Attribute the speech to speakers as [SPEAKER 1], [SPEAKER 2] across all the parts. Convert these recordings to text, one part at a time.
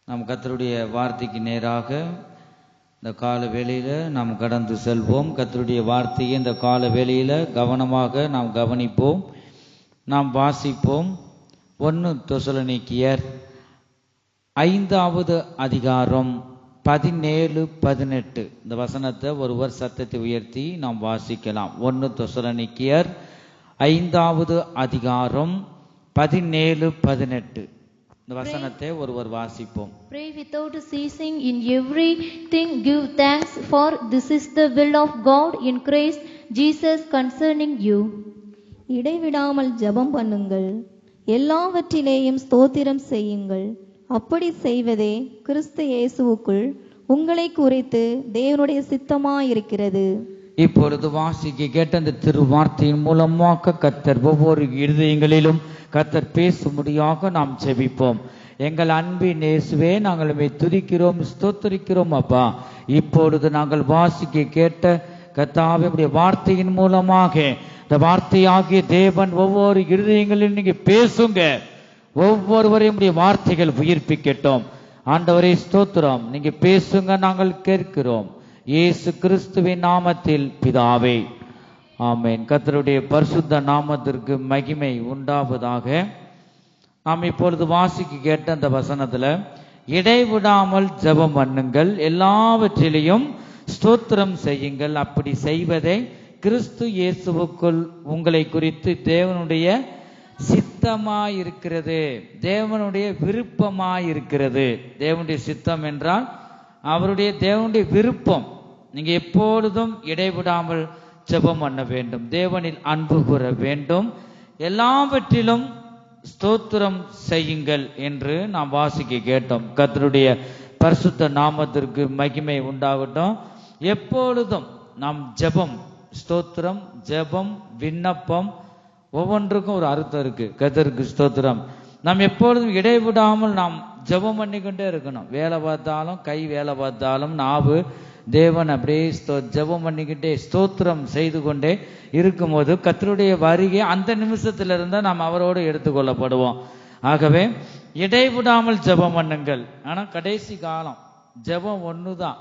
[SPEAKER 1] நாம் கர்த்தருடைய வார்த்தைக்கு நேராக இந்த கால வேளையில் நாம் கடந்து செல்வோம். கர்த்தருடைய வார்த்தையை இந்த கால வேளையில் கவனமாக நாம் கவனிப்போம், நாம் வாசிப்போம். 1 தெசலோனிக்கேயர் 5வது அதிகாரம் 17-18 இந்த வசனத்தை ஒருவர் சத்தத்தை உயர்த்தி நாம் வாசிக்கலாம். 1 தெசலோனிக்கேயர் 5வது அதிகாரம் 17-18 இந்த வசனத்தை ஒருவர் வாசிப்போம்.
[SPEAKER 2] Pray without ceasing, in everything give thanks, for this is the will of God in Christ Jesus concerning you.
[SPEAKER 3] இடைவிடாமல் ஜெபம் பண்ணுங்கள், எல்லாவற்றிலேயும் ஸ்தோத்திரம் செய்யுங்கள். அப்படி செய்வதே கிறிஸ்து இயேசுவுக்குள் உங்களை குறித்து தேவனுடைய சித்தமாயிருக்கிறது.
[SPEAKER 1] இப்பொழுது வாசிக்க கேட்ட அந்த திருவார்த்தையின் மூலமாக கர்த்தர் ஒவ்வொரு இருதயங்களிலும் கர்த்தர் பேசும்படியாக நாம் ஜெபிப்போம். எங்கள் அன்பின் இயேசுவே, நாங்கள் உம்மை துதிக்கிறோம், ஸ்தோத்திரிக்கிறோம் அப்பா. இப்பொழுது நாங்கள் வாசிக்க கேட்ட கர்த்தாவே உம்முடைய வார்த்தையின் மூலமாக இந்த வார்த்தையாகிய தேவன் ஒவ்வொரு இருதயங்களிலும் நீங்க பேசுங்க. ஒவ்வொருவரையும் உம்முடைய வார்த்தைகள் உயிர்ப்பிக்கட்டும். ஆண்டவரே ஸ்தோத்திரம், நீங்க பேசுங்க, நாங்கள் கேட்கிறோம். இயேசு கிறிஸ்துவின் நாமத்தில் பிதாவே, ஆமென். கர்த்தருடைய பரிசுத்த நாமத்திற்கு மகிமை உண்டாவதாக. நாம் இப்பொழுது வாசிக்க கேட்ட அந்த வசனத்துல இடைவிடாமல் ஜெபம் பண்ணுங்கள், எல்லாவற்றிலையும் ஸ்தோத்திரம் செய்யுங்கள். அப்படி செய்வதை கிறிஸ்து இயேசுவுக்குள் உங்களை குறித்து தேவனுடைய சித்தமாயிருக்கிறது, தேவனுடைய விருப்பமாயிருக்கிறது. தேவனுடைய சித்தம் என்றால் அவருடைய தேவனுடைய விருப்பம். நீங்க எப்பொழுதும் இடைவிடாமல் ஜெபம் பண்ண வேண்டும், தேவனில் அன்பு கூற வேண்டும், எல்லாவற்றிலும் ஸ்தோத்திரம் செய்யுங்கள் என்று நாம் வாசிக்க கேட்டோம். கர்த்தருடைய பரிசுத்த நாமத்திற்கு மகிமை உண்டாகட்டும். எப்பொழுதும் நாம் ஜெபம், ஸ்தோத்திரம், ஜெபம், விண்ணப்பம் ஒவ்வொன்றுக்கும் ஒரு அர்த்தம் இருக்கு. கர்த்தருக்கு ஸ்தோத்திரம். நாம் எப்பொழுதும் இடைவிடாமல் நாம் ஜெபம் பண்ணிக்கொண்டே இருக்கணும். வேலை பார்த்தாலும், கை வேலை பார்த்தாலும், நாவு தேவன் அப்படியே ஜெபம் பண்ணிக்கிட்டே ஸ்தோத்திரம் செய்து கொண்டே இருக்கும்போது கர்த்தருடைய வருகை அந்த நிமிஷத்துல இருந்தா நாம் அவரோடு எடுத்துக்கொள்ளப்படுவோம். ஆகவே இடைவிடாமல் ஜெபம் பண்ணுங்கள். ஆனா கடைசி காலம் ஜெபம் ஒண்ணுதான்.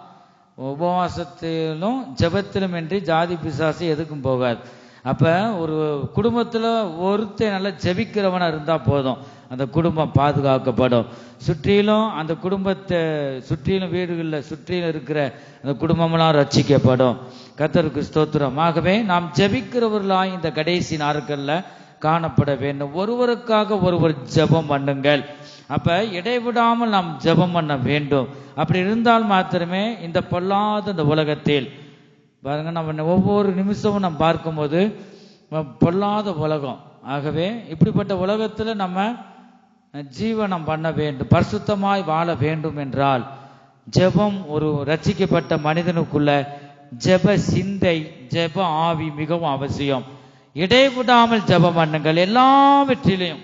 [SPEAKER 1] உபவாசத்திலும் ஜெபத்திலும் என்று ஜாதி பிசாசு எதுக்கும் போகாது. அப்ப ஒரு குடும்பத்துல ஒருத்தர் நல்லா ஜெபிக்கிறவனா இருந்தா போதும், அந்த குடும்பம் பாதுகாக்கப்படும். சுற்றிலும் அந்த குடும்பத்தை சுற்றிலும் வீடுகளில் சுற்றிலும் இருக்கிற அந்த குடும்பமெல்லாம் ரட்சிக்கப்படும். கர்த்தருக்கு ஸ்தோத்திரம். ஆகவே நாம் ஜெபிக்கிறவர்களாய் இந்த கடைசி நாட்கள்ல காணப்பட வேண்டும். ஒருவருக்காக ஒருவர் ஜெபம் பண்ணுங்கள். அப்ப இடைவிடாமல் நாம் ஜெபம் பண்ண வேண்டும். அப்படி இருந்தால் மாத்திரமே இந்த பொல்லாத இந்த உலகத்தில் பாருங்க, நம்ம ஒவ்வொரு நிமிஷமும் நம்ம பார்க்கும்போது பொல்லாத உலகம். ஆகவே இப்படிப்பட்ட உலகத்துல நம்ம ஜீவனம் பண்ண வேண்டும், பரிசுத்தமாய் வாழ வேண்டும் என்றால் ஜெபம் ஒரு ரட்சிக்கப்பட்ட மனிதனுக்குள்ள ஜெப சிந்தை, ஜெப ஆவி மிகவும் அவசியம். இடைவிடாமல் ஜெபம் பண்ணுங்கள், எல்லாவற்றிலையும்.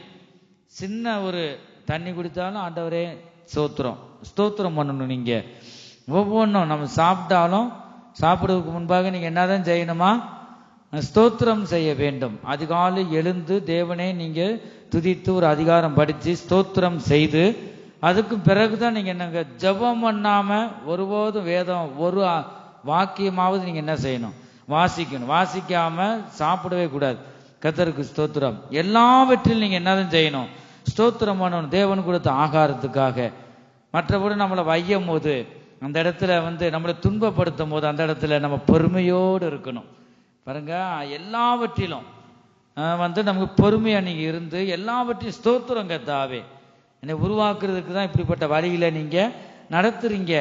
[SPEAKER 1] சின்ன ஒரு தண்ணி குடித்தாலும் ஆண்டவரே ஸ்தோத்திரம், ஸ்தோத்திரம் பண்ணணும். நீங்க ஒவ்வொன்றும் நம்ம சாப்பிட்டாலும் சாப்பிடுவதற்கு முன்பாக நீங்க என்னதான் செய்யணுமா? ஸ்தோத்திரம் செய்ய வேண்டும். அதிகாலை எழுந்து தேவனே நீங்க துதித்து ஒரு அதிகாரம் படிச்சு ஸ்தோத்திரம் செய்து அதுக்கு பிறகுதான் நீங்க என்னங்க ஜெபம் பண்ணாம ஒருபோதும் வேதம் ஒரு வாக்கியமாவது நீங்க என்ன செய்யணும்? வாசிக்கணும். வாசிக்காம சாப்பிடவே கூடாது. கர்த்தருக்கு ஸ்தோத்திரம். எல்லாவற்றிலும் நீங்க என்னதான் செய்யணும்? ஸ்தோத்திரம் பண்ணணும், தேவன் கொடுத்த ஆகாரத்துக்காக. மற்றபடி நம்மளை வையும் போது, அந்த இடத்துல நம்மளை துன்பப்படுத்தும் போது அந்த இடத்துல நம்ம பொறுமையோடு இருக்கணும். பாருங்க, எல்லாவற்றிலும் நமக்கு பொறுமையா நீங்க இருந்து எல்லாவற்றையும் ஸ்தோத்திரம் கர்த்தாவே என்னை உருவாக்குறதுக்கு தான் இப்படிப்பட்ட வழியில நீங்க நடத்துறீங்க.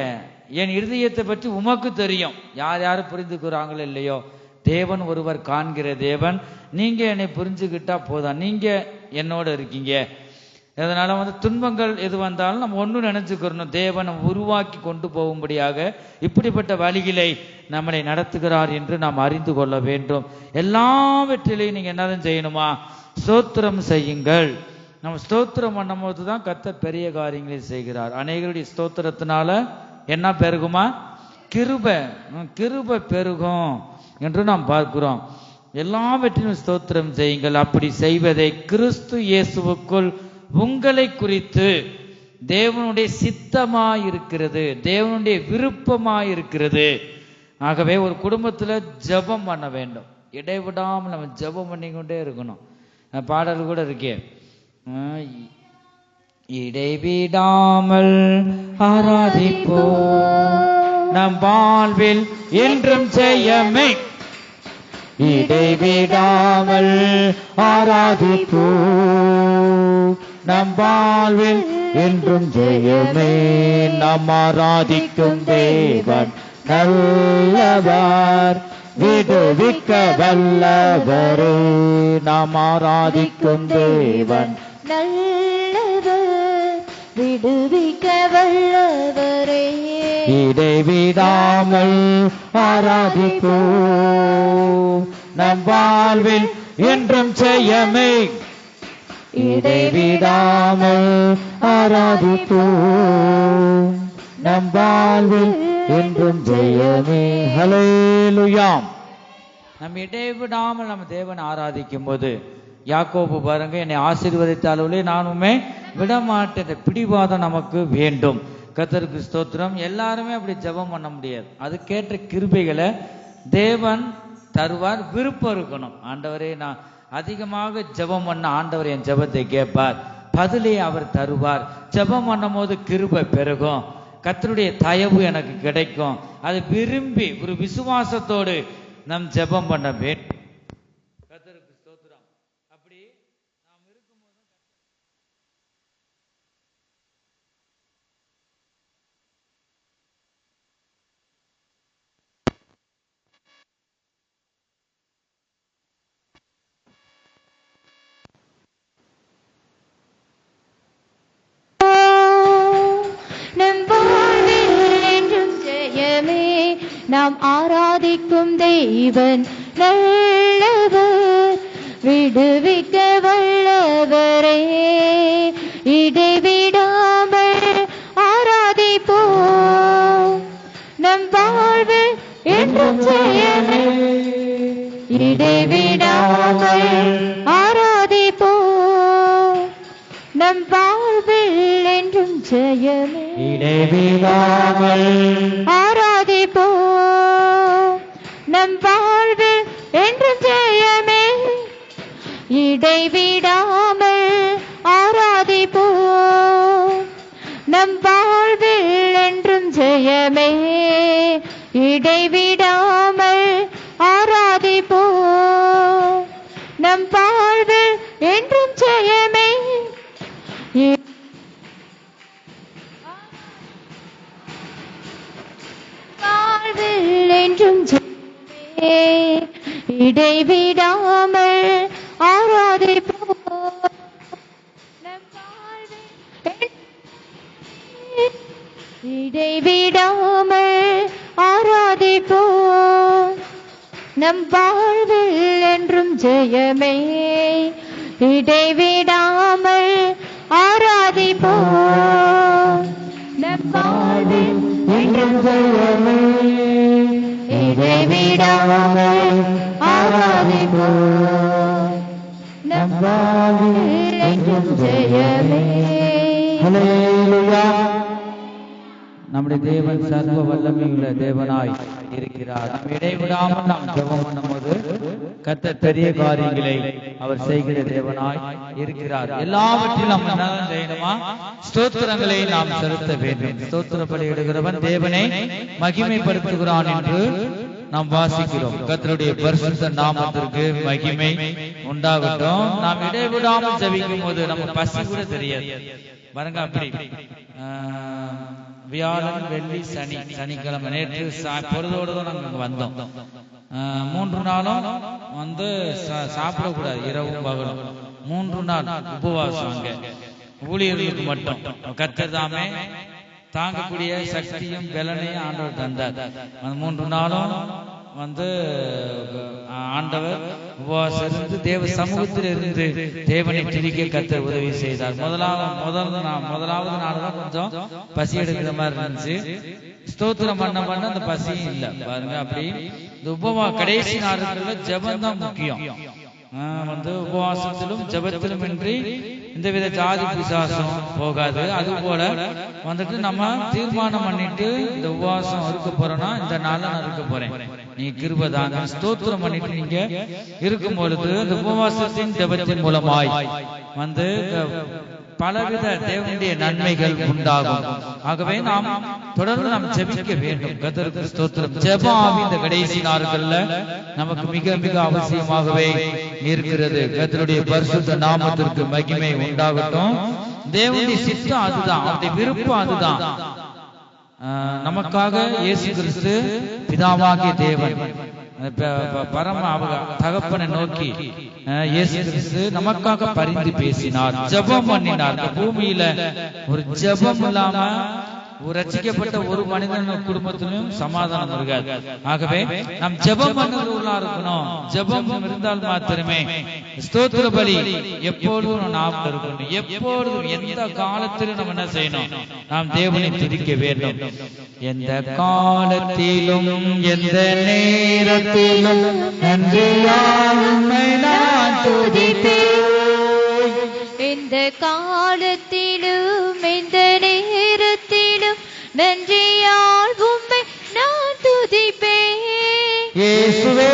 [SPEAKER 1] என் இருதயத்தை பற்றி உமக்கு தெரியும். யார் யாரு புரிந்துக்கிறாங்களோ இல்லையோ, தேவன் ஒருவர் காண்கிற தேவன். நீங்க என்னை புரிஞ்சுக்கிட்டா போதும், நீங்க என்னோட இருக்கீங்க. அதனால துன்பங்கள் எது வந்தாலும் நம்ம ஒன்று நினைச்சுக்கிறணும், தேவன் உருவாக்கி கொண்டு போகும்படியாக இப்படிப்பட்ட வழிகளை நம்மளை நடத்துகிறார் என்று நாம் அறிந்து கொள்ள வேண்டும். எல்லாவற்றிலையும் நீங்க என்னதான் செய்யணுமா? ஸ்தோத்திரம் செய்யுங்கள். நம்ம ஸ்தோத்திரம் பண்ணும் போது தான் கர்த்தர் பெரிய காரியங்களை செய்கிறார். அநேகருடைய ஸ்தோத்திரத்தினால என்ன பெருகுமா? கிருபை, கிருபை பெருகும் என்று நாம் பார்க்கிறோம். எல்லாவற்றிலும் ஸ்தோத்திரம் செய்யுங்கள். அப்படி செய்வதை கிறிஸ்து இயேசுவுக்குள் உங்களை குறித்து தேவனுடைய சித்தமாய் இருக்கிறது, தேவனுடைய விருப்பமாய் இருக்கிறது. ஆகவே ஒரு குடும்பத்துல ஜெபம் பண்ண வேண்டும். இடைவிடாமல் நம்ம ஜெபம் பண்ணிக்கொண்டே இருக்கணும். பாடல் கூட இருக்கே, இடைவிடாமல் ஆராதிப்போ நம் வாழ்வில் என்றும் ஜெயமே. இடைவிடாமல் ஆராதிப்போ நம் வாழ்வில் என்றும் ஜெயமே. நாம் ஆராதிக்கும் தேவன் நல்லவர், விடுவிக்க வல்லவரே. நாம் ஆராதிக்கும் தேவன்
[SPEAKER 2] நல்லவர், விடுவிக்க வல்லவரே.
[SPEAKER 1] இடைவிடாமல் ஆராதிப்போம் நம் வாழ்வில் என்றும் ஜெயமே. இடைவிடாமல் ஆராதிப்போம் நம் வாழ்வில் என்றும் ஜெயமே. ஹல்லேலூயா. நம் இடைவிடாமல் நம்ம தேவனை ஆராதிக்கும் போது, யாக்கோபு பாருங்க, என்னை ஆசீர்வதித்தாலே நானுமே விடமாட்டேன் பிடிவாதம் நமக்கு வேண்டும். கர்த்தருக்கு ஸ்தோத்திரம். எல்லாருமே அப்படி ஜெபம் பண்ண முடியாது. அதுக்கேற்ற கிருபைகளை தேவன் தருவார். விருப்பம் இருக்கணும். ஆண்டவரே, நான் அதிகமாக ஜெபம் பண்ண ஆண்டவர் என் ஜெபத்தை கேட்பார், பதிலை அவர் தருவார். ஜெபம் பண்ணும் போது கிருபை பெருகும், கர்த்தருடைய தயவு எனக்கு கிடைக்கும். அதை விரும்பி ஒரு விசுவாசத்தோடு நம் ஜெபம் பண்ண வேண்டும். கர்த்தருக்கு ஸ்தோத்திரம். அப்படி நாம் இருக்கும்போது
[SPEAKER 2] நாம் ஆராதிக்கும் தேவன் நல்லவர், விடுவிக்க வல்லவரே. இடைவிடாமல் ஆராதிப்போம் நம் வாழ்வில் என்றும் ஜெயமே. இடைவிடாமல் ஆராதிப்போம் நம் வாழ்வில் என்றும் ஜெயமே.
[SPEAKER 1] இடைவிடாமல்
[SPEAKER 2] ஆராதிப்போம் நம் வாழ்வில் என்றும் ஜெயமே. இடைவிடாமல் ஆராதிப்போம் நம் வாழ்வில் என்றும் ஜெயமே. இடைவிடாமல் ஆராதிப்போம் நம் வாழ்வில் என்றும் ஜெயமே. வாழ்வில் என்றும் ஜெயமே. இடைவிடாமல் ஆராதிப்போம் நம் வாழ்வில். இடைவிடாமல் ஆராதிப்போம் நம் வாழ்வில் என்றும் ஜெயமே. இடைவிடாமல் ஆராதிப்போம் நம் வாழ்வில் என்றும் ஜெயமே. இடைவிடாமல் ஆராதிப்போம் நம் வாழ்வில் என்றும் ஜெயமே.
[SPEAKER 1] ஹல்லேலூயா. நம்முடைய தேவன் சர்வ வல்லமையுள்ள தேவனாய் இருக்கிறார். நாம் இடைவிடாமல் நாம் ஜெபம் பண்ணும்போது கர்த்தர் பெரிய காரியங்களை அவர் செய்கிற தேவனாய் இருக்கிறார். எல்லாவற்றிலும் நாம் என்ன செய்யணுமா? ஸ்தோத்திரங்களை நாம் செலுத்த வேண்டும். ஸ்தோத்திர பலியிடுகிறவன் தேவனை மகிமைப்படுத்துகிறான் என்று நாம் வாசிக்கிறோம். கர்த்தருடைய பரிசுத்த நாமத்திற்கு மகிமை உண்டாகட்டும். நாம் இடைவிடாமல் ஜெபிக்கும் போது நம்ம பசி கூட தெரியாது பாருங்க. அப்படி வியாழன், வெள்ளி, சனி, சனிக்கிழமை நேற்று பொழுதோடு தான் நாங்கள் வந்தோம். 3 நாளும் வந்து சாப்பிடக்கூடாது, இரவும் பகலும் 3 நாள் உபவாசம். அங்க ஊழியர்களுக்கு மட்டும் கர்த்தர் தாமே தாங்கக்கூடிய சக்தியும் பலனையும் ஆண்டவர் தந்தார். அந்த 3 நாளும் வந்து ஆண்டவர் உபவாசம் இருந்து தேவ சமூகத்தில் இருந்து தேவனை துதிக்க கர்த்தர் உதவி செய்தார். முதலாவது நாள் தான் கொஞ்சம் பசி எடுக்கிற மாதிரி இருந்துச்சு. ஸ்தோத்திரம் பண்ண அந்த பசியும் இல்லை பாருங்க. அப்படி இந்த கடைசி நாட்கள்ல ஜெபம் தான் முக்கியம். வந்து உபவாசத்திலும் ஜெபத்திலும் இன்றி எந்தவித ஜாதி பிசாசும் போகாது. அது போல வந்துட்டு நம்ம தீர்மானம் பண்ணிட்டு இந்த உபவாசம் இருக்க போறோம்னா இந்த நாள்ல நான் இருக்க போறேன், நீங்க கிருபை தாங்க ஸ்தோத்திரம் பண்ணிட்டு நீங்க இருக்கும் பொழுது இந்த உபவாசத்தின் ஜெபத்தின் மூலமாய் வந்து பலவித தேவனுடைய நன்மைகள் உண்டாகும். ஆகவே நாம் தொடர்ந்து நாம் ஜெபிக்க வேண்டும். கர்த்தருக்கு ஸ்தோத்திரம். ஜெபம் இந்த கடைசி நாட்கள்ல நமக்கு மிக மிக அவசியமாகவே இருக்கிறது. கர்த்தருடைய பரிசுத்த நாமத்திற்கு மகிமை உண்டாகட்டும். தேவனுடைய சித்தம் அதுதான், அவருடைய விருப்பம் அதுதான். நமக்காக இயேசு கிறிஸ்து பிதாவாகிய தேவன் பரம தகப்பனை நோக்கி இயேசு கிறிஸ்து நமக்காக பரிந்து பேசினார், ஜெபம் பண்ணினார். இந்த பூமியில ஒரு ஜெபம் இல்லாம ஒரு ரட்சிக்கப்பட்ட ஒரு மனிதன் குடும்பத்திலும் சமாதானம் இருக்காது. ஆகவே நாம் ஜெபம் பண்ணுறவர்களா இருக்கணும். ஜெபம் இருந்தால் மாத்திரமே ஸ்தோத்திர பலி எப்பொழுதும் நாம் இருக்கணும். எப்பொழுதும் எந்த காலத்திலும் நம்ம என்ன செய்யணும், நாம் தேவனை துதிக்க வேண்டும். எந்த காலத்திலும் எந்த நேரத்திலும் நன்றியால் உம்மை நான் துதிப்பேன்.
[SPEAKER 2] எந்த காலத்திலும் எந்த நேரத்திலும் நன்றியால் உம்மை நான் துதிப்பேன்.
[SPEAKER 1] இயேசுவே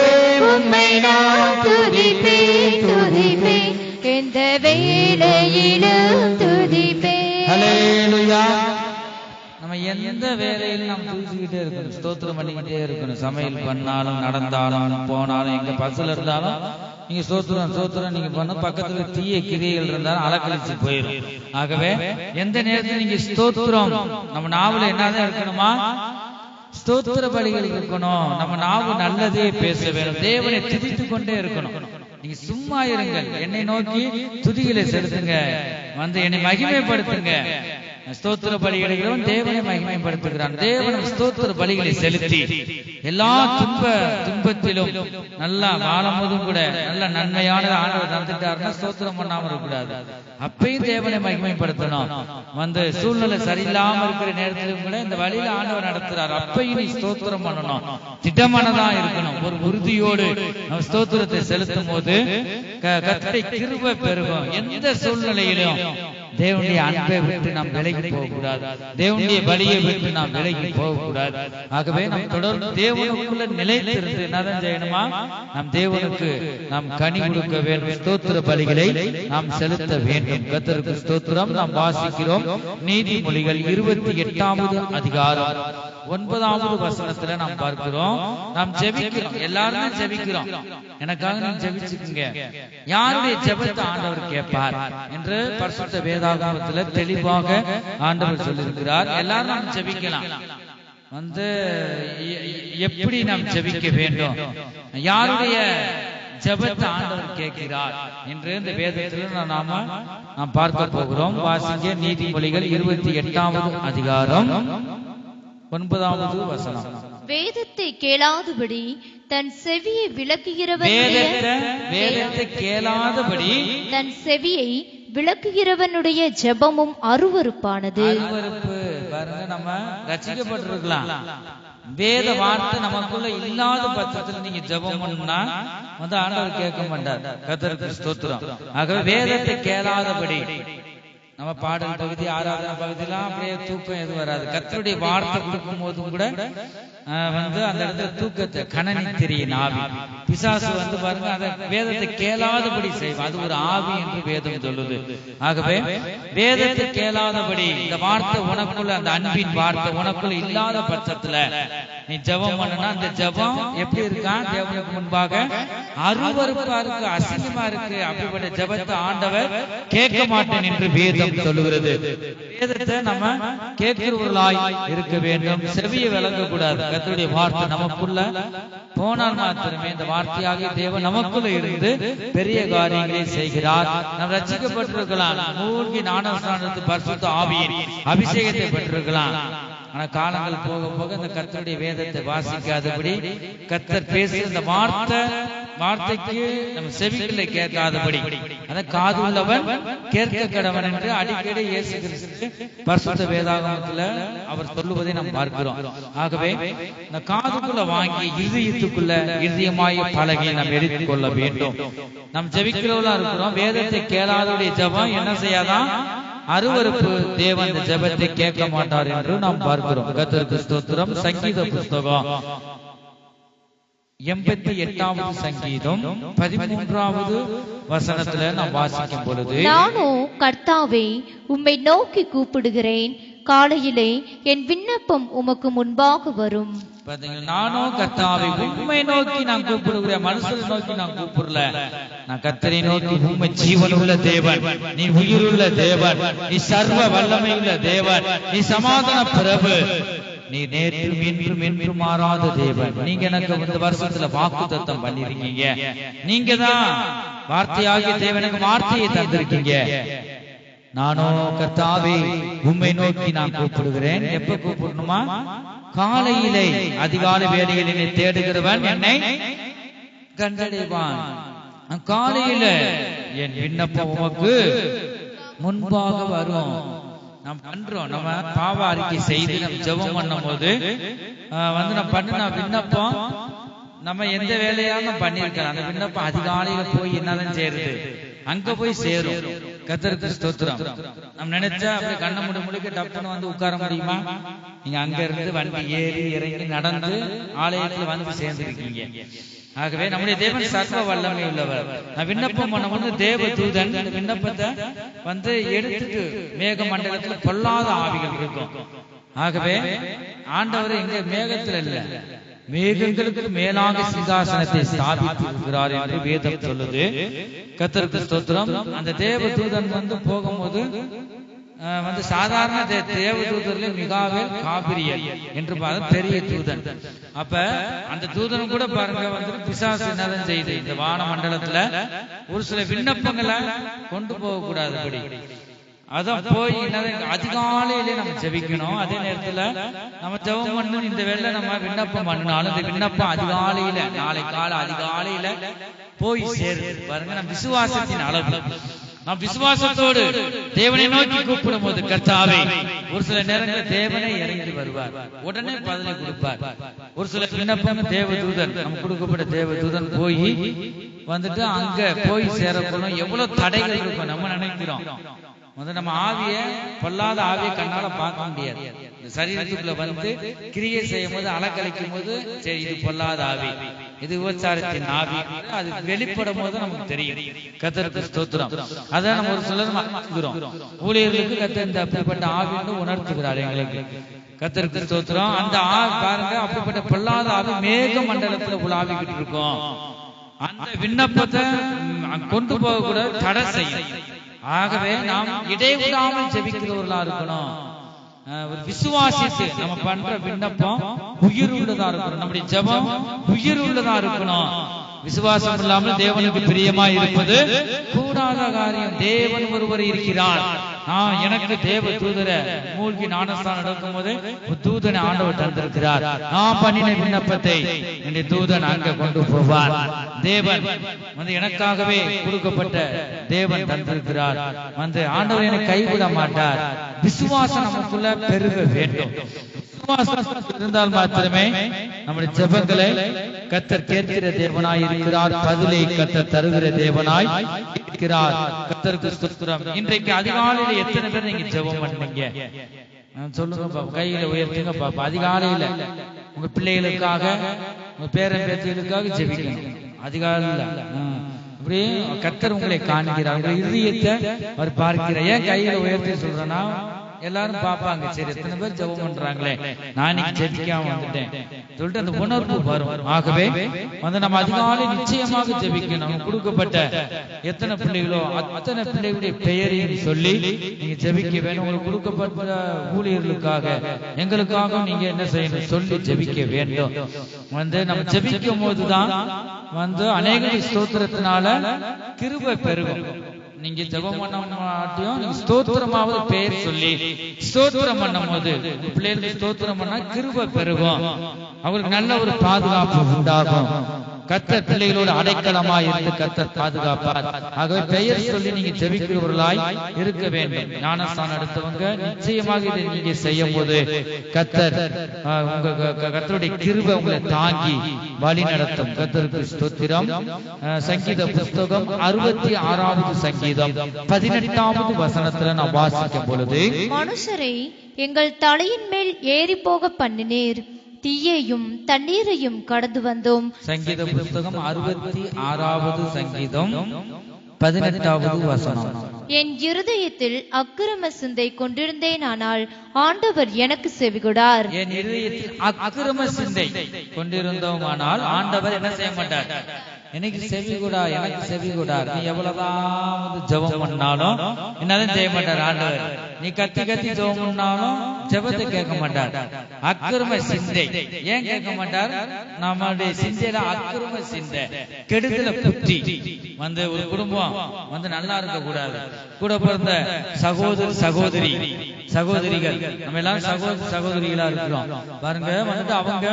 [SPEAKER 1] உம்மை நான் துதிப்பேன்,
[SPEAKER 2] துதிப்பேன். எந்த வேளையிலும் துதிப்பேன்.
[SPEAKER 1] ஹல்லேலூயா. நம்ம எந்த வேலையிலும் நம்ம துதிச்சுக்கிட்டே இருக்கணும், ஸ்தோத்திரம் பண்ணிக்கிட்டே இருக்கணும். சமையல் பண்ணாலும், நடந்தாலும், போனாலும், எங்க பஸ்ல இருந்தாலும் நீங்க ஸ்தோத்திரம் நீங்க பண்ண, பக்கத்துல தீய கிரியைகள் இருந்தாலும் அலக்கழிச்சு போயிடும். ஆகவே எந்த நேரத்தில் நீங்க ஸ்தோத்திரம் நம்ம நாவல என்னதான் இருக்கணுமா, ஸ்தோத்திர பலிகள் இருக்கணும். நம்ம நாவு நல்லதே பேச வேணும். தேவனை துதித்து கொண்டே இருக்கணும். நீங்க சும்மா இருங்கள், என்னை நோக்கி துதிகளை செலுத்துங்க, வந்து என்னை மகிமைப்படுத்துங்க. ஸ்தோத்திர பலிகளும் தேவனை மகிமைப்படுத்துகிறான். தேவன் ஸ்தோத்திர பலிகளை செலுத்தி எல்லா துன்பத்திலும் நல்லா வாழும்போதும் கூட நல்ல நன்மையான ஆண்டவர் நடந்துட்டாருன்னா ஸ்தோத்திரம் பண்ணாம இருக்கக்கூடாது. அப்பையும் தேவனை மகிமைப்படுத்தணும். வந்து சூழ்நிலை சரியில்லாம இருக்கிற நேரத்திலும் கூட இந்த வழியில ஆண்டவர் நடத்துறாரு, அப்பையும் நீ ஸ்தோத்திரம் பண்ணணும். திட்டமானதா இருக்கணும். ஒரு உறுதியோடு நம்ம ஸ்தோத்திரத்தை செலுத்தும் போது கர்த்தருடைய கிருபை பெருகும். எந்த சூழ்நிலையிலும் தேவனுடைய அன்பை விட்டு நாம் விலகி போகக்கூடாது. தேவனுடைய பலியை விட்டு நாம் விலகி போகக்கூடாது. ஆகவே நாம் தொடர்ந்து தேவனுக்குள்ள நிலைத்திருந்து என்னதான் செய்யணுமா, நாம் தேவனுக்கு நாம் கனி கொடுக்க வேண்டும். ஸ்தோத்திர பலிகளை நாம் செலுத்த வேண்டும். கர்த்தருக்கு ஸ்தோத்திரம். நாம் வாசிக்கிறோம் நீதிமொழிகள் 28வது அதிகாரம் 9வது வசனத்துல நாம் பார்க்கிறோம். நாம் ஜெபிக்கிறோம், எல்லாருமே ஜெபிக்கிறோம். எனக்காக நாம் ஜெபிச்சுக்குங்க. யாருடைய ஜெபத்தை ஆண்டவர் கேட்பார் என்று பரிசுத்த வேதாகமத்துல தெளிவாக ஆண்டவர் சொல்லியிருக்கிறார். எல்லாரும் நாம் ஜெபிக்கலாம். வந்து எப்படி நாம் ஜெபிக்க வேண்டும், யாருடைய ஜெபத்தை ஆண்டவர் கேட்கிறார் என்று இந்த வேதத்தில் நாம் பார்க்க போகிறோம். வாசிங்க நீதிமொழிகள் 28வது அதிகாரம் 9வது வசனம்.
[SPEAKER 2] வேதத்தை கேளாதபடி தன் செவியை விளக்குகிறவன்,
[SPEAKER 1] வேதத்தை கேளாதபடி
[SPEAKER 2] தன் செவியை விளக்குகிறவனுடைய ஜெபமும் அருவருப்பானது.
[SPEAKER 1] அருவருப்பு பாருங்க. நம்ம ரட்சிக்கப்பட்டிருக்கலாம், வேத வார்த்தை நமக்குள்ள இல்லாத பட்சத்துல நீங்க ஜெபம் பண்ணா வந்து ஆண்டவர் கேட்க மாட்டார். கர்த்தருக்கு ஸ்தோத்திரம். ஆகவே வேதத்தை கேளாதபடி நம்ம பாடல் பகுதி, ஆராதனை பகுதியெல்லாம் அப்படியே தூக்கம் எதுவும் வராது. கர்த்தருடைய வார்த்தை கொடுக்கும் போதும் கூட வந்து அந்த இடத்துல தூக்கத்தை கணனி தெரியும் ஆவி பிசாசு வந்து பாருங்க, அந்த வேதத்தை கேளாதபடி செய்வோம். அது ஒரு ஆவி என்று வேதம் சொல்லுது. ஆகவே வேதத்தை கேளாதபடி இந்த வார்த்தை உனக்குள்ள, அந்த அன்பின் வார்த்தை உனக்குள்ள இல்லாத பட்சத்துல நீ ஜெபம் பண்ணனா அந்த ஜெபம் எப்படி இருக்கான், தேவனுக்கு முன்பாக அருவருப்பா இருக்கு, அசிங்கமா இருக்கு. அப்படிப்பட்ட ஜெபத்தை ஆண்டவர் கேட்க மாட்டேன் என்று வேதம் சொல்லுகிறது. வேதத்தை நம்ம கேட்கிறவர்களாய் இருக்க வேண்டும். செவியை விளங்க கூடாது. கர்த்தருடைய வார்த்தை நமக்குள்ள போனால் மாத்திரமே இந்த வார்த்தையாக தேவன் நமக்குள்ள இருந்து பெரிய காரியங்களை செய்கிறார். நாம் ரட்சிக்கப்பட்டிருக்கலாம், மூழ்கி ஞானஸ்நானத்து பரிசுத்த ஆவியின் அபிஷேகத்தை பெற்றிருக்கலாம். ஆனா காலங்கள் போக போக இந்த கர்த்தருடைய வேதத்தை வாசிக்காதபடி, கர்த்தர் பேசுகிற இந்த வார்த்தைக்கு நம்ம செவிகளை கேட்காதபடி, அதான் காது உள்ளவன் கேட்க கடவன் என்று அடிக்கடி இயேசு கிறிஸ்து பரிசுத்த வேதாகமத்துல அவர் சொல்லுவதை நாம் பார்க்கிறோம். ஆகவே இந்த காதுக்குள்ள வாங்கி இதயத்துக்குள்ள இதயமாய பலகை நாம் எடுத்துக் கொள்ள வேண்டும். நாம் ஜெபிக்கிறவர்களா இருக்கிறோம். வேதத்தை கேளாதவருடைய ஜெபம் என்ன செய்யாதான்? அருவருப்பு. தேவன் இந்த ஜெபத்தை கேட்க மாட்டார் என்று நாம் பார்க்கிறோம். கர்த்தருக்கு ஸ்தோத்திரம். சங்கீத புஸ்தகம் 88வது சங்கீதம் 13வது வசனத்துல நாம் வாசிக்கும் பொழுது,
[SPEAKER 2] நானோ கர்த்தாவே உம்மை நோக்கி கூப்பிடுகிறேன், காலையிலே என் விண்ணப்பம் உமக்கு முன்பாக வரும்.
[SPEAKER 1] நானோ கர்த்தாவை உம்மை நோக்கி நான் கூப்பிடுகிறேன். மனுஷனை நோக்கி நான் கூப்பிடல, நான் கர்த்தரை நோக்கி. உம்மை ஜீவனுள்ள தேவன், நீ உயிருள்ள தேவன், நீ சர்வ வல்லமையுள்ள தேவன், நீ சமாதான பிரபு, நீ நேற்றும் இன்றும் என்றும் மாறாத தேவன். நீங்க எனக்கு இந்த வருஷத்துல வாக்குத்தத்தம் பண்ணிருக்கீங்க. நீங்க தான் வார்த்தையாகிய தேவனுக்கு வார்த்தையை தந்திருக்கீங்க. நானோ கர்த்தாவே உம்மை நோக்கி நான் கூப்பிடுகிறேன். எப்ப கூப்பிடணுமா? காலையிலே, அதிகாலை வேளையில் என்னை தேடுகிறவன் என்னை கண்டடைவான். காலையில என் விண்ணப்பம் உமக்கு முன்பாக வரும். நாம் பண்றோம், நம்ம பாவ அறிக்கை செய்து நம்ம ஜெபம் பண்ணும் போது நம்ம பண்ணின விண்ணப்பம் நம்ம எந்த வேலையாலும் பண்ணிருக்கலாம். அந்த விண்ணப்பம் அதிகாலையில போய் என்னதான் செய்யறது? அங்க போய் சேரும். கர்த்தருக்கு ஸ்தோத்திரம். நம்ம நினைச்சா அப்படி கண்ண முழுக்க டப்புன்னு வந்து உட்கார முடியுமா? நீங்க அங்க இருந்து வண்டி ஏறி இறங்கி நடந்து ஆலயத்துல வந்து சேர்ந்துருக்கீங்க. ஆகவே நம்முடைய தேவன் சர்வ வல்லமை உள்ளவர். நான் விண்ணப்பம் பண்ணும்போது தேவ தூதன் விண்ணப்பத்தை எடுத்துட்டு மேக மண்டலத்துல பொல்லாத ஆவிகள் இருக்கும். ஆகவே ஆண்டவர் இங்க மேகத்துல இல்ல, மேகங்களுக்கு மேலாக சிங்காசனத்தை ஸ்தாபித்து இருக்கிறார் என்று வேதம் சொல்லுது. கர்த்தருக்கு ஸ்தோத்திரம். அந்த தேவ தூதன் போகும்போது சாதாரண தேவதூதர்ல மிகாவேல் காபிரியல் என்று பெரிய தூதன். அப்ப அந்த தூதன் கூட பாருங்க பிசாசு என்னதான் செய்து இந்த வான மண்டலத்துல ஒரு சில விண்ணப்பங்களை கொண்டு போக கூடாதுபடி அதான் போய் அதிகாலையிலே நம்ம ஜெபிக்கணும். அதே நேரத்துல நம்ம ஜெபம் பண்ணணும். இந்த வேளை நம்ம விண்ணப்பம் பண்ணினாலும் இந்த விண்ணப்பம் அதிகாலையில, நாளை கால அதிகாலையில போய் சேருது. பாருங்க, நம்ம விசுவாசத்தின் அளவு, நாம் விசுவாசத்தோடு தேவனை நோக்கி கூப்பிடும் போது கர்த்தாவே, ஒரு சில நேரங்களில் தேவனை இறங்கி வருவார், உடனே பதிலை கொடுப்பார். ஒரு சில விண்ணப்பம் தேவதூதன், நம்ம கொடுக்கப்பட்ட தேவதூதன் போய் அங்க போய் சேரப்படும். எவ்வளவு தடைகள் இருக்கும் நம்ம நினைக்கிறோம். நம்ம ஆவிய பொல்லாத ஆவிய கண்ணால பார்க்க முடியாது. இந்த சரீரத்துக்குள்ள கிரியை செய்யும் போது அலக்கழிக்கும் போது சரி இது பொல்லாத ஆவி, இது விபச்சாரத்தின் ஆவி, அது வெளிப்படும் போது நமக்கு தெரியும். கர்த்தருக்கு ஸ்தோத்திரம். அதான் நம்ம ஒரு சிலர் மாற்றுகிறோம். ஊழியர்களுக்கு கர்த்தர் இந்த அப்படிப்பட்ட ஆவின்னு உணர்த்துகிறார் எங்களுக்கு. கர்த்தருக்கு ஸ்தோத்திரம். அந்த ஆவி பாருங்க, அப்படிப்பட்ட பொல்லாத ஆவி மேக மண்டலத்துல உலாவிக்கிட்டு இருக்கும். அந்த விண்ணப்பத்தை கொண்டு போக கூட தடை செய்யும். ஆகவே நாம் இடைவிடாமல் ஜெபிக்கிறவர்களா இருக்கணும். ஒரு விசுவாசித்து நம்ம பண்ற விண்ணப்பம் உயிர் உள்ளதா இருக்கணும். நம்முடைய ஜெபம் உயிர் உள்ளதா இருக்கணும். விசுவாசம் இல்லாமல் தேவனுக்கு பிரியமா இருப்பது கூடாத காரியம். தேவன் ஒருவர் இருக்கிறார். எனக்கு தேவ தூதரை மூழ்கி ஞானஸ்தானம் நடக்கும் போது தூதனை ஆண்டவர் தந்திருக்கிறார். நான் பண்ணின விண்ணப்பத்தை என்னுடைய தூதன் அங்க கொண்டு போவார். தேவன் எனக்காகவே கொடுக்கப்பட்ட தேவன் தந்திருக்கிறார். ஆண்டவர் என்னை கைவிட மாட்டார். விசுவாசம் நமக்குள்ள பெருக வேண்டும். விசுவாசம் இருந்தால் மாத்திரமே நம்முடைய ஜெபங்களை கர்த்தர் கேட்கிற தேவனாய் இருக்கிறார். பதிலை கர்த்தர் தருகிற தேவனாய் இருக்கிறார். கர்த்தருக்கு ஸ்தோத்திரம். இன்றைக்கு அதிகாலையில எத்தனை பேர் நீங்க ஜெபம் பண்ணீங்க? சொல்லுங்க பாப்பா, கையில உயர்த்துங்க பாப்பா. அதிகாலையில உங்க பிள்ளைகளுக்காக, உங்க பேரன் பேத்திகளுக்காக ஜெபிக்கணும். அதிகாலையில அப்படியே கர்த்தர் உங்களை காண்கிறார். உங்க இதயத்தை அவர் பார்க்கிறார். ஏன் கையில உயர்த்தி சொல்றேன்னா, எல்லாரும் பாப்பாங்க, சரி எத்தனை பேர் ஜெபம் பண்றாங்களே, நான் இன்னைக்கு ஜெபிக்காம வந்துட்டேன் சொல்லிட்டு அந்த உணர்வு வரும். ஆகவே நம்ம அதிகாலை நிச்சயமாக ஜெபிக்கணும். கொடுக்கப்பட்ட எத்தனை பிள்ளைகளோ அத்தனை பிள்ளைகளுடைய பெயரையும் சொல்லி நீங்க ஜெபிக்க வேணும். உங்களுக்கு கொடுக்கப்பட்ட ஊழியர்களுக்காக, எங்களுக்காக நீங்க என்ன செய்யணும் சொல்லி ஜெபிக்க வேண்டும். நம்ம ஜெபிக்கும் போதுதான் அநேக ஸ்தோத்திரத்தினால கிருபை பெருகும். நீங்க ஜெபம் பண்ண மாட்டியும் நீங்க ஸ்தோத்திரமாவது பெயர் சொல்லி ஸ்தோத்திரம் பண்ணும் போது பிள்ளைகளுக்கு ஸ்தோத்திரம் பண்ணா கிருபை பெருகும், அவருக்கு நல்ல ஒரு பாதுகாப்பு உண்டாகும். கர்த்தர் பிள்ளைகளோடு அடைக்கலமா இருந்து கர்த்தர் பாதுகாப்பார். ஆகவே பெயர் சொல்லி நீங்க ஜெபிக்கிறவர்களாய் இருக்க வேண்டும். ஞானஸ்தானம் எடுத்தவங்க நிச்சயமாக இதை நீங்க செய்யும் போது கர்த்தர் கர்த்தருடைய கிருபை உங்களை தாங்கி வழி நடத்தும். கர்த்தருக்கு ஸ்தோத்திரம். சங்கீத புஸ்தகம் 66வது சங்கீதம் 18வது வசனத்துல நான் வாசிக்கும் பொழுது,
[SPEAKER 2] மனுஷரை எங்கள் தலையின் மேல் ஏறி போக பண்ணினீர், தீயையும் தண்ணீரையும் கடந்து வந்தோம்.
[SPEAKER 1] சங்கீத புஸ்தகம் 66வது சங்கீதம் 18வது வசனம்.
[SPEAKER 2] என் இருதயத்தில் அக்கிரம சிந்தை கொண்டிருந்தேன், ஆனால் ஆண்டவர் எனக்கு செவிகொடார்.
[SPEAKER 1] என் இருதயத்தில் அக்கிரம சிந்தை கொண்டிருந்தோமானால் ஆண்டவர் என்ன செய்ய மாட்டார்? எனக்கு செவிகூடா, எனக்கு செவிகூடார். நீ எவ்வளவுதான் ஜெபம் பண்ணாலும் என்னதான் செய்ய மாட்டார் ஆண்டவர். நீ கத்தி கத்தி ஜெபம் பண்ணாலும் ஜெபத்தை கேட்க மாட்டார். அக்கிரம சிந்தை ஏன் கேட்க மாட்டார்? நம்மளுடைய சிந்தையில அக்கிரம சிந்தை, கெடுதல புத்தி வந்து ஒரு குடும்பம் வந்து நல்லா இருக்க கூடாது. கூட பிறந்த சகோதரிகள் நம்ம எல்லாரும் சகோதரிகளா இருக்கிறோம் பாருங்க, வந்துட்டு அவங்க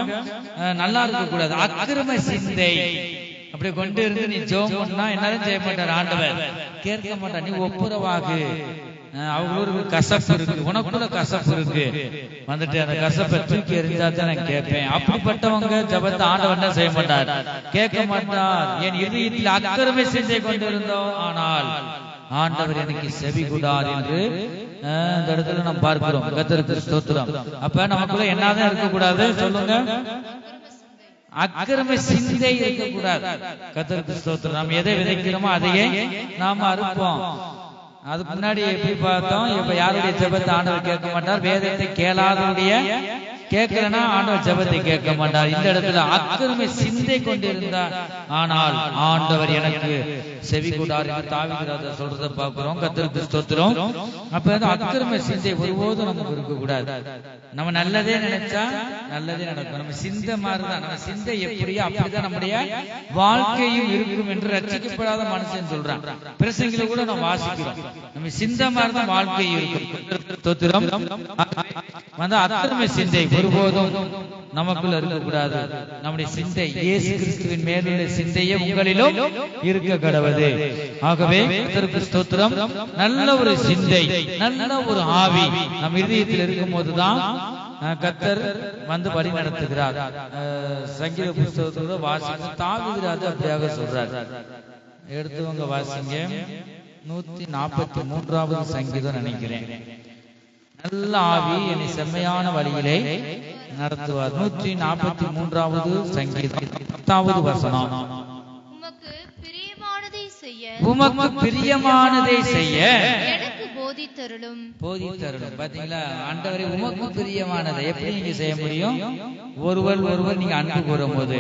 [SPEAKER 1] நல்லா இருக்க கூடாது. அக்கிரம சிந்தை அப்படி கொண்டு இருந்து நீ ஜெபம் பண்ணா என்னாலும் செய்ய மாட்டார் ஆண்டவர், கேட்க மாட்டார். நீ ஒப்புரவாகு, அவங்களுக்கு கசப்பு இருக்கு, உனக்குள்ள கசப்பு இருக்கு, வந்துட்டு அந்த கசப்பை தூக்கி எறிஞ்சாதான் நான் கேட்பேன். அப்படிப்பட்டவங்க ஜெபத்தை ஆண்டவர் என்ன செய்ய மாட்டார்? கேட்க மாட்டார். என் இதயத்தில் அக்கிரம சிந்தை கொண்டிருந்தோம், ஆனால் ஆண்டவர் எனக்கு செவி கொடார் என்று இந்த இடத்துல நாம் பார்க்கிறோம். கர்த்தருக்கு ஸ்தோத்திரம். அப்ப நமக்குள்ள என்னதான் இருக்கக்கூடாது சொல்லுங்க? அக்கிரம சிந்தை இருக்கக்கூடாது. கர்த்தருக்கு ஸ்தோத்திரம். நாம் எதை விதைக்கிறோமோ அதையே நாம அறுப்போம். அதுக்கு முன்னாடி எப்படி பார்த்தோம்? இப்ப யாருடைய ஜெபத்தை ஆண்டவர் கேட்க மாட்டார்? வேதத்தை கேளாதவருடைய கேட்கலன்னா ஆண்டவர் ஜெபத்தை கேட்க மாட்டார். இந்த இடத்துல அக்கிரம சிந்தை கொண்டிருந்தார், ஆனால் ஆண்டவர் எனக்கு செவி கொடார் என்று தாவீது சொல்றத பார்க்கிறோம். கர்த்தருக்கு ஸ்தோத்திரம். அப்ப அக்கிரம சிந்தை ஒருபோதும் நமக்கு இருக்க கூடாது. நம்ம நல்லதே நினைச்சா நல்லதே நடக்கும். நம்ம சிந்தை மாறுதான், நம்ம சிந்தை எப்படியோ அப்படிதான் நம்முடைய வாழ்க்கையும் இருக்கும் என்று ரட்சிக்கப்படாத மனுஷன் சொல்றான். பிரசங்கில கூட நம்ம வாசிக்கிறோம், நம்ம சிந்தை மாறுதான் வாழ்க்கையும் இருக்கும். அக்கிரம சிந்தை ஒருபோதும் நமக்குள்ள இருக்கக்கூடாது. நம்முடைய சிந்தை இயேசு கிறிஸ்துவின் மேலுள்ள சிந்தையே உங்களிலும் இருக்க கடவுது. ஆகவே கர்த்தருக்கு ஸ்தோத்திரம். நல்ல ஒரு சிந்தை, நல்ல ஒரு ஆவி நம் இதயத்தில் இருக்கும் போதுதான் கர்த்தர் வந்து வழி நடத்துகிறார். சங்கீத புஸ்தகத்தோட வாசிக்க தாவீது அப்படியாக சொல்றார். எடுத்துவங்க வாசிங்க 143வது சங்கீதம் நினைக்கிறேன். நல்ல ஆவி என்னை செம்மையான வழியிலே நடத்துவார். 143வது சங்கீதம் 10வது வசனம்.
[SPEAKER 2] உமக்கு பிரியமானதை செய்ய எனக்கு போதித்தருளும்.
[SPEAKER 1] பாத்தீங்களா? ஆண்டவரே உமக்கு பிரியமானதை எப்படி நீங்க செய்ய முடியும்? ஒருவர் நீங்க அன்பு கூறும் போது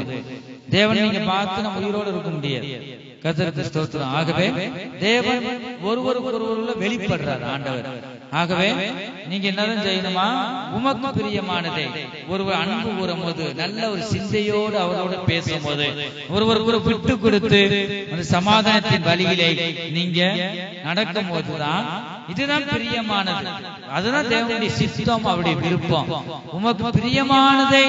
[SPEAKER 1] தேவன் நீங்க பார்த்து நம்ம உயிரோடு இருக்க முடியாது. கர்த்தருக்கு ஸ்தோத்திரம். ஆகவே தேவன் ஒருவருக்குள்ள வெளிப்படுறார் ஆண்டவர். ஆகவே நீங்க என்னதான் செய்யணுமா? உமக்கு பிரியமானதை ஒருவர் அன்பு கூறும் போது, நல்ல ஒரு சிந்தையோடு அவரோடு பேசும் போது, ஒருவருக்கு விட்டு கொடுத்து அந்த சமாதானத்தின் வழியிலே நீங்க நடக்கும் போதுதான் இதுதான் பிரியமானது. அதுதான் தேவனுடைய சித்தம், அவருடைய விருப்பம். உமக்கு பிரியமானதை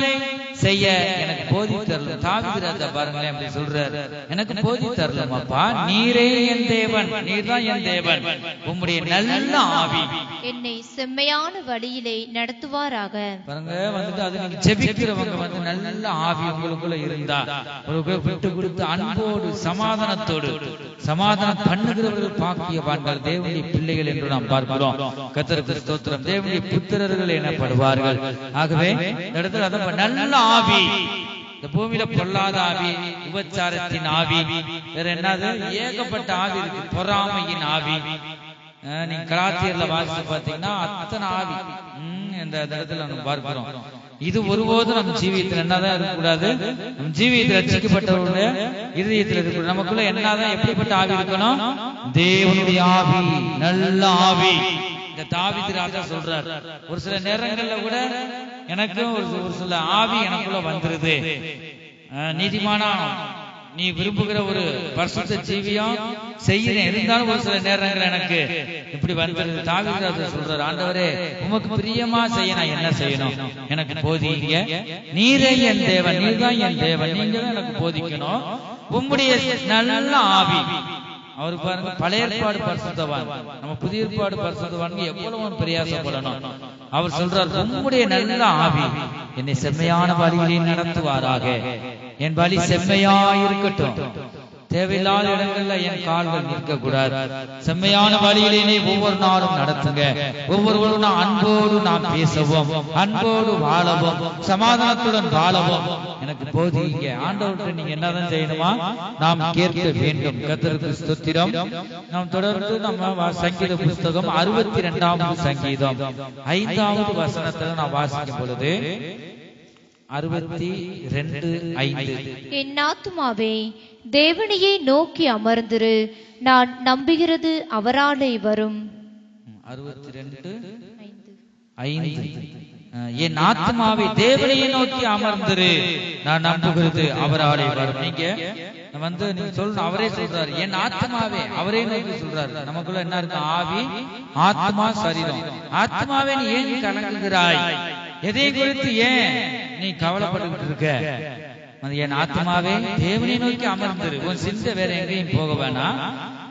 [SPEAKER 1] செய்ய எனக்கு போதித்தரலும். தாவீது பாருங்களேன் அப்படி சொல்றாரு, எனக்கு போதித்தரலும் அப்பா, நீரே என் தேவன், நீர்தான் என் தேவன், உம்முடைய நல்ல ஆவி
[SPEAKER 2] என்னை செம்மையான வழியிலே நடத்துவாராக.
[SPEAKER 1] பாருங்க, வந்துட்டு அது நீங்க ஜெபிக்கிறவங்க வந்து நல்ல ஆவி உங்களுக்குள்ள இருந்தா, ஒரு விட்டு கொடுத்து அன்போடு சமாதானத்தோடு சமாதானம் பண்ணுகிறவர்கள் பாக்கியவான்கள், தேவனுடைய பிள்ளைகள் என்று நாம் பார்க்கிறோம். கர்த்தருக்கு ஸ்தோத்திரம். தேவனுடைய புத்திரர்கள் எனப்படுவார்கள். ஆகவே இந்த இடத்துல அதான் நல்ல ஆவி. இந்த பூமியில பொல்லாத ஆவி, உபச்சாரத்தின் ஆவி, வேற என்னது ஏகப்பட்ட ஆவி இருக்கு. பொறாமையின் ஆவி, நீங்க கலாத்தியர்ல வாசிச்சு பாத்தீங்கன்னா அத்தனை ஆவி இந்த இடத்துல நம்ம பார்க்கிறோம். இது ஒருபோதும் நம்ம ஜீவியத்தில் என்னதான் இருக்கக்கூடாது? நம்ம ஜீவியத்தில் ரட்சிக்கப்பட்டவருடைய இருதயத்தில் இருக்கக்கூடாது. நமக்குள்ள என்னதான் எப்படிப்பட்ட ஆவி இருக்கணும்? தேவனுடைய ஆவி, நல்ல ஆவி. இந்த தாவீது ராஜா சொல்றார், ஒரு சில நேரங்கள்ல கூட எனக்கு ஒரு சில ஆவி எனக்குள்ள வந்துருது, நீதிமானா நீ விரும்புகிற ஒரு பரிசுத்த ஜீவியா செய்யறேன், இருந்தாலும் ஒரு சில நேரங்கள் எனக்கு இப்படி வந்துருது. தாவீது சொல்றாரு, ஆண்டவரே உமக்கு பிரியமா செய்ய நான் என்ன செய்யணும், எனக்கு போதிங்க. நீரே என் தேவன், நீர்தான் என் தேவன், நீங்க தான் எனக்கு போதிக்கணும். உம்முடைய நல்ல ஆவி. அவரு பாருங்க, பழைய ஏற்பாடு பரிசுத்தவான், நம்ம புதிய ஏற்பாடு பரிசுத்தவான் எவ்வளவு பிரயாசப்படணும். அவர் சொல்றார், உம்முடைய நல்ல ஆவி என்னை செம்மையான வழியிலே நடத்துவாராக, என் வழி செம்மையா இருக்கட்டும். தேவையில்லாத இடங்கள்ல என் கால்கள் நிற்க கூடாது. செம்மையான வழியிலே ஒவ்வொரு நாளும் நடத்துங்க. ஒவ்வொருவரும் அன்போடு நாம் பேசவும், அன்போடு வாழவும், சமாதானத்துடன் வாழவும் எனக்கு போதிங்க. ஆண்டவர்கிட்ட நீங்க என்னதான் செய்யணுமா நாம் கேட்க வேண்டும். கர்த்தருக்கு ஸ்தோத்திரம். நாம் தொடர்ந்து நம்ம சங்கீத புஸ்தகம் 62வது சங்கீதம் 5வது வசனத்துல நான் வாசிக்கும் பொழுது 62:5,
[SPEAKER 2] என் ஆத்துமாவே தேவனையே நோக்கி அமர்ந்திரு, நான் நம்புகிறது அவராலே வரும்.
[SPEAKER 1] 62:5, என் ஆத்துமாவை தேவனையே நோக்கி அமர்ந்திரு, நான் நம்புகிறது அவராலே வரும். நீங்க நீங்க சொல்லணும், அவரே சொல்றாரு, என் ஆத்மாவே, அவரே நோக்கி சொல்றாரு. நமக்குள்ள என்ன இருக்கு? ஆவி, ஆத்மா, சரீரம். ஆத்மாவே நீ ஏன் கலங்குகிறாய்? எதை குறித்து ஏன் நீ கவலைப்பட்டு இருக்க? என் ஆத்மாவே தேவனை நோக்கி அமர்ந்திரு, உன் சிந்தை வேற எங்கேயும் போக வேணாம்.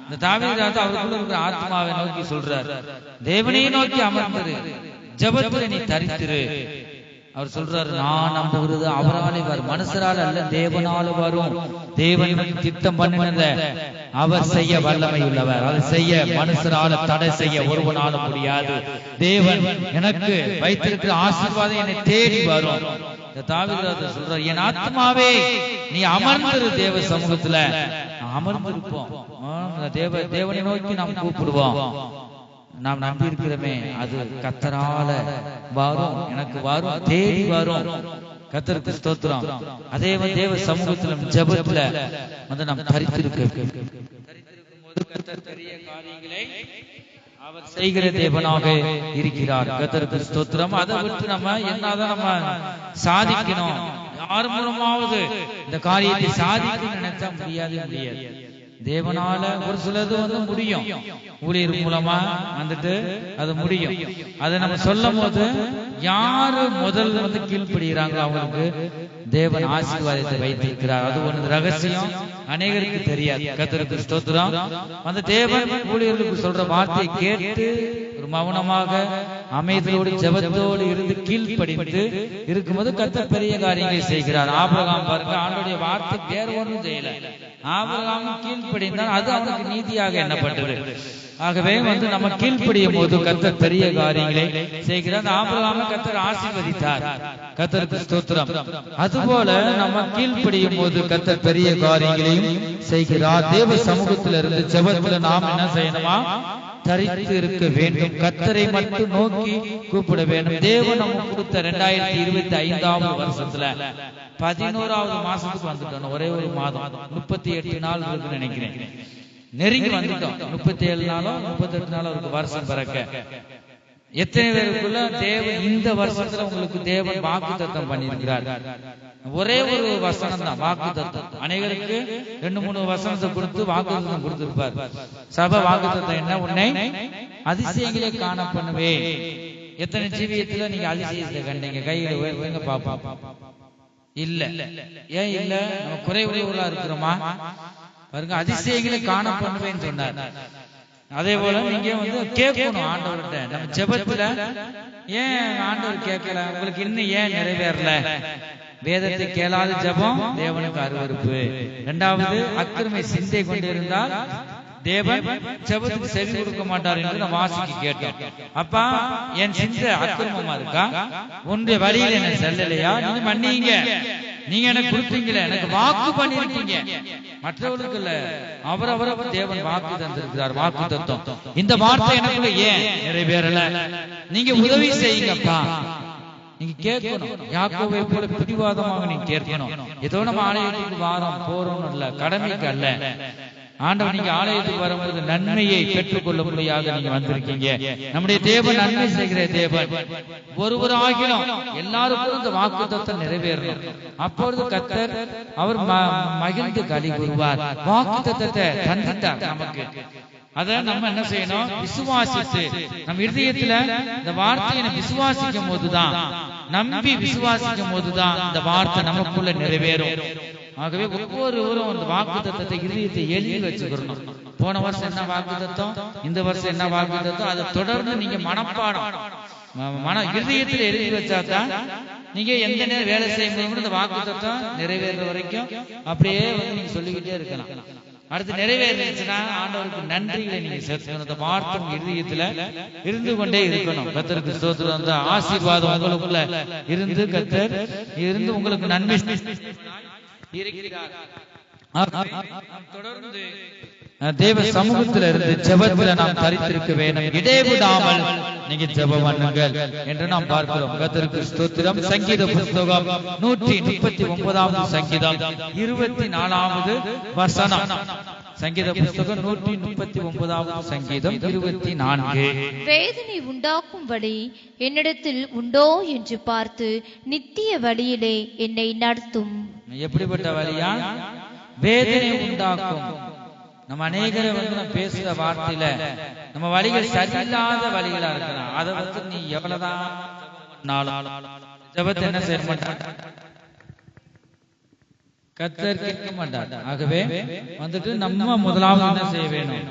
[SPEAKER 1] இந்த தாவீது அவருக்குள்ள இருக்கிற ஆத்மாவை நோக்கி சொல்றாரு, தேவனை நோக்கி அமர்ந்திரு, ஜெபத்துல நீ தரித்திரு. அவர் சொல்றாரு, நான் நம்புகிறது அவராலே வரும், மனுஷரால் அல்ல, தேவனால வரும். தேவன் திட்டம் பண்ணினத அவர் செய்ய வல்லமை உள்ளவர். அதை செய்ய மனுஷரால தடை செய்ய ஒருவனால முடியாது. தேவன் எனக்கு வைத்திருக்கிற ஆசீர்வாதம் என்னை தேடி வரும். தாவீது சொல்றார், என் ஆத்மாவே நீ அமர்ந்திரு, தேவ சமூகத்துல அமர்ந்திருப்போம். தேவனை நோக்கி நாம் கூப்பிடுவோம். நாம் நம்பி இருக்கிறோமே, அது கர்த்தரால வரும், எனக்கு வரும், தேடி வரும். கர்த்தருக்கு ஸ்தோத்திரம். அதே தேவ சமூகத்திலும் ஜெபத்துல நாம் தரித்திருக்கும் போது கர்த்தர் பெரிய காரியங்களை அவர் செய்கிற தேவனாக இருக்கிறார். கர்த்தருக்கு ஸ்தோத்திரம். அதை விட்டு நம்ம என்னதான் நம்ம சாதிக்கணும், யார் மூலமாவது இந்த காரியத்தை சாதிக்க நினைச்சா முடியாது. தேவனால ஒரு சிலது முடியும், ஊழியர் மூலமா அது முடியும். அதை நம்ம சொல்லும் போது யாரு முதல் கீழ்ப்படுகிறாங்களோ அவங்களுக்கு தேவன் ஆசீர்வாதத்தை வைத்திருக்கிறார். அது ஒரு ரகசியம், அநேகருக்கு தெரியாது. கர்த்தருக்கு ஸ்தோத்திரம். அந்த தேவன் ஊழியர்களுக்கு சொல்ற வார்த்தையை கேட்டு ஒரு மௌனமாக அமைதியோடு ஜெபத்தோடு இருந்து கீழ்ப்படிந்து இருக்கும்போது கர்த்தர் பெரிய காரியங்களை செய்கிறார். ஆபிரகாம் பாருங்க, ஆண்டவருடைய வார்த்தை வேற ஒன்றும் செய்யல, ஆபிரகாம் கீழ்ப்படிந்தால் அது அவனுக்கு நீதியாக எண்ணப்பட்டது. ஆகவே நம்ம கீழ்ப்படியும் போது கர்த்தர் பெரிய காரியங்களை செய்கிறார். ஆபிரகாமை கர்த்தர் ஆசீர்வதித்தார். கர்த்தருக்கு ஸ்தோத்திரம். அதுபோல நம்ம கீழ்ப்படியும் போது கர்த்தர் பெரிய காரியங்களையும் செய்கிறார். தேவ சமூகத்திலிருந்து ஜெபத்துல நாம் என்ன செய்யணுமா? தரித்து இருக்க வேண்டும். கர்த்தரை மட்டும் நோக்கி கூப்பிட வேண்டும். தேவன் நமக்கு கொடுத்த 2025வது வருஷத்துல 11வது மாசத்துக்கு வந்துட்டோம். ஒரே ஒரு மாதம், 38 நாள் இருக்குன்னு நினைக்கிறேன். நெருங்கி வந்துட்டோம். 37 நாளோ 38 நாளோ இருக்கு வருஷம் பிறக்க. எத்தனை பேருக்குள்ள தேவன் இந்த வருஷத்துல உங்களுக்கு தேவன் வாக்கு தத்தம் பண்ணியிருக்கிறார்? ஒரே ஒரு வசனம் தான் வாக்கு தத்தம். அநேகருக்கு 2-3 வசனத்தை கொடுத்து வாக்கு தத்தம் கொடுத்திருப்பார். சபை வாக்கு தத்தம் என்ன? உன்னை அதிசயங்களே காண பண்ணுவே. எத்தனை ஜீவியத்துல நீங்க அதிசயத்தை கண்டீங்க? கையில உயர்த்துங்க பாப்பா. இல்ல, ஏன் இல்ல? நம்ம குறை உடையவர்களா இருக்கிறோமா? பாருங்க, அதிசயங்களை காண பண்ணுவேன்னு சொன்னார். அதே போல நீங்க கேட்கணும் ஆண்டவர்கிட்ட. நம்ம ஜெபத்துல ஏன் ஆண்டவர் கேட்கல, உங்களுக்கு இன்னும் ஏன் நிறைவேறல? வேதத்தை கேளாத ஜெபம் தேவனுக்கு அருவருப்பு. 2வது, அக்கிரமை சிந்தை கொண்டிருந்தால் தேவன் ஜெபத்துக்கு செவி கொடுக்க மாட்டார் என்று நான் வாசிக்க கேட்டோம். அப்பா, என் சிந்தை அக்கிரமமா இருக்கா? உன்னுடைய வழியில் என்ன செல்லலையா? நீங்க மன்னிங்க. நீங்க எனக்கு கொடுத்தீங்களே, எனக்கு வாக்கு பண்ணிருக்கீங்க, மற்றவர்களுக்கு இல்ல. அவரவர் தேவன் வாக்கு தந்திருக்கிறார். வாக்கு தத்தம். இந்த வார்த்தை எனக்குள்ள ஏன் நிறைவேறல? நீங்க உதவி செய்யுங்கப்பா. நீங்க கேட்கணும். யாக்கோபை போல பிடிவாதமாக நீங்க கேட்கணும். ஏதோ நம்ம ஆலயத்துக்கு வாரம் போறோம் அல்ல, கடமைக்கு அல்ல. ஆண்டவர் நீங்க ஆலயத்துக்கு வரும்போது நன்மையை பெற்றுக்கொள்ள முடியாது நீங்க வந்திருக்கீங்க. நம்முடைய தேவன் நன்மை செய்கிற தேவன். ஒருவராகிலும் எல்லாருக்கும் இந்த வாக்குத்தத்தம் நிறைவேறணும். அப்பொழுது கர்த்தர் அவர் மகிழ்ந்து களி கூறுவார். வாக்குத்தத்தத்தை தந்துட்டார் நமக்கு. அத நம்ம என்ன செய்யணும்? விசுவாசித்து நம் இதயத்துல இந்த வார்த்தையை விசுவாசிக்கும் போதுதான், நம்பி விசுவாசிக்கும் போதுதான் இந்த வார்த்தை நமக்குள்ள நிறைவேறும். ஆகவே ஒவ்வொருவரும் அந்த வாக்குத்தத்தத்தை இதயத்தை எழுதி வச்சுக்கணும். போன வருஷம் என்ன வாக்குத்தத்தம், இந்த வருஷம் என்ன வாக்குத்தத்தம், அதை தொடர்ந்து நீங்க மனப்பாடம் இதயத்தில் எழுதி வச்சாதான் நீங்க எந்த நேரம் வேலை செய்யும்போது இந்த வாக்குத்தத்தம் நிறைவேற வரைக்கும் அப்படியே வந்து நீங்க சொல்லிக்கிட்டே இருக்கலாம். அடுத்து நிறைவேறிச்சுன்னா ஆண்டவருக்கு நன்றிகளை நீங்க சேர்த்துக்கணும். அந்த வார்த்தை இதயத்துல இருந்து கொண்டே இருக்கணும். கர்த்தருக்கு ஸ்தோத்திரம். அந்த ஆசீர்வாதம் உங்களுக்குள்ள இருந்து கர்த்தர் இருந்து உங்களுக்கு நன்மை இருக்கிறார். தொடர்ந்து தேவ சமூகத்தில் இருந்து ஜெபத்துல நாம் தரித்திருக்க வேண்டும். இடைவிடாமல் நீங்க ஜெபம் பண்ணுங்கள் என்று நாம் பார்க்கிறோம். கர்த்தருக்கு ஸ்தோத்திரம். சங்கீத புத்தகம் 139வது சங்கீதம் 24வது வசனம். சங்கீத புத்தகம் 139வது சங்கீதம் 24.
[SPEAKER 2] வேதனை உண்டாக்கும்படி என்னிடத்தில் உண்டோ என்று பார்த்து நித்திய வழியிலே என்னை நடத்தும்.
[SPEAKER 1] எப்படிப்பட்ட வழியா? வேதனை உண்டாக்கும். நம்ம அநேகரை வந்து நம்ம பேசுற வார்த்தையில நம்ம வழிகள் சரியில்லாத வழிகளா இருக்கலாம். அதை வந்து நீ எவ்வளவுதான் ஜெபத்தை என்ன செய்ய மாட்டார்? கர்த்தர் கேட்க மாட்டார். ஆகவே வந்துட்டு நம்ம முதலாவது என்ன செய்ய வேணும்?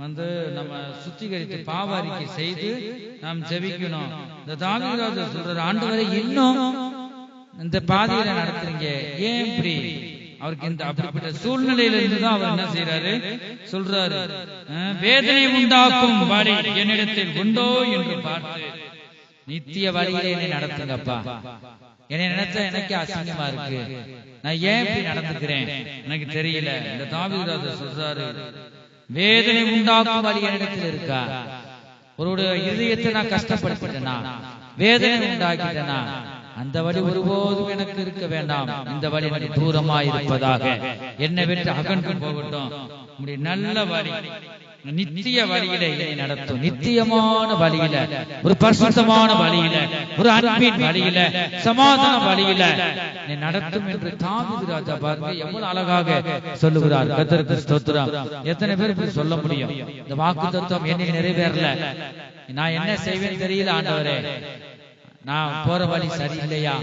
[SPEAKER 1] வந்து நம்ம சுத்திகரித்து பாவரிக்கை செய்து நாம் ஜெபிக்கணும். இந்த தாவீது சொல்றாரு, ஆண்டவரே இன்னும் இந்த பாதையில நடத்துறீங்க, ஏன் இப்படி? அவருக்கு இந்த அப்படிப்பட்ட சூழ்நிலையில இருந்துதான் அவர் என்ன செய்யறாரு சொல்றாரு, வேதனை உண்டாக்கும் வழி என்னிடத்தில் உண்டோ என்று பார்த்து நித்திய வழியில என்னை நடத்துங்கப்பா. என்னை நினைச்சா எனக்கு அசிங்கமா இருக்கு, நான் ஏன் இப்படி நடந்துக்கிறேன் எனக்கு தெரியல. இந்த தாவீது சொல்றாரு, வேதனை உண்டாக்கும் வழி என்னிடத்தில் இருக்கா? ஒரு இதயத்தை நான் கஷ்டப்படுத்திட்டேனா, வேதனை உண்டாக்கிட்டேனா, அந்த வழி ஒருபோதும் எனக்கு இருக்க வேண்டாம். இந்த வழி எனக்கு தூரமாய் இருப்பதாக, என்னை விட்டு அகன்று போகட்டும். நல்ல வழி நித்திய வழியில என்னை நடத்தும். நித்தியமான வழியில, ஒரு பரிசுத்தமான வழியில, ஒரு அன்பின் வழியில, சமாதான வழியில என்னை நடத்தும் என்று தாவீது ராஜா பாருங்க எவ்வளவு அழகாக சொல்லுகிறார். கர்த்தருக்கு ஸ்தோத்திரம். எத்தனை பேர் சொல்ல முடியும், இந்த வாக்குத்தத்தம் என்னை நிறைவேறல, நான் என்ன செய்வேன் தெரியல ஆண்டவரே, நான் போற வழி சரியில்லையா,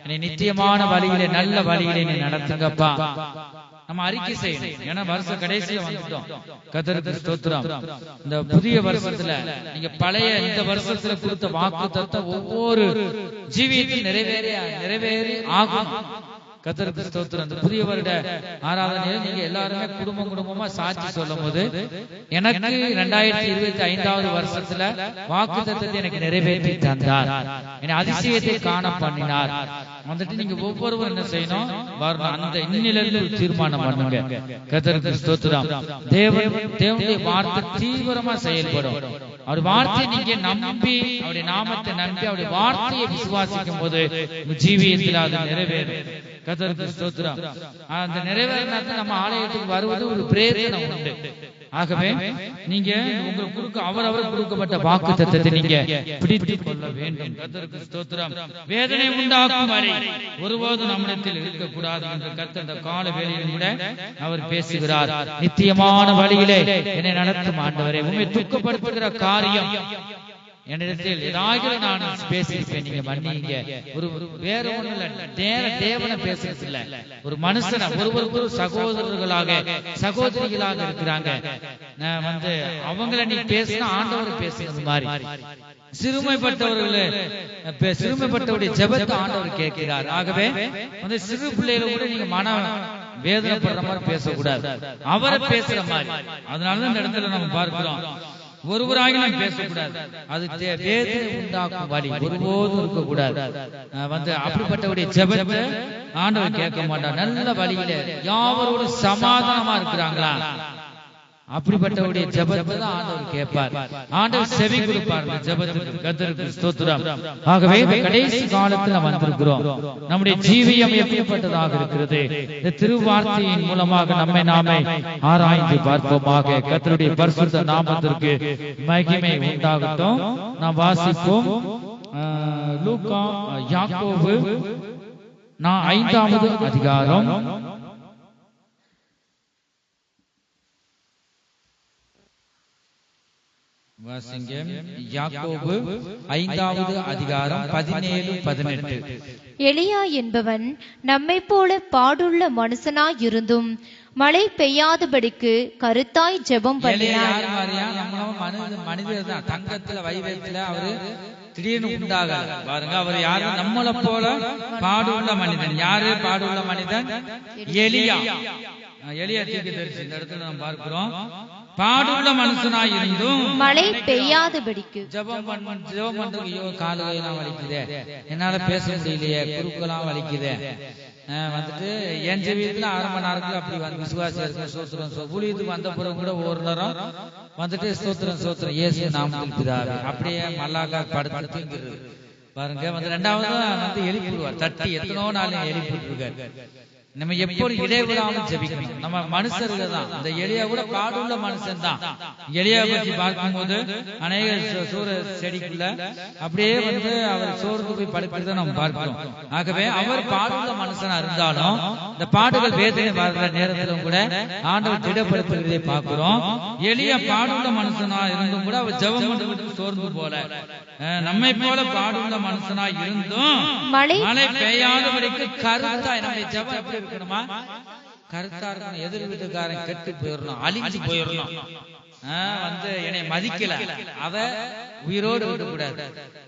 [SPEAKER 1] என்னை நிச்சயமான வழியிலே நல்ல வழியிலே நீ நடத்துங்கப்பா. நம்ம அறிக்கை செய்யணும். ஏன்னா வருஷ கடைசியில வந்துட்டோம். கர்த்தருக்கு ஸ்தோத்திரம். இந்த புதிய வருஷத்துல நீங்க பழைய இந்த வருஷத்துல கொடுத்த வாக்குத்தத்தம் ஒவ்வொரு ஜீவியத்தில் நிறைவேறி ஆகும். கர்த்தருக்கு ஸ்தோத்திரம். அந்த புதிய வருட ஆராதனையில் நீங்க எல்லாருமே குடும்பமா சாட்சி சொல்லும் போது, எனக்கு 2025வது வருஷத்துல வாக்குத்தத்தத்தை எனக்கு நிறைவேற்றி தந்தார், என்னை அதிசயத்தை காண பண்ணினார். வந்துட்டு நீங்க ஒவ்வொருவரும் என்ன செய்யணும்? வரணும். அந்த இன்னிலிருந்து ஒரு தீர்மானம் பண்ணுங்க. கர்த்தருக்கு ஸ்தோத்திரம். தேவனுடைய வார்த்தை தீவிரமா செயல்படும். அவர் வார்த்தையை நீங்க நம்பி, அவருடைய நாமத்தை நம்பி, அவருடைய வார்த்தையை விசுவாசிக்கும் போது ஜீவியத்தில் அது நிறைவேறும். கர்த்தருக்கு ஸ்தோத்திரம். அந்த நிறைவேறினாக்க நம்ம ஆலயத்துக்கு வருவது ஒரு பிரேரணை உண்டு. ஆகவே நீங்க உங்களுக்கு அவரவர் கொடுக்கப்பட்ட வாக்குத்தத்தத்தை நீங்க பிடித்துக் கொள்ள வேண்டும். கர்த்தருக்கு ஸ்தோத்திரம். வேதனை உண்டாக்கும் வழி ஒருபோதும் நம்மிடத்தில் இருக்கக்கூடாது என்று கர்த்தர் கால வேளையில் கூட அவர் பேசுகிறார். நித்தியமான வழியிலே என்னை நடத்தும் ஆண்டவரே, உண்மை துக்கப்படுத்துகிற காரியம் என்னிடத்தில் ஏதாவது நான் பேசியிருப்பேன், நீங்க மன்னிங்க. ஒரு வேற ஒண்ணு இல்ல, தேவனை பேசுறது இல்ல, ஒரு மனுஷன ஒருவருக்கு சகோதரர்களாக சகோதரிகளாக இருக்கிறாங்க. வந்து அவங்கள நீ பேசினா ஆண்டவர் பேசுறது மாதிரி, சிறுமைப்பட்டவர்களே சிறுமைப்பட்டவருடைய ஜெபத்தை ஆண்டவர் கேட்கிறார். ஆகவே வந்து சிறு பிள்ளைகளை கூட நீங்க மன வேதனைப்படுற மாதிரி பேசக்கூடாது, அவரை பேசுற மாதிரி. அதனால இந்த இடத்துல நம்ம பார்க்கிறோம், ஒருவராக நாம் பேசக்கூடாது. அது வேதனை உண்டாக்கும் வழி ஒருபோதும் இருக்கக்கூடாது. வந்து அப்படிப்பட்டவருடைய ஜெபத்தை ஆண்டவர் கேட்க மாட்டார். நல்ல வழியில யாவரோடு சமாதானமா இருக்கிறாங்களா, அப்படிப்பட்டவருடைய ஜெபத்தை தான் ஆண்டவர் கேட்பார். ஆண்டவர் செவி கொடுப்பார் ஜெபத்துக்கு. கர்த்தருக்கு ஸ்தோத்திரம். ஆகவே கடைசி காலத்துல வந்திருக்கிறோம். நம்முடைய ஜீவியம் எப்படிப்பட்டதாக இருக்கிறது? இந்த திருவார்த்தையின் மூலமாக நம்மை நாமே ஆராய்ந்து பார்ப்போமாக. கர்த்தருடைய பரிசுத்த நாமத்திற்கு மகிமை உண்டாகட்டும். நாம் வாசிப்போம் லூக்கா யாக்கோபு 5வது அதிகாரம் வாசிங்க. யாக்கோபு 5வது அதிகாரம் 17-18.
[SPEAKER 2] எலியா என்பவன் நம்மை போல பாடுள்ள மனுஷனாயிருந்தும் மழை பெய்யாதபடிக்கு கருத்தாய் ஜெபம் பண்ணினார்.
[SPEAKER 1] மனிதர் தான். தங்கத்துல வைரத்துல அவரு திடீர்னு உண்டாக பாருங்க. அவர் யாரு? நம்மளை போல பாடுள்ள மனிதன். யாரு பாடுள்ள மனிதன்? எலியா. எலியா தீர்க்கதரிசி இந்த இடத்துல நாம் பார்க்கிறோம். பாடுள்ள மனுஷனாய் இருந்தும்
[SPEAKER 2] மழை பெய்யாதபடிக்கு
[SPEAKER 1] ஜெபம் பண்றது. ஐயோ காலுகையெல்லாம் வலிக்குதே, என்னால பேச முடியலையே, குறுக்கெல்லாம் வலிக்குதே, வந்துட்டு என் வீட்டுல ஆரம்ப நேரத்துல அப்படி வந்து விசுவாசி இருக்கு. சோத்திரம் ஊழியத்துக்கு வந்த பிறகு கூட ஒரு நேரம் வந்துட்டு சோத்திரம் இயேசு நாமத்தில் பிதாவே அப்படியே மல்லாக்கா படுத்து தூங்கிடுறது பாருங்க. வந்து ரெண்டாவது வந்து எழுப்பிடுவார். தட்டி எத்தனோ நாள் எழுப்பிட்டு இருக்காரு. நம்ம எப்போது இடைவிடாமல் ஜெபிக்கணும். நம்ம மனுஷர்கள் தான். இந்த எலியா கூட பாடுள்ள மனுஷன் தான். எலியா பற்றி பார்க்கும் போது அநேக சூர செடிக்குள்ள அப்படியே வந்து அவர் சோர்ந்து போய் படுக்கிறத நம்ம பார்க்கிறோம். ஆகவே அவர் பாடுள்ள மனுஷனா இருந்தாலும் இந்த பாடுகள் வேதனை வர்ற நேரத்திலும் கூட ஆண்டவர் திடப்படுத்துகிறதை பார்க்கிறோம். எலியா பாடுள்ள மனுஷனா இருந்தும் கூட அவர் ஜெபம் பண்ணிட்டு சோர்ந்து போல. நம்மை போல பாடுள்ள மனுஷனா இருந்தும் மழை பெய்யாதபடிக்கு கருத்தா நம்முடைய ஜெபம் எப்படி இருக்கணுமா? கருத்தா இருக்கணும். எதிர் வீட்டுக்காரன் கெட்டு போயிடணும், அழிஞ்சு போயிடணும், வந்து என்னை மதிக்கல, அத உயிரோடு விட்டு கூடாது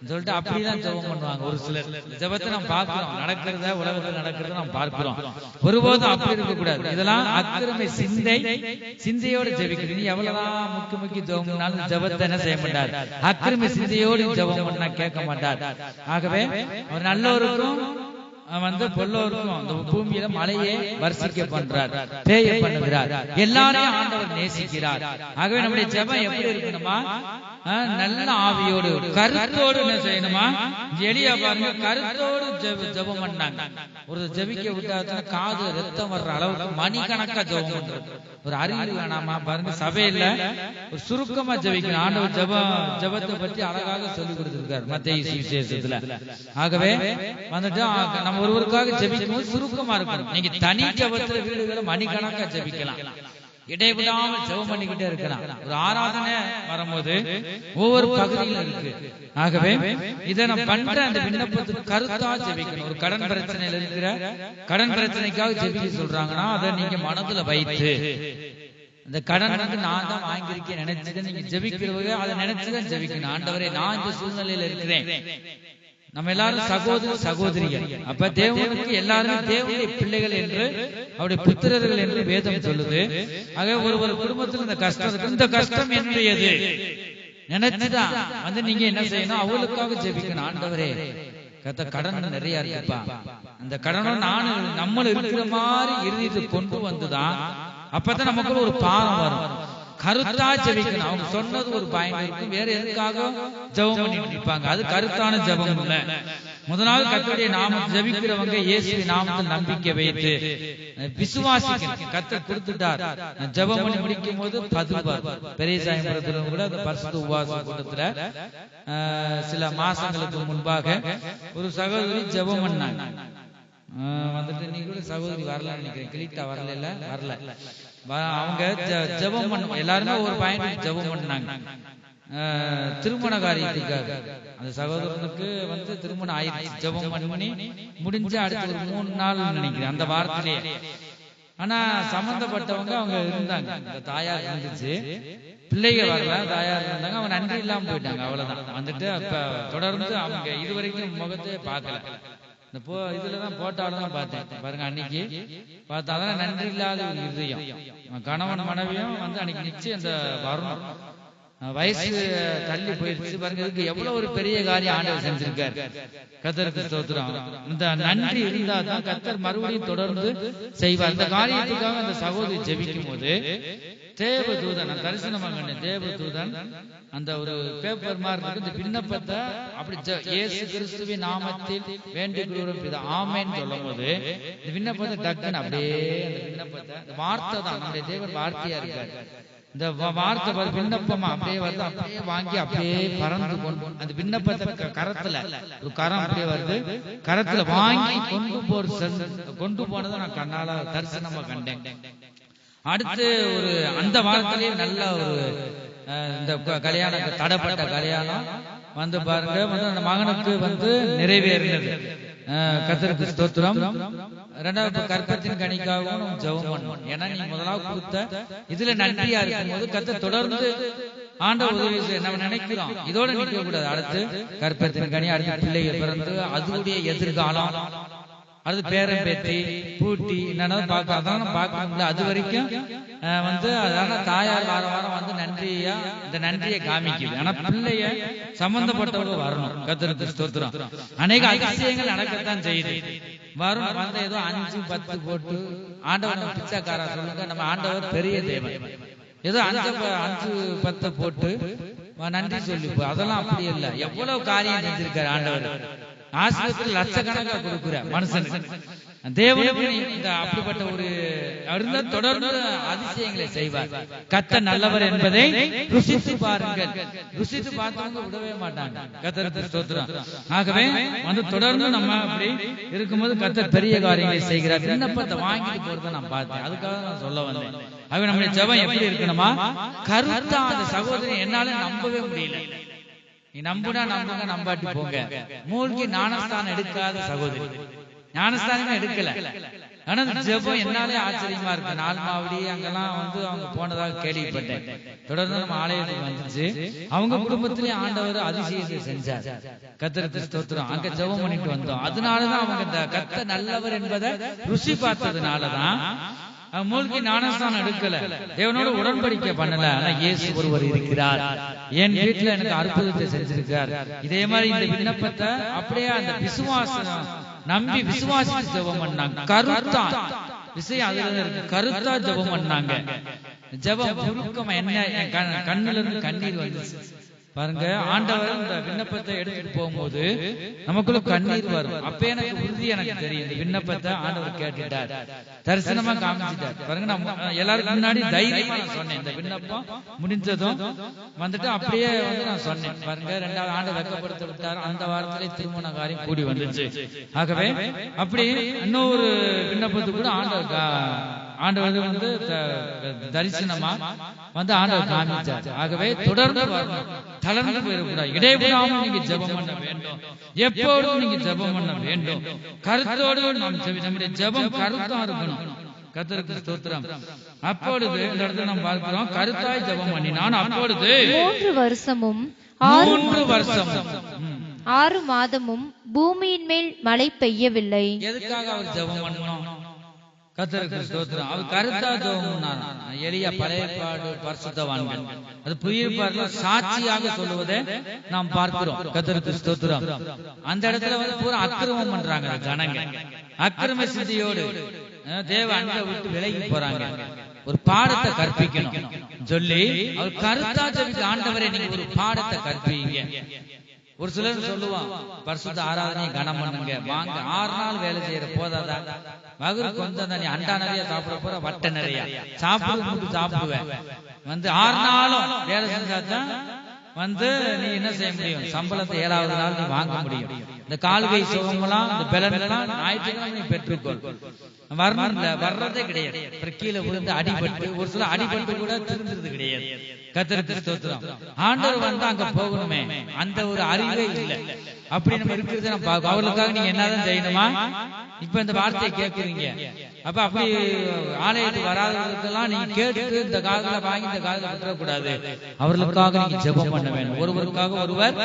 [SPEAKER 1] சொல்லிட்டு அப்படிதான் ஜெபம் பண்ணுவாங்க ஒரு சிலர். ஜெபத்தை நம்ம பார்க்கிறோம், நடக்கிறத உலகத்தில் நடக்கிறத நம்ம பார்க்கிறோம். ஒருபோதும் அப்படி இருக்க கூடாது. இதெல்லாம் அக்கிரமை சிந்தையோடு ஜெபிக்கிறது. நீ எவ்வளவுதான் முக்கி ஜெபம் பண்ணாலும் ஜெபத்தை என்ன செய்ய மாட்டார்? அக்கிரமை சிந்தையோடு ஜெபம் பண்ணா கேட்க மாட்டார். ஆகவே அவர் நல்லோருக்கும் வந்து பொல்லோருக்கும் அந்த பூமியில மழையை வர்ஷிக்க பண்றார், பேய பண்ணுகிறார், எல்லாரையும் ஆண்டவர் நேசிக்கிறார். ஆகவே நம்முடைய ஜெபம் எப்படி இருக்கணுமா? நல்ல ஆவியோடு கருத்தோடு என்ன செய்யணுமா? எலியா பாருங்க கருத்தோடு ஜெபம் பண்ணாங்க. ஒரு ஜெபிக்க விட்டாச்சுன்னா காது ரத்தம் வர்ற அளவுக்கு மணிக்கணக்கா ஜெபம் பண்றது ஒரு அறிவு வேணாமா? பாருங்க சபையில ஒரு சுருக்கமா ஜெபிக்கணும். ஆண்டவர் ஜெபத்தை பற்றி அழகாக சொல்லி கொடுத்திருக்காரு மத்தேயு சுவிசேஷத்துல. ஆகவே வந்துட்டு நம்ம ஒருவருக்காக ஜெபிக்கும் போது சுருக்கமா இருக்கணும். நீங்க தனி ஜெபத்துல வீடுகளை மணிக்கணக்கா ஜெபிக்கலாம், இடைவிடாமல் ஜெபம் பண்ணிக்கிட்டே இருக்கலாம். ஒரு ஆராதனை வரும்போது ஒவ்வொரு பகுதியிலும் இருக்கு. ஆகவே இதை நம்ம பண்ற அந்த விண்ணப்பத்துக்கு கருத்தா ஜெபிக்கணும். ஒரு கடன் பிரச்சனையில இருக்கிற கடன் பிரச்சனைக்காக ஜெபிக்க சொல்றாங்கன்னா அதை நீங்க மனதுல வைத்து இந்த கடன் வந்து நான் தான் வாங்கியிருக்கேன் நினைச்சுதான் நீங்க ஜெபிக்கிறவங்க அதை நினைச்சுதான் ஜெபிக்கணும். ஆண்டவரே நான் இந்த சூழ்நிலையில இருக்கிறேன். நம்ம எல்லாரும் சகோதரிகள். அப்ப தேவனுக்கு எல்லாருமே தேவனுடைய பிள்ளைகள் என்று அவருடைய புத்திரர்கள் என்று வேதம் சொல்லுது. ஆக ஒரு குடும்பத்தில் இந்த கஷ்டம் இருக்கு, இந்த கஷ்டம் என்னுடையது நினைச்சுதான் வந்து நீங்க என்ன செய்யணும்? அவளுக்காக ஜெபிக்கணும். ஆண்டவரே கடன் நிறைய இருக்குப்பா, அந்த கடனும் நானும் நம்மள இருக்கிற மாதிரி இறுதி கொண்டு வந்துதான் அப்பதான் நமக்கு ஒரு பாரம் வரும். கருத்தா ஜெபிக்கணும். அவங்க சொன்னது ஒரு பயன் இருக்கும், வேற எதுக்காக ஜெபம் பண்ணிட்டு இருப்பாங்க. அது கருத்தான ஜெபம் இல்ல. முதலாவது கர்த்தருடைய நாமம் ஜெபிக்கிறவங்க இயேசுவின் நாமத்தில் நம்பிக்கை வைத்து விசுவாசிக்கணும். கர்த்தர் கொடுத்துட்டார். ஜெபம் பண்ணி முடிக்கும் போது பெரிய சாயம்பரத்துல கூட அந்த பரிசுத்த உபவாச கூட்டத்துல சில மாசங்களுக்கு முன்பாக ஒரு சகோதரி ஜெபம் பண்ணாங்க. வந்துட்டு நீ கூட சகோதரி வரலான்னு நினைக்கிறேன், கிளிட்டா வரல. அவங்க ஜெபம் பண்ண எல்லாருமே ஒரு பாயிண்ட் ஜெபம் பண்ணாங்க. திருமண காரியத்துக்காக அந்த சகோதரனுக்கு வந்து திருமணம் ஆயிடுச்சு. ஜெபம் பண்ணி முடிஞ்சு அடுத்த ஒரு 3 நாள் நினைக்கிறேன் அந்த வாரத்திலேயே. ஆனா சம்பந்தப்பட்டவங்க அவங்க இருந்தாங்க, இந்த தாயார் இருந்துச்சு, பிள்ளைகள் வரல, தாயார் இருந்தாங்க. அவங்க நன்றி இல்லாம போயிட்டாங்க, அவ்வளவுதான். வந்துட்டு அப்ப தொடர்ந்து அவங்க இதுவரைக்கும் முகத்தை பார்க்கல. இந்த இதுலதான் போட்டாலும் தான் பார்த்தேன் பாருங்க. அன்னைக்கு பார்த்தாதான் நன்றி இல்லாத ஒரு இதயம். கணவன் மனைவியும் வந்து அன்னைக்கு நிச்சயம் அந்த வரணும். வயசு தள்ளி போயிடுச்சு பாருங்க. இதுக்கு எவ்வளவு ஒரு பெரிய காரியம் ஆண்டவர் செஞ்சிருக்காரு. கர்த்தருக்கு ஸ்தோத்திரம். இந்த நன்றி இருந்தா தான் கர்த்தர் மறுபடியும் தொடர்ந்து செய்வார். இந்த காரியத்துக்காக அந்த சகோதரி ஜெபிக்கும் போது தேவதூதன் தரிசனமாக கண்டேன். தேவதூதன் அந்த ஒரு பேப்பர் மாதிரி இருக்கு. இந்த விண்ணப்பத்தை அப்படி இயேசு கிறிஸ்துவின் நாமத்தில் வேண்டிக் கொள்கிறோம் பிதா ஆமென் சொல்லும் போது இந்த விண்ணப்பத்தை டக்குன்னு அப்படியே அந்த விண்ணப்பத்தை இந்த வார்த்தை தான் நம்முடைய தேவன் வார்த்தையா இருக்காரு. இந்த வார்த்தை விண்ணப்பமா அப்படியே வருது, அப்படியே வாங்கி அப்படியே பறந்து கொண்டு அந்த விண்ணப்பத்தை கரத்துல ஒரு கரம் அப்படியே வருது, கரத்துல வாங்கி கொண்டு போனதை நான் கண்ணால தரிசனமா கண்டேன். அடுத்து ஒரு அந்த வாரத்திலேயே நல்ல ஒரு இந்த கல்யாணம் தடைப்பட்ட கல்யாணம் வந்து பாருங்க வந்து அந்த மகனுக்கு நிறைவேறினது. கர்த்தருக்கு ஸ்தோத்திரம். இரண்டாவது கற்பத்தின் கனிக்காகவும் நம்ம ஜெபம் பண்ணணும். ஏன்னா நீ முதலாவது கொடுத்த இதுல நன்றியா இருக்கும் போது கர்த்தர் தொடர்ந்து ஆண்டவர் உதவி செய்ய நம்ம நினைக்கிறோம். இதோட நிற்க கூடாது. அடுத்து கற்பத்தின் கனி, அடுத்து பிள்ளைகள் பிறந்து அதுடைய எதிர்காலம், அடுத்து பேரன் பேத்தி பூட்டி என்னன்னா பார்க்க அதெல்லாம் பார்க்க முடியல. அது வரைக்கும் அதனால தாயார் வாரம் வாரம் நன்றியா இந்த நன்றியை காமிக்குது. ஆனா பிள்ளைய சம்பந்தப்பட்டவங்க வரணும். கர்த்தருக்கு ஸ்தோத்திரம். அநேக அதிசயங்கள் நடக்கத்தான் செய்யுது. வரும் ஏதோ 5-10 போட்டு ஆண்டவன் பிச்சைக்காரா சொல்லுங்க. நம்ம ஆண்டவர் பெரிய தேவன். ஏதோ 5-10 போட்டு நன்றி சொல்லி அதெல்லாம் அப்படி இல்லை. எவ்வளவு காரியம் செஞ்சிருக்காரு ஆண்டவர். ஆசிரியத்தில் லட்சக்கணக்கா கொடுக்குற மனுஷனுக்கு தேவனுக்கு இந்த அப்படிப்பட்ட ஒரு தொடர்ந்து அதிசயங்களை செய்வார். கர்த்தர் நல்லவர் என்பதை ருசித்து பாருங்கள். ருசித்து பார்த்தவங்க விடவே மாட்டாங்க. கர்த்தருக்கு ஸ்தோத்திரம். ஆகவே தொடர்ந்து நம்ம அப்படி இருக்கும்போது கர்த்தர் பெரிய காரியங்களை செய்கிறார். விண்ணப்பத்தை வாங்கிட்டு போறதை நான் பார்த்தேன். அதுக்காக நான் சொல்ல வந்தேன். ஆகவே நம்முடைய ஜெபம் எப்படி இருக்கணுமா? கருத்தா அந்த சகோதரி என்னால நம்பவே முடியல. நீ நம்புனா நம்புங்க, நம்பாட்டி போங்க. மூழ்கி ஞானஸ்தானம் எடுக்காத சகோதரி, ஞானஸ்தானமே எடுக்கல. ஆனா ஜெபம் என்னாலே ஆச்சரியமா இருக்கு. நால்மாவடி அங்கெல்லாம் அவங்க போனதாக கேள்விப்பட்டேன். தொடர்ந்து நம்ம ஆலயத்துக்கு வந்துச்சு. அவங்க குடும்பத்திலேயே ஆண்டவர் அதிசயத்தை செஞ்சார். கர்த்தருக்கு ஸ்தோத்திரம். அங்க ஜெபம் பண்ணிட்டு வந்தோம். அதனாலதான் அவங்க கர்த்தர் நல்லவர் என்பதை ருசி பார்த்ததுனாலதான் மூழ்கி ஞானஸ்தானம் எடுக்கல, தேவனோட உடன்படிக்கை பண்ணல. ஆனா இயேசு ஒருவர் இருக்கிறார், என் வீட்டுல எனக்கு அற்புதத்தை செஞ்சிருக்கார். இதே மாதிரி இந்த விண்ணப்பத்தை அப்படியே அந்த விசுவாசம் நம்பி விசுவாசித்து ஜெபம் பண்ணாங்க. கருத்தா விஷயம் அதுல இருக்கு. கருத்தா ஜெபம் பண்ணாங்க. ஜெபம் உருக்கம் என்ன கண்ணுல இருந்து கண்ணீர் வந்துச்சு பாருங்க. ஆண்டவர் இந்த விண்ணப்பத்தை எடுத்துட்டு போகும்போது நமக்குள்ள கண்ணீர் வரும். அப்ப எனக்கு உறுதி எனக்கு தெரியும் இந்த விண்ணப்பத்தை ஆண்டவர் கேட்டுட்டார், தரிசனமா காமிச்சிட்டார். பாருங்க நான் எல்லாருக்கும் முன்னாடி தைரியமா சொன்னேன். இந்த விண்ணப்பம் முடிஞ்சதும் அப்படியே நான் சொன்னேன். பாருங்க 2வது ஆண்டு வெட்கப்படுத்த விட்டார். அந்த வாரத்திலே திருமண காரியம் கூடி வந்துச்சு. ஆகவே அப்படி இன்னொரு விண்ணப்பத்துக்கு கூட ஆண்டவர் தரிசனமா ஆண்டவர் காமிச்சார். ஆகவே தொடர்ந்து வரணும், தளர்ந்து போயிடக்கூடாது. இடைவிடாமல் நீங்க ஜெபம் பண்ண வேண்டும். எப்போதும் நீங்க ஜெபம் பண்ண வேண்டும். கருத்தோடு நம்முடைய ஜெபம் கருத்தா இருக்கணும். கர்த்தருக்கு ஸ்தோத்திரம். அப்பொழுது இந்த இடத்துல நாம் பார்க்கிறோம், கருத்தாய் ஜெபம் பண்ணினான். அப்பொழுது
[SPEAKER 2] 3 வருஷமும் 6 மாதமும் பூமியின் மேல் மழை பெய்யவில்லை.
[SPEAKER 1] எதுக்காக அவர் ஜெபம் பண்ணணும்? கர்த்தருக்கு ஸ்தோத்திரம். அவர் கருத்தா ஜெபம் பண்ணார். எலியா பழைய ஏற்பாடு பரிசுத்தவான்கள் அது புதிய ஏற்பாடுல சாட்சியாக சொல்லுவதை நாம் பார்க்கிறோம். கர்த்தருக்கு ஸ்தோத்திரம். அந்த இடத்துல பூரா அக்கிரமம் பண்றாங்க ஜனங்க. அக்கிரம சித்தியோடு தேவ அன்பை விட்டு விலகி போறாங்க. ஒரு பாடத்தை கற்பிக்கணும் சொல்லி அவர் கருத்தா ஜெபிக்க, ஆண்டவரே நீங்க ஒரு பாடத்தை கற்பிங்க. ஒரு சிலர் சொல்லுவான், பரிசுத்த ஆராதனை கனம் பண்ணுங்க, வாங்க 6 நாள் வேலை செய்யற போதாதா, வகுறு கொஞ்சம் தான், நீ அண்டா நிறைய சாப்பிட போற, வட்ட நிறைய சாப்பிடுவேன் 6 நாளும் வேலை செஞ்சாதான் நீ என்ன செய்ய முடியும்? சம்பளத்தை 7வது நாள் நீ வாங்க முடியும். இந்த கால்கை சுகமெல்லாம் இந்த பலன்லாம் ஞாயிற்றுக்கிழமை நீ பெற்றுக்கொள். வர்றதே கிடையாது. கீழே விழுந்து அடிபட்டு, ஒரு சில அடிபட்டு கூட திருந்துறது கிடையாது. கர்த்தருக்கு ஸ்தோத்திரம். ஆண்டவர் அங்க போகணுமே, அந்த ஒரு அறிவே இல்லை. அப்படி நம்ம இருக்கிறது நம்ம பார்க்கணும். அவர்களுக்காக நீங்க என்னதான் செய்யணுமா? இப்ப இந்த வார்த்தையை கேட்குறீங்க. அப்ப அப்படி ஆலயத்துக்கு வராதவர்களுக்கெல்லாம் நீங்க கேட்டு இந்த காலத்துல வாங்கி இந்த காலத்துல விட்டுறக்கூடாது. அவர்களுக்காக நீங்க ஜெபம் பண்ண வேண்டும். ஒருவருக்காக ஒருவர்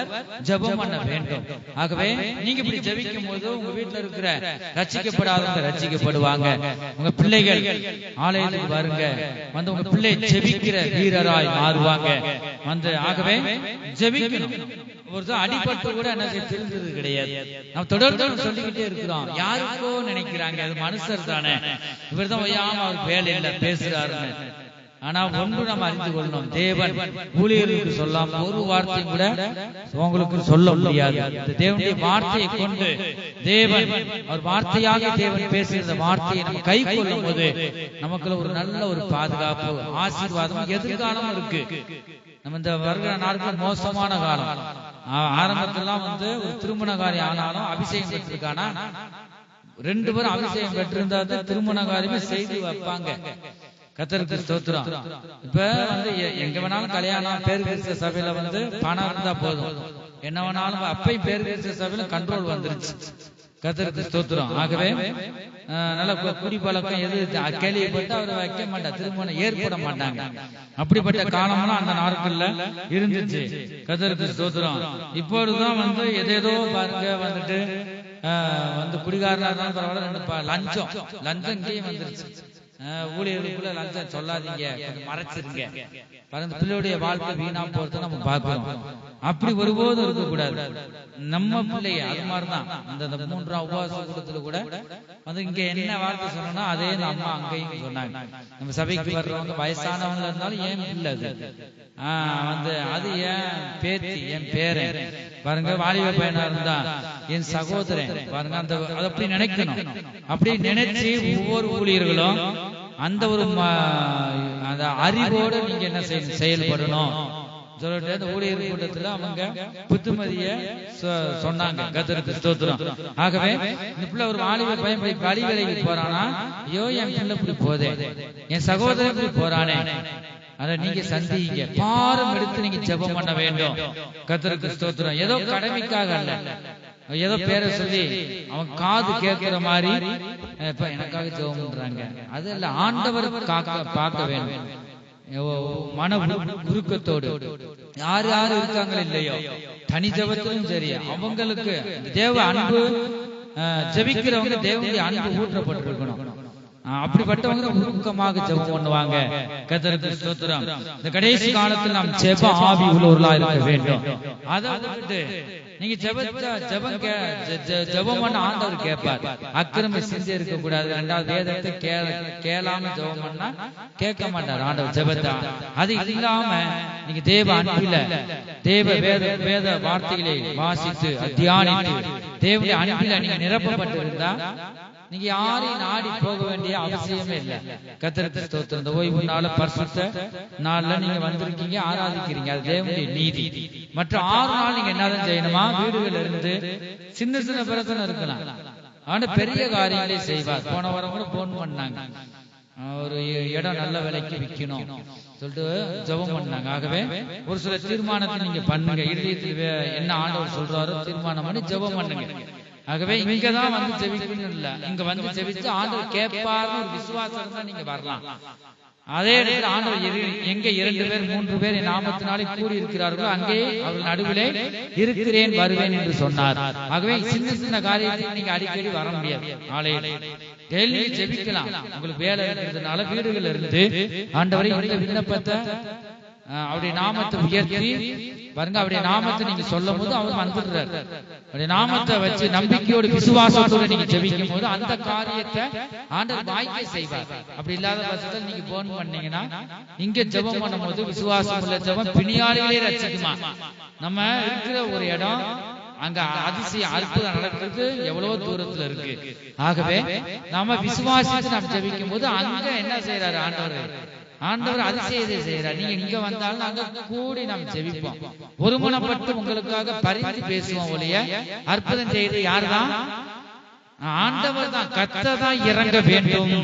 [SPEAKER 1] ஜெபம் பண்ண வேண்டும். ஆகவே நீங்க இப்படி ஜெபிக்கும் போது உங்க வீட்டுல இருக்கிற ரட்சிக்கப்படாதவங்க ரட்சிக்கப்படுவாங்க. உங்க பிள்ளைகள் ஆலயத்துக்கு வருங்க, உங்க பிள்ளை ஜெபிக்கிற வீரராய் மாறுவாங்க. ஆகவே ஜெபிக்கணும். ஒரு அடிபட்டு கூட என்ன தெரிஞ்சது கிடையாது. நம்ம தொடர்ந்து சொல்லிக்கிட்டே இருக்கிறோம். யாருக்கோ நினைக்கிறாங்க அது மனுஷர் தானே, இவர்தான் ஒய்யாம அவர் வேலை இல்லை பேசுறாருன்னு. ஆனா ஒன்று நம்ம அறிந்து கொள்ளணும், தேவன் ஊழியர்களுக்கு சொல்லாம ஒரு வார்த்தை கூட உங்களுக்கு சொல்ல முடியாது. இந்த தேவனுடைய வார்த்தையை கொண்டு தேவன் ஒரு வார்த்தையாக தேவன் பேசுகிற வார்த்தையை நம்ம கை கொள்ளும் போது நமக்குள்ள ஒரு நல்ல ஒரு பாதுகாப்பு, ஆசீர்வாதம், எதிர்காலம் இருக்கு. நம்ம இந்த வருகிற நாட்கள் மோசமான காலம். ஆரம்பத்திலாம் ஒரு திருமண காரியம் ஆனாலும் அபிஷேகம் பெற்றிருக்கானா, 2 பேரும் அபிஷேகம் பெற்றிருந்தா திருமண காரியமே செய்து வைப்பாங்க. கர்த்தருக்கு ஸ்தோத்திரம். இப்ப எங்க வேணாலும் கல்யாணம் பேர் கிறிஸ்தவ சபையில பணம் இருந்தா போதும், என்ன வேணாலும் அப்பயும் பேர் கிறிஸ்தவ சபையில கண்ட்ரோல் வந்துருச்சு. கர்த்தருக்கு ஸ்தோத்திரம். ஆகவே நல்ல குடிப்பழக்கம் எது கேள்விப்பட்டு அவர் வைக்க மாட்டார், திருமணம் ஏற்பட மாட்டாங்க. அப்படிப்பட்ட காலம்லாம் அந்த நாட்கள்ல இருந்துச்சு. கர்த்தருக்கு ஸ்தோத்திரம். இப்பொழுதுதான் எதேதோ பாருங்க குடிகாரனா இருந்தாலும் பரவாயில்ல, லஞ்சம் இங்கேயும் வந்துருச்சு. ஊழியர்களுக்குள்ள லஞ்சம் சொல்லாதீங்க, கொஞ்சம் மறைச்சிருங்க. பிள்ளையுடைய வாழ்க்கை வீணா போறது நம்ம பார்க்கிறோம். அப்படி ஒருபோதும் இருக்கக்கூடாது. நம்ம பிள்ளைய அது மாதிரிதான் அந்த 3ஆம் உபவாச கூட்டத்துல கூட இங்க என்ன வார்த்தை சொன்னா அதே அம்மா அங்கேயும் சொன்னாங்க. நம்ம சபைக்கு வர்றவங்க வயசானவங்க இருந்தாலும் ஏன் பிள்ளை அது ஏன் பேத்தி, என் பேரன் பாருங்க, வாலிப பையனா இருந்தா என் சகோதரன் பாருங்க, அதை அப்படி நினைக்கணும். அப்படி நினைச்சு ஒவ்வொரு ஊழியர்களும் அந்த ஒரு அந்த அறிவோடு நீங்க என்ன செயல்படணும் சொல்லிட்டு அந்த ஊழியர் கூட்டத்துல அவங்க புத்துமதிய சொன்னாங்க. கர்த்தருக்கு ஸ்தோத்திரம். ஆகவே இந்த பிள்ளை ஒரு வாலிப பையன் போய் வழி விலகி போறானா, ஐயோ என் பிள்ளை இப்படி போதே, என் சகோதரன் இப்படி போறானே, அதை நீங்க சந்திங்க, பாரம் எடுத்து நீங்க ஜெபம் பண்ண வேண்டும். கர்த்தருக்கு ஸ்தோத்திரம். ஏதோ கடமைக்காக அல்ல, ஏதோ பேரை சொல்லி அவன் காது கேட்கிற மாதிரி இப்ப எனக்காக ஜெபம் பண்றாங்க, அது இல்ல. ஆண்டவர் பார்க்க வேண்டும் மன உருக்கத்தோடு. யார் யாரு இருக்காங்களோ இல்லையோ, தனி ஜெபத்திலும் சரி, அவங்களுக்கு தேவ அன்பு, ஜெபிக்கிறவங்க தேவனுடைய அன்பு ஊற்றப்பட்டிருக்கணும். அப்படிப்பட்டவங்க உருக்கமாக ஜெபம் பண்ணுவாங்க. கர்த்தருக்கு ஸ்தோத்திரம். இந்த கடைசி காலத்தில் நாம் ஜெப ஆவி உள்ளவர்களா இருக்க வேண்டும். அதாவது நீங்க ஜெபம் பண்ண ஆண்டவர் கேட்பார். அக்கிரம சிந்தை இருக்க கூடாது. 2வது வேதத்தை கேளாம ஜெபம் பண்ணா கேட்க மாட்டார் ஆண்டவர் ஜெபத்தை. அது இல்லாம நீங்க தேவ அன்பில தேவ வேத வார்த்தைகளை வாசித்து தியானித்து தேவனுடைய அன்பில நீங்க நிரப்பப்பட்டிருந்தா நீங்க யாரையும் நாடி போக வேண்டிய அவசியமே இல்லை. கர்த்தருக்கு ஸ்தோத்திரம். இந்த ஓய்வு நாள் பரிசுத்த நாள்ல நீங்க வந்திருக்கீங்க, ஆராதிக்கிறீங்க, அது தேவனுடைய நீதி. மற்ற 6 நாள் நீங்க என்னதான் செய்யணுமா, வீடுகள் இருந்து சின்ன சின்ன பிரச்சனை இருக்கலாம், ஆனா பெரிய காரியங்களே செய்வார். போன வாரம் கூட போன் பண்ணாங்க, ஒரு இடம் நல்ல விலைக்கு விற்கணும் சொல்லிட்டு ஜெபம் பண்ணாங்க. ஆகவே ஒரு சில தீர்மானத்தை நீங்க பண்ணுங்க. இறுதியில் என்ன ஆண்டவர் சொல்றாரோ தீர்மானம் பண்ணி ஜெபம் பண்ணுங்க. ஆகவே இங்கதான் ஜெபிக்கணும் இல்ல, இங்க ஜெபிச்சு ஆண்டவர் கேட்பார்னு ஒரு விசுவாசம் தான் நீங்க வரலாம். அதே இடத்துல ஆண்டவர் எங்க 2 பேர் 3 பேர் என் நாமத்தினாலே கூடி இருக்கிறார்களோ அங்கே அவர் நடுவிலே இருக்கிறேன், வருவேன் என்று சொன்னார். ஆகவே சின்ன சின்ன காரியத்தை நீங்க அடிக்கடி வர முடியாது. ஆலயத்தில் ஜெபிக்கலாம். உங்களுக்கு வேலை இருக்கிறதுனால வீடுகள் இருந்து ஆண்டவரை இந்த விண்ணப்பத்தை அவருடைய நாமத்தை உயர்த்தி பாருங்க, அவருடைய நாமத்தை நீங்க சொல்லும் போது அவர் வந்துடுறாரு. அவருடைய நாமத்தை வச்சு நம்பிக்கையோடு விசுவாசத்தோடு நீங்க ஜெபிக்கும் போது அந்த காரியத்தை ஆண்டவர் வாய்க்கை செய்வார். அப்படி இல்லாத பட்சத்தில் நீங்க போன் பண்ணீங்கன்னா இங்க ஜெபம் பண்ணும் போது விசுவாசம் உள்ள ஜெபம் பிணியாளிகளே ரட்சிக்குமா. நம்ம இருக்கிற ஒரு இடம் அங்க அதிசயம் அற்புதம் நடக்கிறது எவ்வளவு தூரத்துல இருக்கு. ஆகவே நாம விசுவாசித்து நாம் ஜெபிக்கும் போது அங்க என்ன செய்யறாரு ஆண்டவர் அதிசயத்தை செய்யறார். நீங்க இங்க வந்தாலும் அங்க கூடி நாம் ஜெபிப்போம், ஒருமனப்பட்டு உங்களுக்காக பரிந்து பேசுவோம். ஒழிய அற்புதம் செய்து யாருதான்? ஆண்டவர் தான். கர்த்தர் தான் இறங்க வேண்டும்.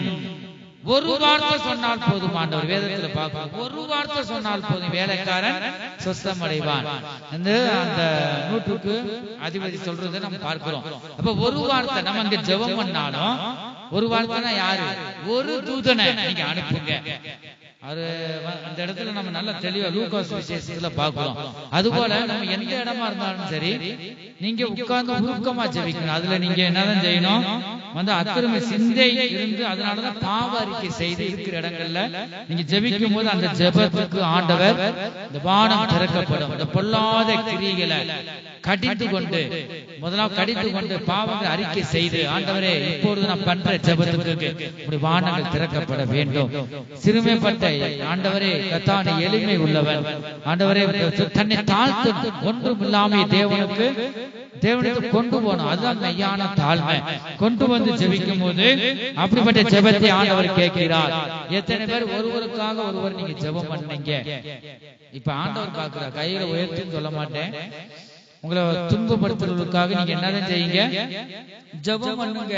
[SPEAKER 1] ஒரு வார்த்தை சொன்னால் போதும். ஆண்டவர் வேதத்துல பார்க்கணும், ஒரு வார்த்தை சொன்னால் போதும், வேலைக்காரன் சொஸ்தம் அடைவான். அந்த 100க்கு அதிபதி சொல்றதை நம்ம பார்க்கிறோம். அப்ப ஒரு வார்த்தை நம்ம அங்க ஜெபம் பண்ணாலும் ஒரு வார்த்தைனா யாரு? ஒரு தூதனை நீங்க அனுப்புங்க. அந்த இடத்துல நம்ம நல்ல தெளிவா லூகாஸ் விசேஷத்துல பாக்குறோம். அதுபோல நம்ம எந்த இடமா இருந்தாலும் சரி நீங்க உட்கார்ந்து உருக்கமா ஜெபிக்கணும். அதுல நீங்க என்னதான் செய்யணும்? அக்கிரம சிந்தை இருந்து அதனாலதான் பாவ அறிக்கை செய்து இருக்கிற இடங்கள்ல நீங்க ஜெபிக்கும் போது அந்த ஜெபத்துக்கு ஆண்டவர் இந்த வானம் திறக்கப்படும். இந்த பொல்லாத கிரியைகளை கடிந்து கொண்டு பாவங்கள் அறிக்கை செய்து, ஆண்டவரே இப்பொழுது நான் பண்ற ஜெபத்துக்கு உம்முடைய வானங்கள் திறக்கப்பட வேண்டும். சிறுமைப்பட்ட ஆண்டவரே கர்த்தாவே எளிமை உள்ளவர் ஆண்டவரே, தன்னை தாழ்த்து ஒன்றும் இல்லாம தேவனுக்கு கொண்டு போனோம். அதுதான் மெய்யான தாழ்மை. கொண்டு வந்து ஜெபிக்கும் போது அப்படிப்பட்ட ஜெபத்தை ஆண்டவர் கேட்கிறார். எத்தனை பேர் ஒருவருக்காக ஒருவர் நீங்க ஜெபம் பண்ணீங்க? இப்ப ஆண்டவர் பார்க்கிறார். கையில உயர்த்துன்னு சொல்ல மாட்டேன். உங்களை துன்பப்படுத்துறதுக்காக நீங்க என்னதான் செய்யுங்க? ஜெபம் பண்ணுங்க.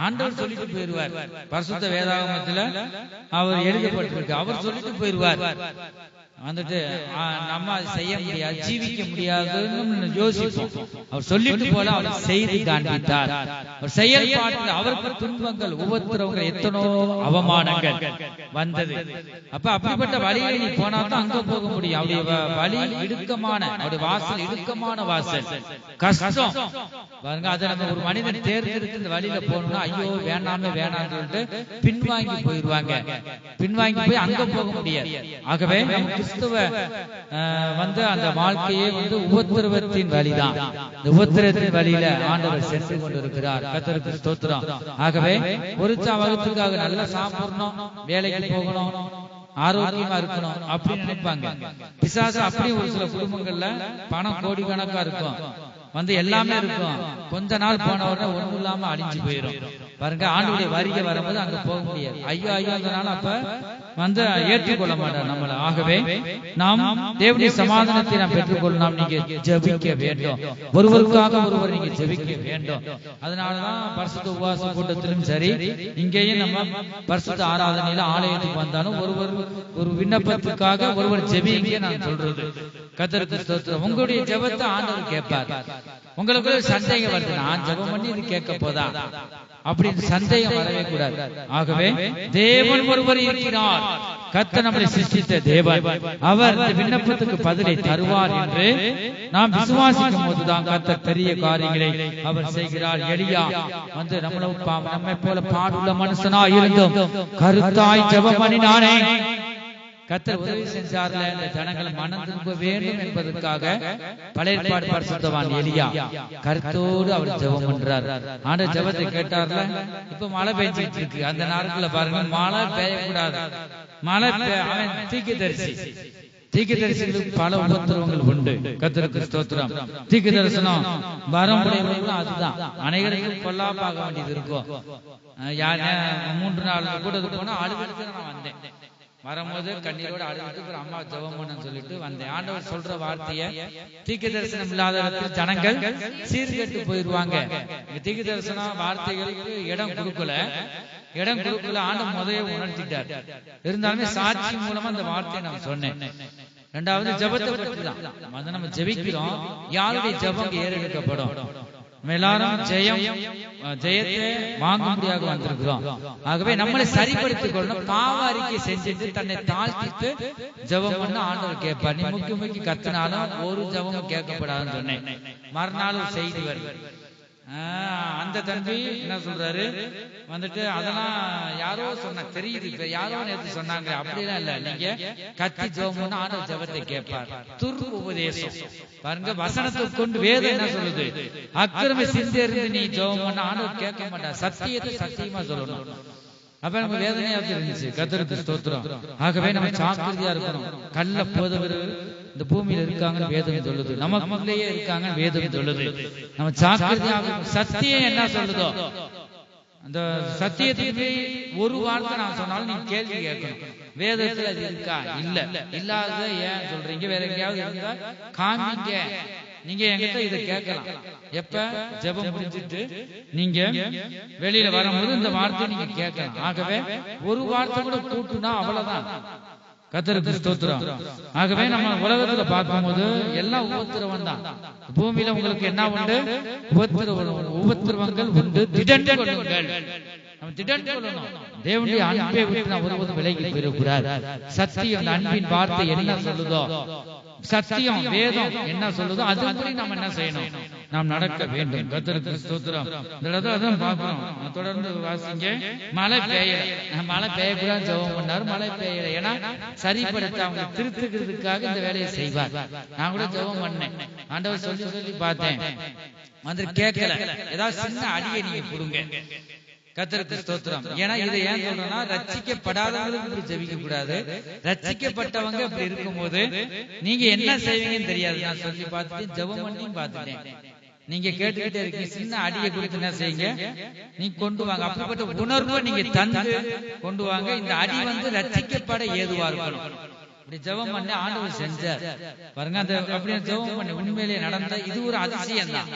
[SPEAKER 1] ஆண்டவர் சொல்லிட்டு போயிருவார். பரிசுத்த வேதாகமத்துல அவர் எழுதப்பட்டிருக்கு. அவர் சொல்லிட்டு போயிருவார். வந்துட்டு நம்ம செய்ய முடியாது, ஜீவிக்க முடியாதுன்னு யோசிப்போம். அவர் சொல்லிட்டு போல அவர் செய்து காண்பித்தார். அவர் செயல்பாட்டில் அவருக்கு துன்பங்கள், உபத்திரவங்கள், எத்தனோ அவமானங்கள் வந்தது. அப்ப அப்படிப்பட்ட வழிகளை நீ போனாதான் அங்க போக முடியும். அவருடைய வழி இடுக்கமான, அவருடைய வாசல் இடுக்கமான வாசல், கஷ்டம் பாருங்க. அதை நம்ம ஒரு மனிதன் தேர்ந்தெடுத்து இந்த வழியில போகணும்னா ஐயோ வேணாமே வேணாம்னு சொல்லிட்டு பின்வாங்கி போயிருவாங்க. பின்வாங்கி போய் அங்க போக முடியாது. ஆகவே கிறிஸ்துவ அந்த வாழ்க்கையே உபத்திரவத்தின் வழிதான். இந்த உபத்திரத்தின் வழியில ஆண்டவர் சென்று கொண்டிருக்கிறார். கர்த்தருக்கு ஸ்தோத்திரம். ஆகவே ஒரு வகுப்புக்காக நல்லா சாப்பிடணும், வேலைக்கு போகணும், ஆரோக்கியமா இருக்கணும் அப்படின்னு நினைப்பாங்க. பிசாசு அப்படி ஒரு சில குடும்பங்கள்ல பணம் கோடிக்கணக்கா இருக்கும், எல்லாமே இருக்கும். கொஞ்ச நாள் போன உடனே ஒண்ணும் இல்லாம அழிஞ்சு போயிடும். பாருங்க, ஆண்டுடைய வருகை வரும்போது அங்க போக முடியாது. ஐயோ அதனால அப்ப ஏற்றுக்கொள்ள மாட்டார் நம்மள. ஆகவே நாம் தேவனுடைய சமாதானத்தை நாம் பெற்றுக்கொள்ளலாம். நீங்க ஜெபிக்க வேண்டும், ஒருவருக்காக ஒருவர் நீங்க ஜெபிக்க வேண்டும். அதனாலதான் பரிசுத்த உபவாச கூட்டத்திலும் சரி, இங்கேயும் நம்ம பரிசுத்த ஆராதனையில ஆலயத்துக்கு வந்தாலும் ஒரு விண்ணப்பத்துக்காக ஒருவர் ஜெபிங்க நான் சொல்றது. கர்த்தருக்கு ஸ்தோத்திரம். உங்களுடைய ஜெபத்தை ஆண்டவர் கேட்பார். உங்களுக்கு சந்தேகம் வருது, நான் ஜெபம் பண்ணி இது கேட்க போதா அப்படின்னு சந்தேகம் வரவே கூடாது. ஆகவே தேவன் ஒருவர் இருக்கிறார். கர்த்தர் நம்மை சிருஷ்டித்த தேவன். அவர் விண்ணப்பத்துக்கு பதிலை தருவார் என்று நாம் விசுவாசிக்கும் போதுதான் கர்த்தர் பெரிய காரியங்களை அவர் செய்கிறார். எலியா நம்மை போல பாடுள்ள மனுஷனா இருந்தும் கருத்தாய் ஜெபம் பண்ணினானே. கர்த்தர் உதவி செஞ்சார்ல, இந்த ஜனங்கள் மனம் திரும்ப வேண்டும் என்பதற்காக பழைய ஏற்பாடு பரிசுத்தவான் எலியா கருத்தோடு அவர் ஜெபம் பண்றார். ஆண்டவர் ஜெபத்தை கேட்டார்ல. இப்ப மழை பெய்ஞ்சிட்டு இருக்கு. அந்த நாட்கள்ல பாருங்க, மழை பெய்யக்கூடாது. மழை தீர்க்கதரிசிகளுக்கு பல உபத்திரவங்கள் உண்டு. கர்த்தருக்கு ஸ்தோத்திரம். தீர்க்க தரிசனம் வரமுடையவர்களும் அதுதான். அனைவருக்கும் பொல்லாப்பாக வேண்டியது இருக்கும். 3 நாள் கூட போனா அழுதுட்டு நான் வந்தேன். வரும்போது கண்ணீரோடு அழுதுட்டு அம்மா ஜெபம் பண்ணு சொல்லிட்டு வந்தேன். ஆண்டவர் சொல்ற வார்த்தைய தீர்க்க தரிசனம் இல்லாத இடத்தில் ஜனங்கள் சீர்கெட்டு போயிருவாங்க. தீர்க்க தரிசன வார்த்தைகளுக்கு இடம் கொடுக்கல. ஆண்டவர் முதலே உணர்த்திட்டார். இருந்தாலுமே சாட்சி மூலமா அந்த வார்த்தையை நான் சொன்னேன். இரண்டாவது ஜெபத்தை பற்றி தான். நம்ம ஜெபிக்கிறோம், யாருடைய ஜெபம் ஏறெடுக்கப்படும். எல்லாரும் ஜெயத்தை வாங்க முடியாது வந்திருக்கிறோம். ஆகவே நம்மளை சரிப்படுத்திக் கொள்ளணும். பாவ அறிக்கை செஞ்சுட்டு தன்னை தாழ்த்திட்டு ஜெபம் பண்ண ஆண்டவர் கேட்பார். நீ முக்கி கத்தினாலும் ஒரு ஜெபமும் கேட்கப்படாதுன்னு சொன்னேன். மறுநாள் செய்தி வருது. அந்த தம்பி என்ன சொல்றாரு, அதெல்லாம் யாரோ சொன்ன தெரியுது, யாரோ நேற்று சொன்னாங்க. அப்படிலாம் இல்ல, நீங்க கத்தி ஜெபம் ஆண்டவர் ஜெபத்தை கேட்பார். துரு உபதேசம் பாருங்க, வசனத்தை கொண்டு வேதம் என்ன சொல்லுது, அக்கிரம சிந்தை நீ ஜெபம் பண்ண ஆண்டவர் கேட்க மாட்டார். சத்தியத்தை சத்தியமா சொல்லணும். அப்ப நம்ம வேதனையா இருந்துச்சு. கர்த்தருக்கு ஸ்தோத்திரம். ஆகவே நம்ம ஜாக்கிரதையா இருக்கணும். கள்ள போதவர் இந்த பூமியில இருக்காங்கன்னு வேதம் சொல்லுது, நமக்குள்ளேயே இருக்காங்க வேதம் சொல்லுது. நம்ம ஜாக்கிரதையாக சத்தியம் என்ன சொல்லுதோ அந்த சத்தியத்துக்கு ஒரு வார்த்தை நான் சொன்னாலும் நீங்க கேள்வி கேட்கணும். வேதத்துல அது இருக்கா? இல்ல, இல்லாத ஏன் சொல்றீங்க? வேற எங்கேயாவது இருந்தா காமிங்க. நீங்க என்கிட்ட இதை கேட்கலாம். எப்ப ஜெபம் முடிஞ்சிட்டு நீங்க வெளியில வரும்போது இந்த வார்த்தை நீங்க கேட்கலாம். ஆகவே ஒரு வார்த்தை கூட கூட்டுனா அவ்வளவுதான். கர்த்தருக்கு ஸ்தோத்திரம். ஆகவே நம்ம உலகத்துல பார்க்கும்போது எல்லாம் உபத்திரவம் தான். பூமியில உங்களுக்கு என்ன உண்டு? உபத்திரவங்கள் உண்டு. திடண்டு கொள்ளுங்கள். நம்ம திடண்டு கொள்ளணும். தேவனுடைய அன்பை விட்டு நான் ஒருபோதும் விலகி போயிடக்கூடாது. சத்தியம், அந்த அன்பின் வார்த்தை என்ன சொல்லுதோ, சத்தியம் வேதம் என்ன சொல்லுதோ அதுபடி நாம் என்ன செய்யணும்? நாம் நடக்க வேண்டும். கர்த்தருக்கு ஸ்தோத்திரம். அதான் பார்க்கிறோம். தொடர்ந்து வாசிங்க. மழை பெய்யக்கூடாது ஜெபம் பண்ணாரு. மழை பெய்யல. ஏன்னா சரிப்படுத்த அவங்க திருத்துக்கிறதுக்காக இந்த வேலையை செய்வார். நான் கூட ஜெபம் பண்ணேன். ஆண்டவர் சொல்லி சொல்லி பார்த்தேன், வந்து கேட்கல. ஏதாவது சின்ன அடியை நீங்க கொடுங்க. கர்த்தருக்கு ஸ்தோத்திரம். ஏன்னா இதை ஏன் சொல்றேன்னா, ரட்சிக்கப்படாதவங்களுக்கு இப்படி ஜெபிக்க கூடாது. ரட்சிக்கப்பட்டவங்க இப்படி இருக்கும்போது நீங்க என்ன செய்வீங்கன்னு தெரியாது. நான் சொல்லி பார்த்துட்டு ஜெபம் பண்ணியும் பார்த்துட்டேன். நீங்க கேட்டுக்கிட்டே இருக்கீங்க, சின்ன அடியை கொடுத்து என்ன செய்யுங்க, நீங்க கொண்டு வாங்க. அப்படிப்பட்ட உணர்வை நீங்க தந்து கொண்டு வாங்க. இந்த அடி வந்து ரட்சிக்கப்பட ஏதுவா இருக்கணும். இப்படி ஜெபம் பண்ண ஆண்டவர் செஞ்சார் பாருங்க. அந்த அப்படி ஜெபம் பண்ணி உண்மையிலேயே நடந்த இது ஒரு அதிசயம் தான்.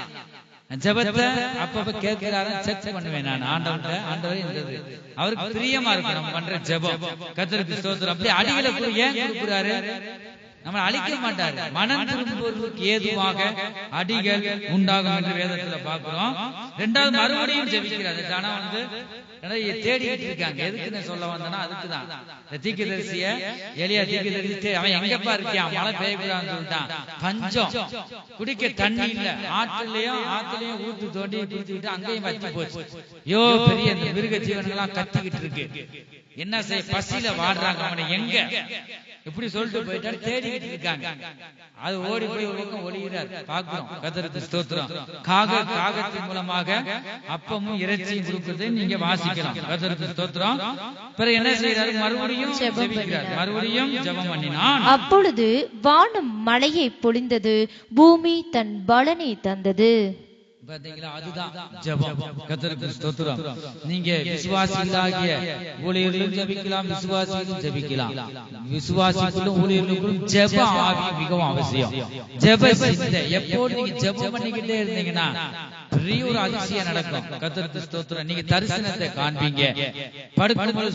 [SPEAKER 1] ஜெபத்தை அப்பப்ப கேட்கிறாரு, செக் பண்ணுவேன் நான் ஆண்டவரே இருந்தது அவருக்கு பிரியமா இருக்கு நம்ம பண்ற ஜெபம். கர்த்தருக்கு ஸ்தோத்திரம். அப்படி அடிகளை ஏன் கொடுக்கிறாரு? நம்ம அழிக்க மாட்டாரு. மனம் திரும்புவதற்கு ஏதுவாக அடிகள் உண்டாகும் என்று வேதத்துல பாக்குறோம். ரெண்டாவது மறுபடியும் ஜெபிக்கிறாரு. ஆனா வந்து தேடிக்கிட்டு இருக்காங்க. எதுக்குன்னு சொல்ல வந்தனா அதுக்குதான். தீர்க்கதரிசிய எலியா தீர்க்கதரிசி அவன் எங்கப்பா இருக்கியான், மழை பெய்யக்கூடாதுன்னு சொல்லிட்டான். பஞ்சம், குடிக்க தண்ணி இல்ல. ஆத்துலயும் ஊத்து தோண்டி குடிச்சுக்கிட்டு அங்கேயும் வச்சு போச்சு. யோ பெரிய இந்த மிருக ஜீவன்கள்லாம் கத்திக்கிட்டு இருக்கு. என்ன செய்ய, பசியில வாடுறாங்க. அவனை எங்க இப்படி சொல்லிட்டு போயிட்டாரு. தேடிக்கிட்டு இருக்காங்க. அது ஓடி போய் ஒரு பக்கம் ஒளிகிறார் பாக்குறோம். கர்த்தருக்கு ஸ்தோத்திரம். காகத்தின் மூலமாக அப்பமும் இறைச்சியும் கொடுக்குறதை நீங்க வாசிக்கலாம். கர்த்தருக்கு ஸ்தோத்திரம். பிறகு என்ன செய்யறாரு? மறுபடியும் ஜெபிக்கிறார். மறுபடியும் ஜெபம் பண்ணினான்.
[SPEAKER 2] அப்பொழுது வானம் மழையை பொழிந்தது, பூமி தன் பலனை தந்தது.
[SPEAKER 1] பாத்தீங்களா? அதுதான் ஜெபம். கர்த்தருக்கு ஸ்தோத்திரம். நீங்க விசுவாசிகளாகிய ஊழியர்களும் ஜெபிக்கலாம், விசுவாசிகளும் ஜெபிக்கலாம். விசுவாசிகளும் ஊழியர்களும் ஜெப ஆவி மிகவும் அவசியம். ஜெப சிந்தை எப்போது நீங்க ஜெபம் பண்ணிக்கிட்டே இருந்தீங்கன்னா பெரிய ஒரு அதிசயம் நடக்கும். கர்த்தருக்கு ஸ்தோத்திரம். நீங்க தரிசனத்தை காண்பீங்க. படுக்கும்போது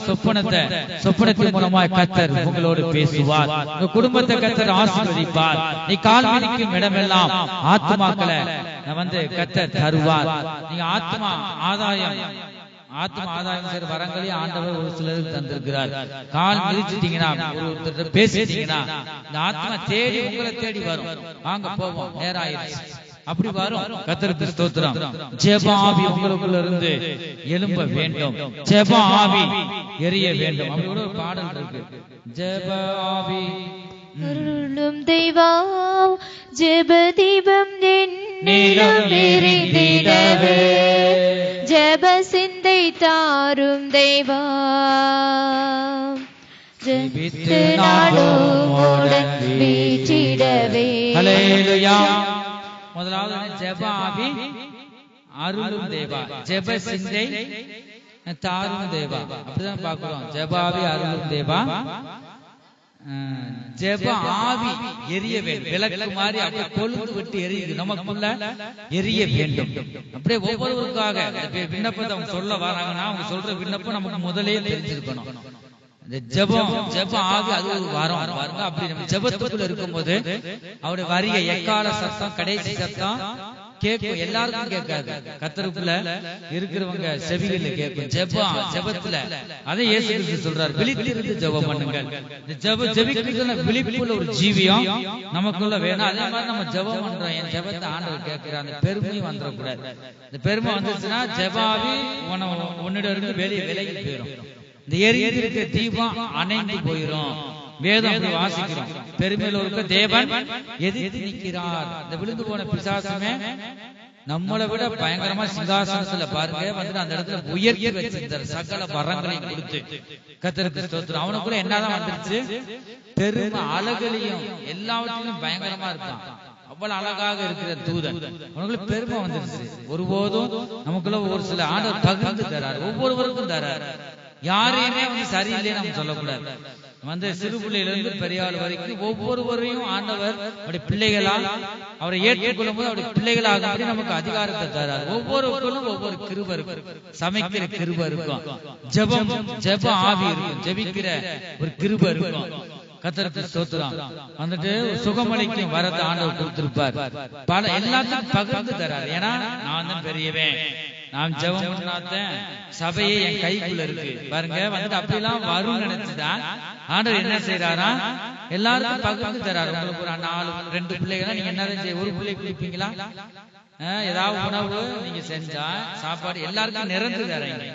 [SPEAKER 1] சொப்பனத்தின் மூலமா கர்த்தர் உங்களோடு பேசுவார். உங்க குடும்பத்தை கர்த்தர் ஆசீர்வதிப்பார். நீ கால் மிதிக்கும் இடமெல்லாம் ஆத்துமாக்களை வந்து கர்த்தர் தருவார். நீங்க ஆத்மா ஆதாயம் செய்ற வரங்களையும் ஆண்டவர் ஒரு சிலருக்கு தந்திருக்கிறார். கால் மிதிச்சிட்டீங்கன்னா, ஒருத்தர் பேசிட்டீங்கன்னா இந்த ஆத்மா தேடி உங்களை தேடி வரும். வாங்க போவோம், நேரம் ஆயிடுச்சு, அப்படி வரும். கர்த்தருக்கு ஸ்தோத்திரம். ஜெப ஆவி உங்களுக்குள்ள இருந்து எழும்ப வேண்டும். ஜெப ஆவி எரிய வேண்டும். அப்படி கூட ஒரு பாடல் இருக்கு. ஜெப ஆவி
[SPEAKER 2] அருளும் தெய்வா ஜெப தீபம் என்னிலும் எரிந்திடவே, ஜெப சிந்தை தாரும் தெய்வா, ஜெபித்து நாளும் வீற்றிடவே.
[SPEAKER 1] ஹல்லேலூயா. முதலாவது ஜெப ஆவி அருளும் தேவா, ஜெப சிந்தை தாரும் தேவா. அப்படிதான் பாக்குறோம். ஜெப ஆவி அருளும் தேவா. ஜெப ஆவி எரிய வேண்டும். விளக்கு மாதிரி அப்படியே கொழுந்து விட்டு எரியுது, நமக்குள்ள எரிய வேண்டும். அப்படியே ஒவ்வொருவருக்காக விண்ணப்பத்தை அவங்க சொல்ல வராங்கன்னா அவங்க சொல்ற விண்ணப்பம் நமக்கு முதலே தெரிஞ்சிருக்கணும். ஜெப ஆவி அது ஒரு வரம் பாருங்க. அப்படி நம்ம ஜெபத்துக்குள்ள இருக்கும்போது அவருடைய வரிய எக்கால சத்தம், கடைசி சத்தம் கேட்கும். எல்லாருக்கும் கேட்காது. கர்த்தருக்குள்ள இருக்கிறவங்க செவிகள்ல கேட்கும். ஜெபத்துல அதை இயேசு கிறிஸ்து சொல்றாரு, விழித்திருந்து ஜெபம் பண்ணுங்கள். ஜெபிக்கிறதுல விழிப்புள்ள ஒரு ஜீவியம் நமக்குள்ள வேணும். அதே மாதிரி நம்ம ஜெபம் பண்றோம், என் ஜெபத்தை ஆண்டவர் கேட்கிறார். அந்த பெருமையும் வந்துடக்கூடாது. இந்த பெருமை வந்துச்சுன்னா ஜெபாவி உன்னிடம் இருந்து வெளியே விலகி போயிடும். இந்த எரியிருக்க தீபம் அணைந்து போயிடும். வேதம் வாசிக்கிறோம். பெருமையில இருக்க தேவன் எதிர்த்து நிற்கிறார். இந்த விழுந்து போன பிசாசுமே நம்மளை விட பயங்கரமா சிங்காசனத்துல பாருங்க வந்து அந்த இடத்துல உயர்த்தி வச்சிருந்தார். சகல வரங்களையும் கொடுத்து. கர்த்தருக்கு ஸ்தோத்திரம். அவனுக்குள்ள என்னதான் வந்துருச்சு? பெருமை, அழகுலையும் எல்லாவற்றிலும் பயங்கரமா இருக்கான். அவ்வளவு அழகாக இருக்கிற தூதன், அவனுக்குள்ள பெருமை வந்துருச்சு. ஒருபோதும் நமக்குள்ள ஒரு சில ஆண்டவர் பகிர்ந்து தராரு, ஒவ்வொருவருக்கும் தராரு. யாரையுமே வந்து சரியில்லை நம்ம சொல்லக்கூடாது. வந்து சிறு பிள்ளையிலிருந்து பெரியாள் வரைக்கும் ஒவ்வொருவரையும் ஆண்டவர் அவருடைய பிள்ளைகளால் அவரை ஏற்றுக்கொள்ளும் போது அவருடைய பிள்ளைகளாக நமக்கு அதிகாரத்தை தரார். ஒவ்வொருவருக்கும் ஒவ்வொரு கிருபை இருக்கும். சமைக்கிற கிருபை இருக்கும், ஜெப ஆவி இருக்கும், ஜெபிக்கிற ஒரு கிருபை இருக்கும். கர்த்தருக்கு ஸ்தோத்திரம். வந்துட்டு சுகமளிக்கும் வரத்தை ஆண்டவர் கொடுத்திருப்பார். பல எல்லாத்தையும் பகிர்ந்து தரார். ஏன்னா நான் தான் பெரியவன், நான் ஜெபம் பண்ணாதேன், சபையே என் கைக்குள்ள இருக்கு பாருங்க. வந்துட்டு அப்படிலாம் வரும் நினைச்சுதான் ஆண்டவர் என்ன செய்யறாரா, எல்லாருக்கும் பகிர்ந்து தராரு. உங்களுக்கு ஒரு 4-2 பிள்ளைகளா நீங்க என்ன செய்ய, ஒரு பிள்ளை குளிப்பீங்களா? ஏதாவது உணவு நீங்க செஞ்சா சாப்பாடு எல்லாருக்கும் நிறந்து தரீங்க.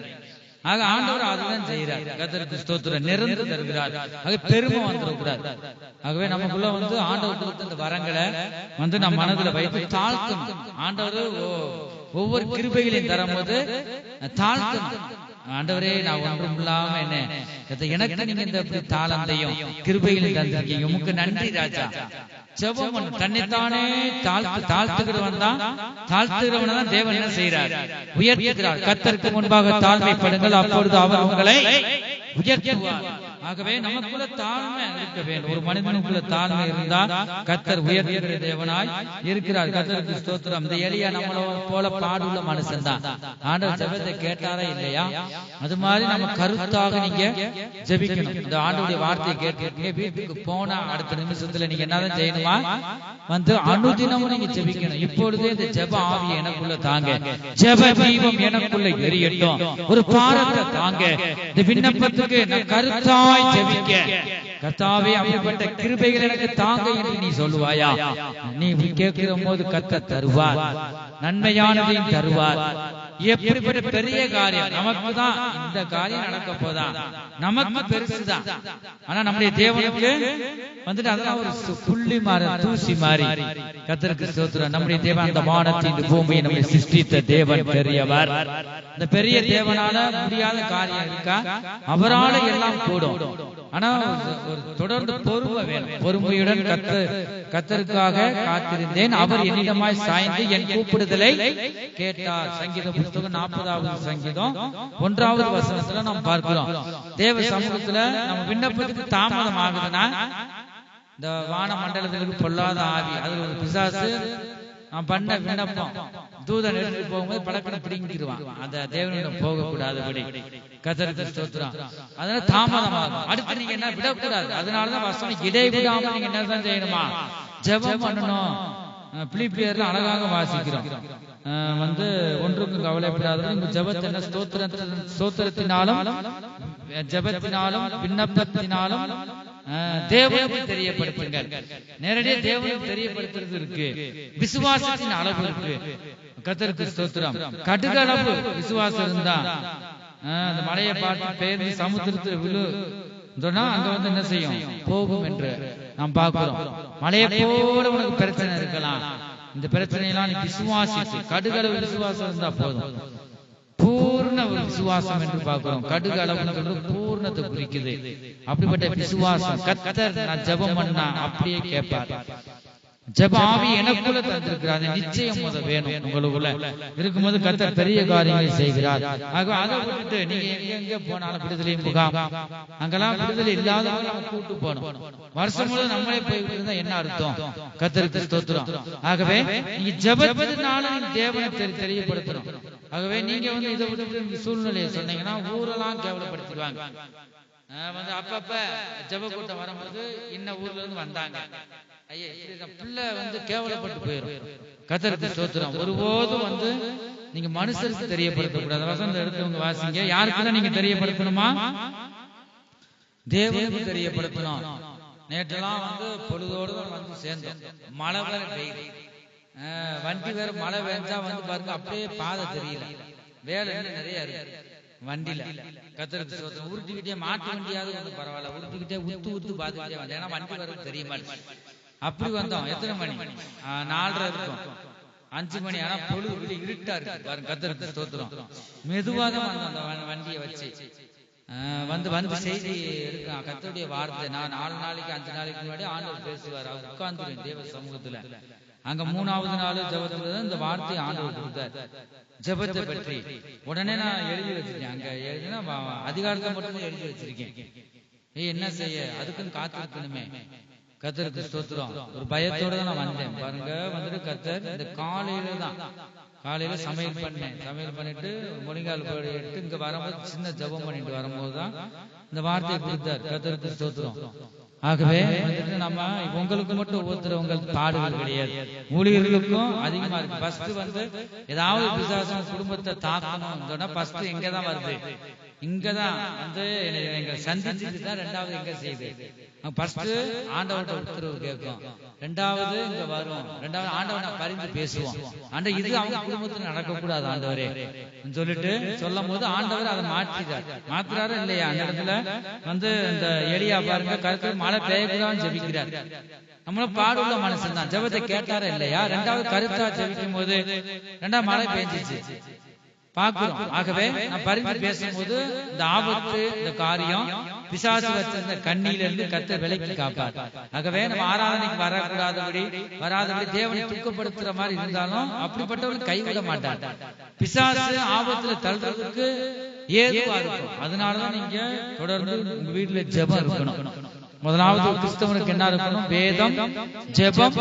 [SPEAKER 1] ஆக ஆண்டவர் அதுதான் செய்யறார். கர்த்தருக்கு ஸ்தோத்திரம். நிரந்தர தருகிறார். ஆக பெருமை வந்துடக்கூடாது. ஆகவே நமக்குள்ள வந்து ஆண்டவர் கொடுத்த இந்த வரங்களை வந்து நம்ம மனதுல வைத்து தாழ்த்தணும். ஆண்டவர் ஒவ்வொரு கிருபைகளையும் தரும்போது தாழ்த்தணும். ஆண்டவரே, நான் ஒன்றும் இல்லாம என்ன எனக்கு நீங்க இந்த தாளந்தையும் கிருபைகளையும் தந்திருக்கீங்க, உமக்கு நன்றி ராஜா. ஜெபம் தன்னைத்தானே தாழ்த்துகிறவன் தான், தாழ்த்துகிறவன் தான் தேவன் என்ன செய்யறார்? உயர்த்துகிறார். கர்த்தருக்கு முன்பாக தாழ்மைப்படுங்கள், அப்பொழுது அவர் உங்களை உயர்த்துவார். ஆகவே நமக்குள்ள தாழ்மை இருக்க வேண்டும். ஒரு மனிதனுக்குள்ள தாழ்மை இருந்தால் கர்த்தர் உயர்த்துகிற தேவனாய் இருக்கிறார். கர்த்தருக்கு ஸ்தோத்திரம். இந்த எலியா நம்மள போல பாடுள்ள மனுஷன் தான். ஆண்டவர் ஜெபத்தை கேட்டாரா இல்லையா? அது மாதிரி நம்ம கருத்தாக நீங்க ஜெபிக்கணும். இந்த ஆண்டவருடைய வார்த்தையை கேட்கிறீங்க, வீட்டுக்கு போனா அடுத்த நிமிஷத்துல நீங்க என்னதான் செய்யணுமா? வந்து அனுதினமும் நீங்க ஜெபிக்கணும். இப்பொழுதே இந்த ஜெப ஆவி எனக்குள்ள தாங்க, ஜெப தீபம் எனக்குள்ள எரியட்டும், ஒரு பாரத்தை தாங்க. இந்த விண்ணப்பத்துக்கு நான் கருத்தாய் ஜெபிக்க, கர்த்தாவே அப்படிப்பட்ட கிருபைகள் எனக்கு தாங்க என்று நீ சொல்லுவாயா? நீ கேட்கிற போது கர்த்தர் தருவார், நன்மையானதையும் தருவார். எப்படிப்பட்ட பெரிய காரியம் நமக்கு தான், இந்த காரியம் நடக்க போதா நமக்கு பெருசுதான். ஆனா நம்முடைய தேவனுக்கு வந்துட்டு அதெல்லாம் ஒரு புள்ளி மாறி, தூசி மாறி. கர்த்தருக்கு ஸ்தோத்திரம். நம்முடைய தேவன் அந்த வானத்தின் பூமியை நம்மை சிருஷ்டித்த தேவன் பெரியவர். இந்த பெரிய தேவனால முடியாத காரியம் இருக்கா? அவரால எல்லாம் கூடும். ஆனா ஒரு தொடர்ந்து பொறுமை வேணும். பொறுமையுடன் கர்த்தருக்காக காத்திருந்தேன், அவர் என்னிடமாய் சாய்ந்து என் கூப்பிடுதலை கேட்டார். சங்கீதம் புத்தகம் 40வது சங்கீதம் 1வது வசனத்துல நாம் பார்க்கிறோம். தேவ சமூகத்துல நம்ம விண்ணப்பத்துக்கு தாமதம் ஆகுதுன்னா, இந்த வான மண்டலத்திற்கு பொல்லாத ஆவி, அது ஒரு பிசாசு நான் பண்ண விண்ணப்பம் தூதன் எடுத்துட்டு போகும்போது படக்கடை பிடிங்கிடுவான். அந்த தேவனிடம் போகக்கூடாதபடி. கர்த்தருக்கு ஸ்தோத்திரம். அதனால தாமதமாகும். அடுத்து நீங்க என்ன விடக்கூடாது. அதனாலதான் வசனம் இடைவிடாம நீங்க என்னதான் செய்யணுமா? ஜெபம் பண்ணணும். பிலிப்பியர்ல அழகாக வாசிக்கிறோம். வந்து ஒன்றுக்கும் கவலைப்படாத ஜெபத்தை என்ன ஸ்தோத்திரத்தினாலும் ஜெபத்தினாலும் விண்ணப்பத்தினாலும் தேவனுக்கு தெரியப்படுத்துங்கள். நேரடியாக தேவனுக்கு தெரியப்படுத்துறது இருக்கு. விசுவாசத்தின் அளவு இருக்கு. கர்த்தருக்கு ஸ்தோத்திரம். கடுகளவு விசுவாசம் இருந்தா அந்த மலையை பார்த்து பெயர்ந்து சமுத்திரத்தில் விழு சொன்னா அங்க வந்து என்ன செய்யும்? போகும் என்று நாம் பார்க்கிறோம். மலையை போல உனக்கு பிரச்சனை இருக்கலாம். இந்த பிரச்சனையெல்லாம் நீ விசுவாசித்து கடுகளவு விசுவாசம் இருந்தா போதும். பூர்ண ஒரு விசுவாசம் என்று பார்க்கிறோம். கடுகு அளவு பூர்ணத்தை குறிக்குது. அப்படிப்பட்ட விசுவாசம் கர்த்தர் நான் ஜெபம் பண்ணா அப்படியே கேட்பார். ஜெப ஆவி எனக்குள்ள தந்திருக்கிறார். நிச்சயம் முத வேணும். உங்களுக்குள்ள இருக்கும்போது கர்த்தர் பெரிய காரியங்களை செய்கிறார். ஆக அதை விட்டுட்டு நீங்க எங்க போனாலும் விடுதலை முகாம், அங்கெல்லாம் விடுதலை இல்லாதவங்க நம்ம கூட்டு போகணும். வருஷம் முழுவதும் நம்மளே போய்கிட்டு இருந்தா என்ன அர்த்தம்? கர்த்தருக்கு ஸ்தோத்திரம். ஆகவே நீங்க ஜெபத்தினால நீங்க தேவனை தெரியப்படுத்தணும். ஆகவே நீங்க வந்து இதை விட்டு சூழ்நிலையை சொன்னீங்கன்னா ஊரெல்லாம் கேவலப்படுத்திடுவாங்க. வந்து அப்பப்ப ஜெப கூட்டம் வரும்போது இன்ன ஊர்ல இருந்து வந்தாங்க, ஐயா பிள்ளை வந்து கேவலப்பட்டு போயிடும். கர்த்தருக்கு ஸ்தோத்திரம். ஒருபோதும் வந்து நீங்க மனுஷருக்கு தெரியப்படுத்தக்கூடாது. வசந்த எடுத்தவங்க வாசிங்க. யாருக்குதான் நீங்க தெரியப்படுத்தணுமா? தேவனுக்கு தெரியப்படுத்தணும். நேற்றெல்லாம் வந்து பொழுதோடு வந்து சேர்ந்தோம். மழை வேற பெய்யுது, வண்டி வேற மழை வேஞ்சா வந்து பாருங்க அப்படியே பாதை தெரியல. வேலை நிறைய இருக்கு வண்டியில. கர்த்தருக்கு ஸ்தோத்திரம். உருட்டிக்கிட்டே மாட்டு வண்டியாவது வந்து பரவாயில்ல, உருட்டிக்கிட்டே உத்து பார்த்துக்கிட்டே வந்தேன். ஏன்னா வண்டி வர தெரிய மாட்டேன். அப்படி வந்தோம். எத்தனை மணி? 4:30 இருக்கும், 5 மணி. ஆனா பொழுது இருட்டா இருக்கு பாருங்க. கர்த்தருக்கு ஸ்தோத்திரம். மெதுவாக வந்தோம் அந்த வண்டியை வச்சு. வந்து செய்தி எடுக்கலாம். கர்த்தருடைய வார்த்தை நான் 4 நாளைக்கு 5 நாளைக்கு முன்னாடி ஆண்டவர் பேசுவார். அவர் உட்கார்ந்துருவேன் தேவ சமூகத்துல. அங்க 3வது நாள் ஜெபத்துல இந்த வார்த்தை ஆண்டவர் கொடுத்தார், ஜெபத்தை பற்றி. உடனே நான் எழுதி வச்சிருக்கேன். அங்க எழுதினா அதிகாரத்தை மட்டும் எழுதி வச்சிருக்கேன். என்ன செய்ய, அதுக்குன்னு காத்திருக்கணுமே. கர்த்தருக்கு ஸ்தோத்திரம். ஒரு பயத்தோட தான் நான் வந்தேன் பாருங்க. வந்துட்டு கர்த்தர் இந்த காலையில சமையல் பண்ணேன். சமையல் பண்ணிட்டு முனிங்கால் போய் எடுத்து இங்க வரும்போது சின்ன ஜெபம் பண்ணிட்டு வரும்போதுதான் இந்த வார்த்தையை கொடுத்தார். கர்த்தருக்கு ஸ்தோத்திரம். ஆகவே வந்துட்டு நம்ம உங்களுக்கு மட்டும் ஒவ்வொருத்தர் பாடுகள் கிடையாது, ஊழியர்களுக்கும் அதிகமா இருக்கு. ஃபர்ஸ்ட் வந்து ஏதாவது பிசாசம் குடும்பத்தை தாக்கணும் சொன்னா ஃபர்ஸ்ட் எங்கதான் வருது? இங்கதான் வந்து எங்க சந்திச்சுட்டு தான் 2வது எங்க செய்யுது. ஃபர்ஸ்ட் ஆண்டவர்கிட்ட உத்தரவு கேட்கும், ரெண்டாவது இங்க வரும், ரெண்டாவது ஆண்டவனை பரிந்து பேசுவோம். ஆண்டவர் இது அவங்க குடும்பத்துல நடக்கக்கூடாது ஆண்டவரே சொல்லிட்டு சொல்லும் போது ஆண்டவர் அதை மாத்துறாரு இல்லையா? அந்த இடத்துல இந்த எலியா பாருங்க, கருத்து மழை பெய்யக்கூடாதுன்னு ஜெபிக்கிறார். நம்மளும் பாடுள்ள மனுஷன் தான், ஜெபத்தை கேட்டாரா இல்லையா? ரெண்டாவது கருத்தா ஜெபிக்கும் போது ரெண்டாவது மழை பெஞ்சிச்சு பாக்குறோம். ஆகவே நான் பரிந்து பேசும்போது இந்த ஆபத்து, இந்த காரியம், பிசாசு வச்சிருந்த கண்ணியில இருந்து கர்த்தர் விலக்கி காப்பார். ஆகவே நம்ம ஆராதனைக்கு வராதபடி தேவனை துக்கப்படுத்துற மாதிரி இருந்தாலும் அப்படிப்பட்டவர்கள் கைவிட மாட்டார். பிசாசு ஆபத்துல தள்ளுறதுக்கு ஏதுவா இருக்கும். அதனாலதான் நீங்க தொடர்ந்து உங்க வீட்டுல ஜெபம் இருக்கணும். முதலாவது கிறிஸ்தவனுக்கு என்ன இருக்கணும்? வேதம், ஜெபம்,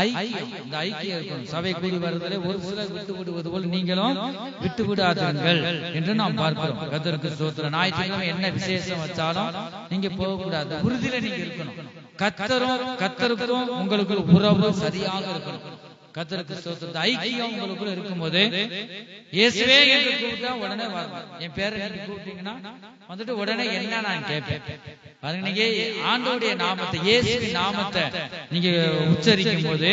[SPEAKER 1] ஐக்கியம். இந்த ஐக்கியம் இருக்கணும். சபை கூடி வருவதிலே ஒரு சிலர் விட்டு விடுவது போல் நீங்களும் விட்டு விடாதீர்கள் என்று நாம் பார்க்கிறோம். கர்த்தருக்கு ஸ்தோத்திரம். ஞாயிற்றுக்கிழமை என்ன விசேஷம் வச்சாலும் நீங்க போக கூடாது, உறுதியில நீங்க இருக்கணும். கர்த்தருக்கும் உங்களுக்கு உறவு சரியாக இருக்கணும். கர்த்தருக்கு ஸ்தோத்திரம். ஐக்கியம் உங்களுக்குள்ள இருக்கும்போது இயேசுவே என்று கூப்பிட்டா உடனே வரணும். என் பேரை நீங்க கூப்பிட்டீங்கன்னா வந்துட்டு உடனே என்ன நான் கேட்பேன். பாருங்க, நீங்க ஆண்டவருடைய நாமத்தை, இயேசுவின் நாமத்தை நீங்க உச்சரிக்கும் போது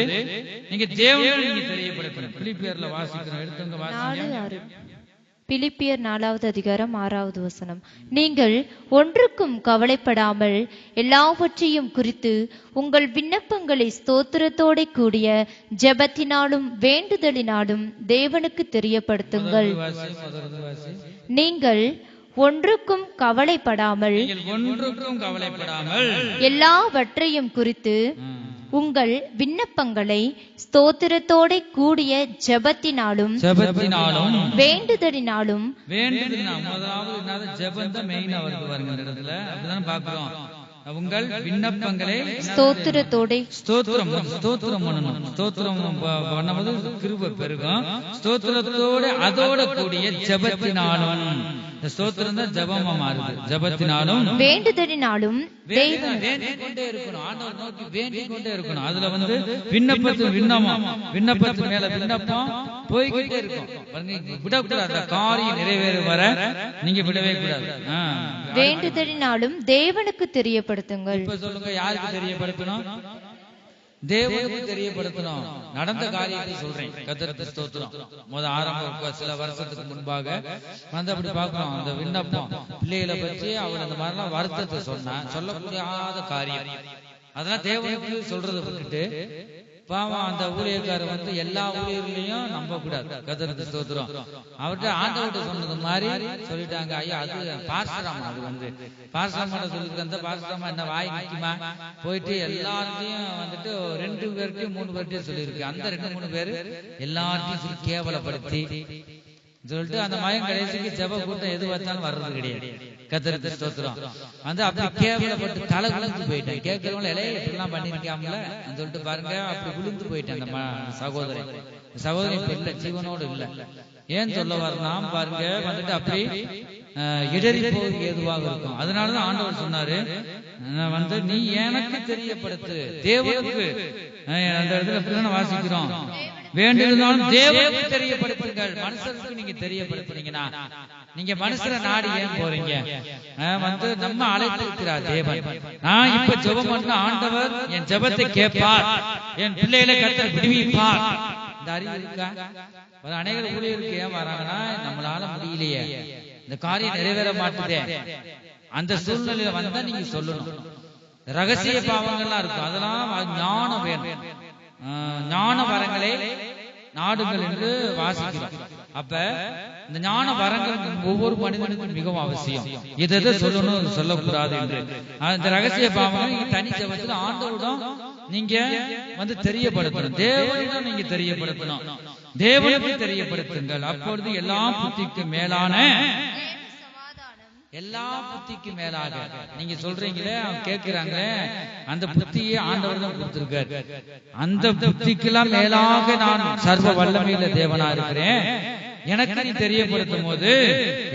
[SPEAKER 1] நீங்க தேவனை நீங்க தெரியப்படுத்தணும். பிலிப்பியர்ல வாசிக்கிறோம், எடுத்துங்க வாசிங்க.
[SPEAKER 2] பிலிப்பியர் 4வது அதிகாரம் 6வது வசனம். நீங்கள் ஒன்றுக்கும் கவலைப்படாமல் எல்லாவற்றையும் குறித்து உங்கள் விண்ணப்பங்களை ஸ்தோத்திரத்தோட கூடிய ஜெபத்தினாலும் வேண்டுதலினாலும் தேவனுக்கு தெரியப்படுத்துங்கள். நீங்கள் ஒன்றுக்கும் கவலைப்படாமல் எல்லாவற்றையும் குறித்து உங்கள் விண்ணப்பங்களை ஸ்தோத்திரத்தோட கூடிய ஜெபத்தினாலும் வேண்டுதலினாலும்
[SPEAKER 1] முதலாவது ஜெபம் தான் மெயினா வருது பாருங்க. இந்த இடத்துல அப்படிதான் பாக்குறோம். உங்கள் விண்ணப்பங்களை ஸ்தோத்திரம் பண்ணணும். ஸ்தோத்திரம் பண்ணும்போது கிருபை பெருகும். ஸ்தோத்திரத்தோட அதோட கூடிய ஜெபத்தினாலும், ஸ்தோத்திரம் தான் ஜெபமா மாறுது. ஜெபத்தினாலும் வேண்டுதலினாலும் வேண்டிக் கொண்டே இருக்கணும். ஆண்டவர் நோக்கி வேண்டிக் கொண்டே இருக்கணும். அதுல விண்ணப்பத்து மேல விண்ணப்பம் போய்கிட்டே இருக்கும். விடக்கூடாது. அந்த காரியம் நிறைவேறும் வர நீங்க விடவே கூடாது.
[SPEAKER 2] வேண்டுதலினாலும் தேவனுக்கு தெரியப்படுத்துங்கள்.
[SPEAKER 1] இப்ப சொல்லுங்க, யாருக்கு தெரியப்படுத்தணும்? தேவனுக்கு தெரியப்படுத்தணும். நடந்த காரியத்தை சொல்றேன். கர்த்தருக்கு ஸ்தோத்திரம். ஆரம்ப சில வருஷத்துக்கு முன்பாக அப்படி பாக்குறோம். அந்த விண்ணப்பம் பிள்ளைகளை பற்றி அவள் அந்த மாதிரிலாம் வருத்தத்தை சொல்லக்கூடாத காரியம், அதெல்லாம் தேவனுக்கு சொல்றதை விட்டுட்டு பாவம் அந்த ஊழியக்காரர் எல்லா ஊழியர்களையும் நம்ப கூடாது. கர்த்தருக்கு ஸ்தோத்திரம். அவர்கிட்ட ஆண்டவர்கிட்ட சொன்னது மாதிரி சொல்லிட்டாங்க. ஐயா அது பாஸ்டராமா, அது பாஸ்டராமாட்ட சொல்லிட்டு அந்த பாஸ்டராமா என்ன வாய் நிக்குமா போயிட்டு எல்லாத்தையும் 2 பேர்ட்டையும் 3 பேர்ட்டையும் சொல்லியிருக்கு. அந்த 2-3 பேரு எல்லாத்தையும் சொல்லி கேவலப்படுத்தி சொல்லிட்டு அந்த மயம் கடைசிக்கு ஜெப கூட்டம் எது பார்த்தாலும் வர்றது கிடையாது. கர்த்தருக்கு ஸ்தோத்திரம். அப்படி கேவலப்பட்டு தலை விழுந்து போயிட்டேன். கேட்கிறவங்கள இப்படிலாம் பண்ணிருக்காமல சொல்லிட்டு பாருங்க, அப்படி விழுந்து போயிட்டேன். அந்த சகோதரி இப்ப இல்ல, ஜீவனோடு இல்ல. ஏன் சொல்ல வரலாம் பாருங்க, அப்படி இடறி போவது ஏதுவாக இருக்கும். அதனாலதான் ஆண்டவர் சொன்னாரு, நீ எனக்கு தெரியப்படுத்து. தேவனுக்கு அந்த இடத்துல வாசிக்கிறோம், வேண்டுதலும் தேவனுக்கு தெரியப்படுத்துங்கள். மனுஷருக்கு நீங்க தெரியப்படுத்துனீங்கன்னா நீங்க மனுஷரை நாடி ஏன் போறீங்க? நம்ம அழைத்திருக்கிறார் தேவன். நான் இப்ப ஜெபம் பண்ண ஆண்டவர் என் ஜெபத்தை கேட்பார், என் பிள்ளைகளை கர்த்தர் விடுவிப்பார். இந்த அறிவு இருக்கா? அநேக ஊழியருக்கு ஏன் வராங்கன்னா, நம்மளால முடியலையே, இந்த காரியம் நிறைவேற மாட்டுதே. அந்த சூழ்நிலையில வந்தா நீங்க சொல்லணும். ரகசிய பாவங்கள்லாம் இருக்கும், அதெல்லாம் ஞானம் வேணும். ஞான வரங்களை நாடுகள் என்று வாசிக்கிறோம். அப்ப இந்த ஞான வரங்கள் ஒவ்வொரு மனிதனுக்கும் மிகவும் அவசியம். இதை சொல்லணும், சொல்லக்கூடாது என்று. இந்த ரகசிய பாவங்கள் தனி ஜெபத்தில் ஆண்டவரிடம் நீங்க தெரியப்படுத்தணும். தேவனிடம் நீங்க தெரியப்படுத்தணும். தேவனுக்கு தெரியப்படுத்துங்கள். அப்பொழுது எல்லா புத்திக்கும் மேலான நீங்க சொல்றீங்களே, அவங்க கேட்கிறாங்களே, அந்த புத்தியை ஆண்டவர் தான் கொடுத்திருக்காரு. அந்த புத்திக்கெல்லாம் மேலாக நான் சர்வ வல்லமையுள்ள தேவனா இருக்கிறேன். எனக்கு நீ தெரியப்படுத்தும் போது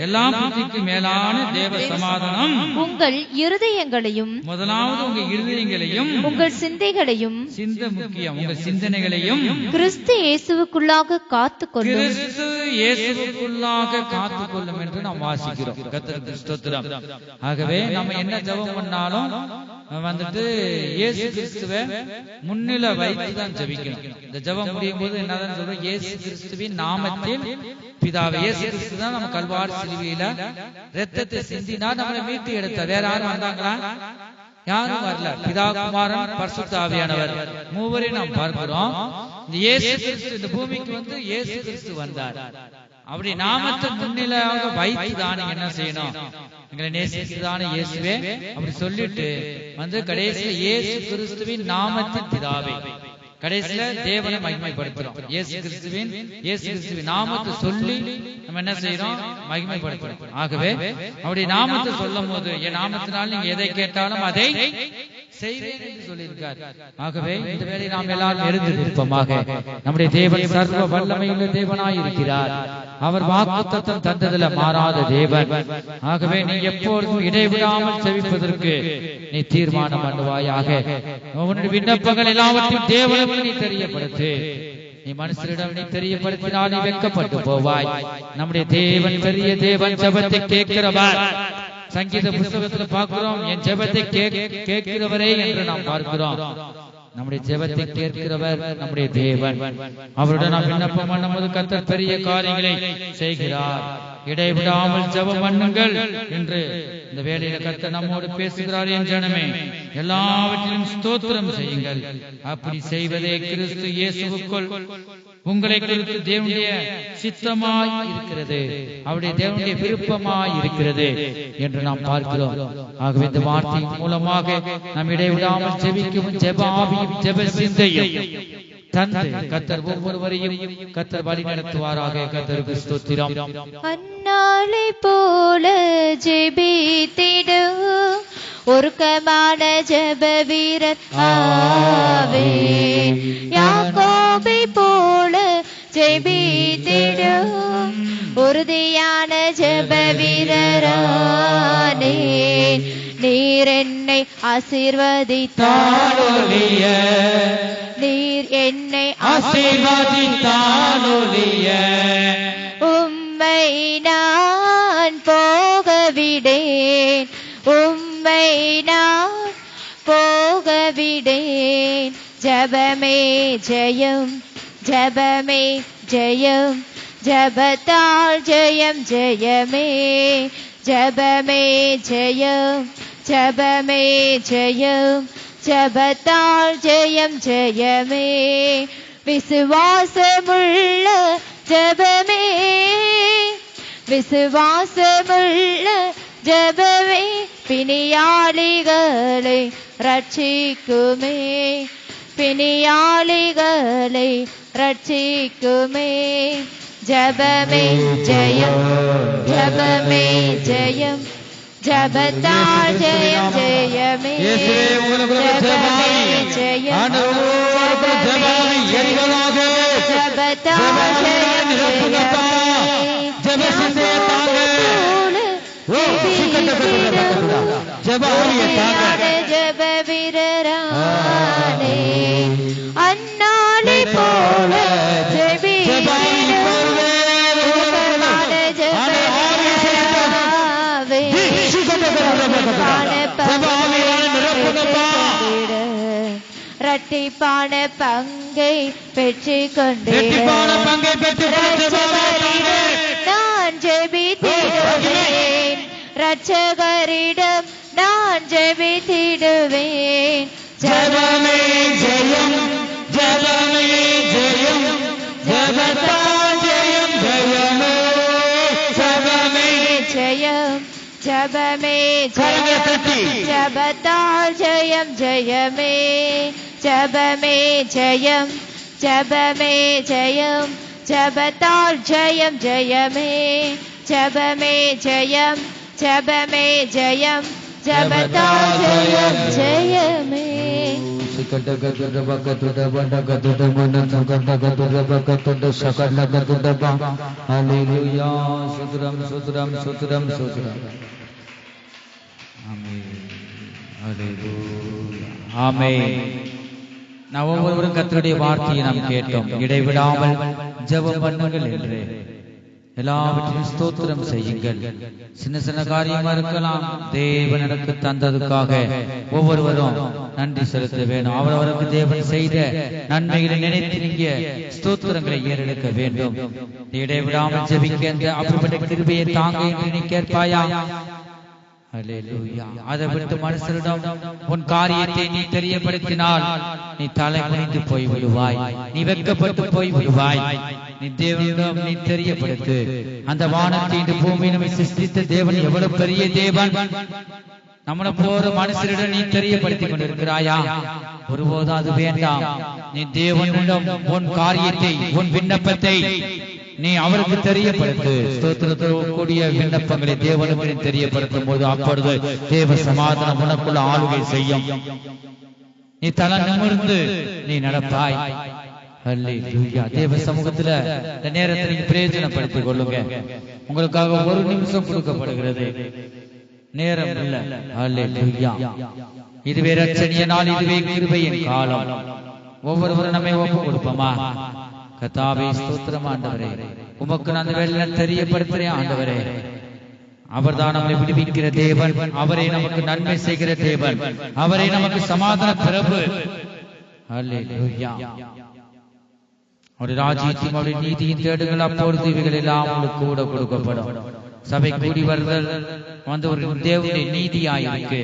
[SPEAKER 1] எல்லா புத்திக்கு மேலான தேவ சமாதானம்
[SPEAKER 2] உங்கள் இருதயங்களையும்,
[SPEAKER 1] முதலாவது உங்க இருதயங்களையும்,
[SPEAKER 2] உங்கள் சிந்தைகளையும்,
[SPEAKER 1] சிந்தை முக்கியம், உங்கள் சிந்தனைகளையும்
[SPEAKER 2] கிறிஸ்து இயேசுவுக்குள்ளாக காத்துக்கொள்ளும்.
[SPEAKER 1] கிறிஸ்து இயேசுவுக்குள்ளாக காத்துக்கொள்ளும் என்று நாம் வாசிக்கிறோம். கர்த்தருக்கு ஸ்தோத்திரம். ஆகவே நம்ம என்ன ஜெபம் பண்ணாலும் வந்துட்டு இயேசு கிறிஸ்துவை முன்னிலை வைத்து தான் ஜெபிக்கணும். இந்த ஜெபம் முடியும் போது என்னதான் சொல்றோம்? இயேசு கிறிஸ்துவின் நாமத்தில் பிதாவே. இயேசு கிறிஸ்து தான் நம்ம கல்வாரி சிலுவையில ரத்தத்தை சிந்தினா நம்மளை மீட்டு எடுத்தார். வேற யாரும் வந்தாங்களா? யாரும் வரல. பிதா, குமாரன், பரிசுத்த ஆவியானவர் மூவரை நாம் பார்க்கிறோம். இந்த இயேசு கிறிஸ்து இந்த பூமிக்கு வந்து இயேசு கிறிஸ்து வந்தார். அப்படி நாமத்தை முன்னிலையாக வைத்து தான் நீங்க என்ன செய்யணும்? எங்களை நேசிக்கிறதான இயேசுவே அப்படி சொல்லிட்டு வந்து கடைசியில இயேசு கிறிஸ்துவின் நாமத்தின் பிதாவே, கடைசியில தேவனை மகிமைப்படுத்துறோம். இயேசு கிறிஸ்துவின் நாமத்தை சொல்லி நம்ம என்ன செய்யறோம்? மகிமைப்படுத்துறோம். ஆகவே அவருடைய நாமத்தை சொல்லும் போது என் நாமத்தினால் நீங்க எதை கேட்டாலும் அதை செய்வேன் என்று சொல்லியிருக்கார். ஆகவே இந்த வேளை நாம் எல்லாரும் எழுந்து நிற்போமாக. நம்முடைய தேவன் சர்வ வல்லமையுள்ள தேவனாய் இருக்கிறார். அவர் வாக்குத்தத்தம் தந்ததில் மாறாத தேவன். ஆகவே நீ எப்பொழுதும் இடைவிடாமல் செவிப்பதற்கு நீ தீர்மானம் பண்ணுவாயாக. உன்னுடைய விண்ணப்பங்கள் எல்லாவற்றையும் தேவனுக்கு நீ தெரியப்படுத்து. நீ மனுஷரிடம் நீ தெரியப்படுத்தினால் நீ வெட்கப்பட்டு போவாய். நம்முடைய தேவன் பெரிய தேவன், ஜெபத்தை கேட்கிறவர். சங்கீத புத்தகத்துல பார்க்கிறோம், என் ஜெபத்தை கேட்கிறவரே என்று நாம் பார்க்கிறோம். நம்முடைய ஜெபத்தை கேட்கிறவர் நம்முடைய தேவன். அவருடன் நாம் விண்ணப்பம் பண்ணும்போது கர்த்தர் பெரிய காரியங்களை செய்கிறார். இடைவிடாமல் ஜெபம் பண்ணுங்கள் என்று இந்த வேளையில கர்த்தர் நம்மோடு பேசுகிறார். என் ஜனமே, எல்லாவற்றிலும் ஸ்தோத்திரம் செய்யுங்கள். அப்படி செய்வதே கிறிஸ்து இயேசுவுக்குள் உங்களை குறித்து தேவனுடைய சித்தமாய் இருக்கிறது, அவருடைய தேவனுடைய விருப்பமாய் இருக்கிறது என்று நாம் பார்க்கிறோம். ஆகவே இந்த வார்த்தை மூலமாக நாம் இடைவிடாமல் ஜெபிக்கவும் ஜெப ஆவியும் ஜெப சிந்தையும் தந்து கர்த்தர் ஒவ்வொருவரையும் கர்த்தர் வழி நடத்துவாராக. கர்த்தருக்கு ஸ்தோத்திரம்.
[SPEAKER 2] அன்னாளை போல ஜெபித்திடு ஒருக்கமான ஜெப வீரர் ஆவே, யாக்கோபை போல ஜெபித்திடு உறுதியான ஜெப வீரரானே. நீர் என்னை ஆசீர்வதித்தாலொழிய, நீர் என்னை ஆசீர்வதித்தாலொழிய உம்மை நான் போகவிடேன், உம்மை நான் போகவிடேன். ஜெபமே ஜெயம், ஜெபமே ஜெயம், ஜெபத்தால் ஜெயம் ஜெயமே. ஜெபமே ஜெயம், ஜெபமே ஜெயம், ஜெபத்தால் ஜெயம் ஜெயமே. விசுவாசமுள்ள ஜெபமே, விசுவாசமுள்ள ஜெபமே பிணியாளிகளை ரட்சிக்குமே, பிணியாளிகளை ரட்சிக்குமே. ஜெபமே ஜெயம், ஜெபமே ஜெயம், ஜெபத்தால் ஜெயம் ஜெயமே. ஜெபமே ஜெயம், ஜெபமே ஜெயம், ஜெபத்தால் ஜெயம் ஜெயமே. ஜெப வீரரானே, அன்னாளை போல இரட்டிப்பான பங்கை பெற்றுக் கொண்டேன். நான் ஜெபித்திடுவேன், இரட்சகரிடம் நான் ஜெபித்திடுவேன். ஜெபமே ஜெயம், ஜெபமே ஜெயம், ஜெபத்தால் ஜெயம் ஜெயமே. ஜெபமே ஜெயம், ஜெபமே ஜெயம், ஜெபத்தால் ஜெயம் ஜெயமே. ஜெபமே ஜெயம், ஜெபமே ஜெயம், ஜெபத்தால் ஜெயம் ஜெயமே. ஜெபமே ஜெயம், ஜெபமே ஜெயம், ஜெபத்தால் ஜெயம் ஜெயமே.
[SPEAKER 1] ஹல்லேலூயா. ஸ்தோத்திரம் ஸ்தோத்திரம் ஸ்தோத்திரம் ஸ்தோத்திரம். ஆமென். ஹல்லேலூயா. ஆமென். நாம் ஒவ்வொருவரும் கர்த்தருடைய வார்த்தையை நாம் கேட்டோம். இடைவிடாமல் ஜெபம் பண்ணுங்கள் என்று. எல்லாவற்றையும் ஸ்தோத்திரம் செய்யுங்கள். சின்ன சின்ன காரியமா இருக்கலாம், தேவன் எனக்கு தந்ததுக்காக ஒவ்வொருவரும் நன்றி செலுத்த வேண்டும். அவரவருக்கு தேவன் செய்த நன்மைகளை நினைத்து நீங்க ஸ்தோத்திரங்களை ஏறெடுக்க வேண்டும். இடைவிடாமல் ஜெபிக்க அந்த அப்படிப்பட்ட கிருபையை தாங்க என்று நீ கேட்பாயா? அல்லேலூயா. அதை விட்டு மனுஷரிடம் உன் காரியத்தை நீ தெரியப்படுத்தினால் நீ தலை குனிந்து போய் விடுவாய், நீ வெட்கப்பட்டு போய் விடுவாய். நீ தேவனிடம் நீ தெரியப்படுத்து. அந்த வானத்தை இந்த பூமியை சிருஷ்டித்த தேவன் எவ்வளவு பெரிய தேவன், நம்மளை போற மனுஷரிடம் நீ தெரியப்படுத்திக் கொண்டிருக்கிறாயா? ஒருபோதும் அது வேண்டாம். நீ தேவனிடம் உன் காரியத்தை, உன் விண்ணப்பத்தை நீ அவருக்கு தெரியப்படுத்து. ஸ்தோத்திரத்தோடு கூடிய விண்ணப்பங்களை தேவனுக்கு தெரியப்படுத்தும் போது அப்பொழுது தேவ சமாதானம் உனக்குள்ள ஆளுகை செய்யும். நீ தலை நிமிர்ந்து நீ நடப்பாய். அல்லேலூயா. தேவ சமூகத்துல இந்த நேரத்தை நீங்க பிரயோஜனப்படுத்திக் கொள்ளுங்க. உங்களுக்காக ஒரு நிமிஷம் கொடுக்கப்படுகிறது, நேரம் இல்ல. அல்லேலூயா. இதுவே ரட்சணிய நாள், இதுவே கிருபையின் காலம். ஒவ்வொருவரும் நம்மை ஒப்பு கொடுப்போமா? கர்த்தாவே ஸ்தோத்திரம் ஆண்டவரே, உமக்கு நான் அந்த வேளையில தெரியப்படுத்துறேன் ஆண்டவரே. அவர்தான் நம்மை விடுவிக்கிற தேவன், அவரே நமக்கு நன்மை செய்கிற தேவன், அவரே நமக்கு சமாதான பிரபு. அல்லேலூயா. அவருடைய ராஜ்யத்தையும் அவருடைய நீதியின் தேடுங்கள், அப்பொழுது இவைகள் எல்லாம் உங்களுக்கு கூட கொடுக்கப்படும். சபை கூடி வருதல் வந்து ஒரு தேவனுடைய நீதியாயிருக்கு.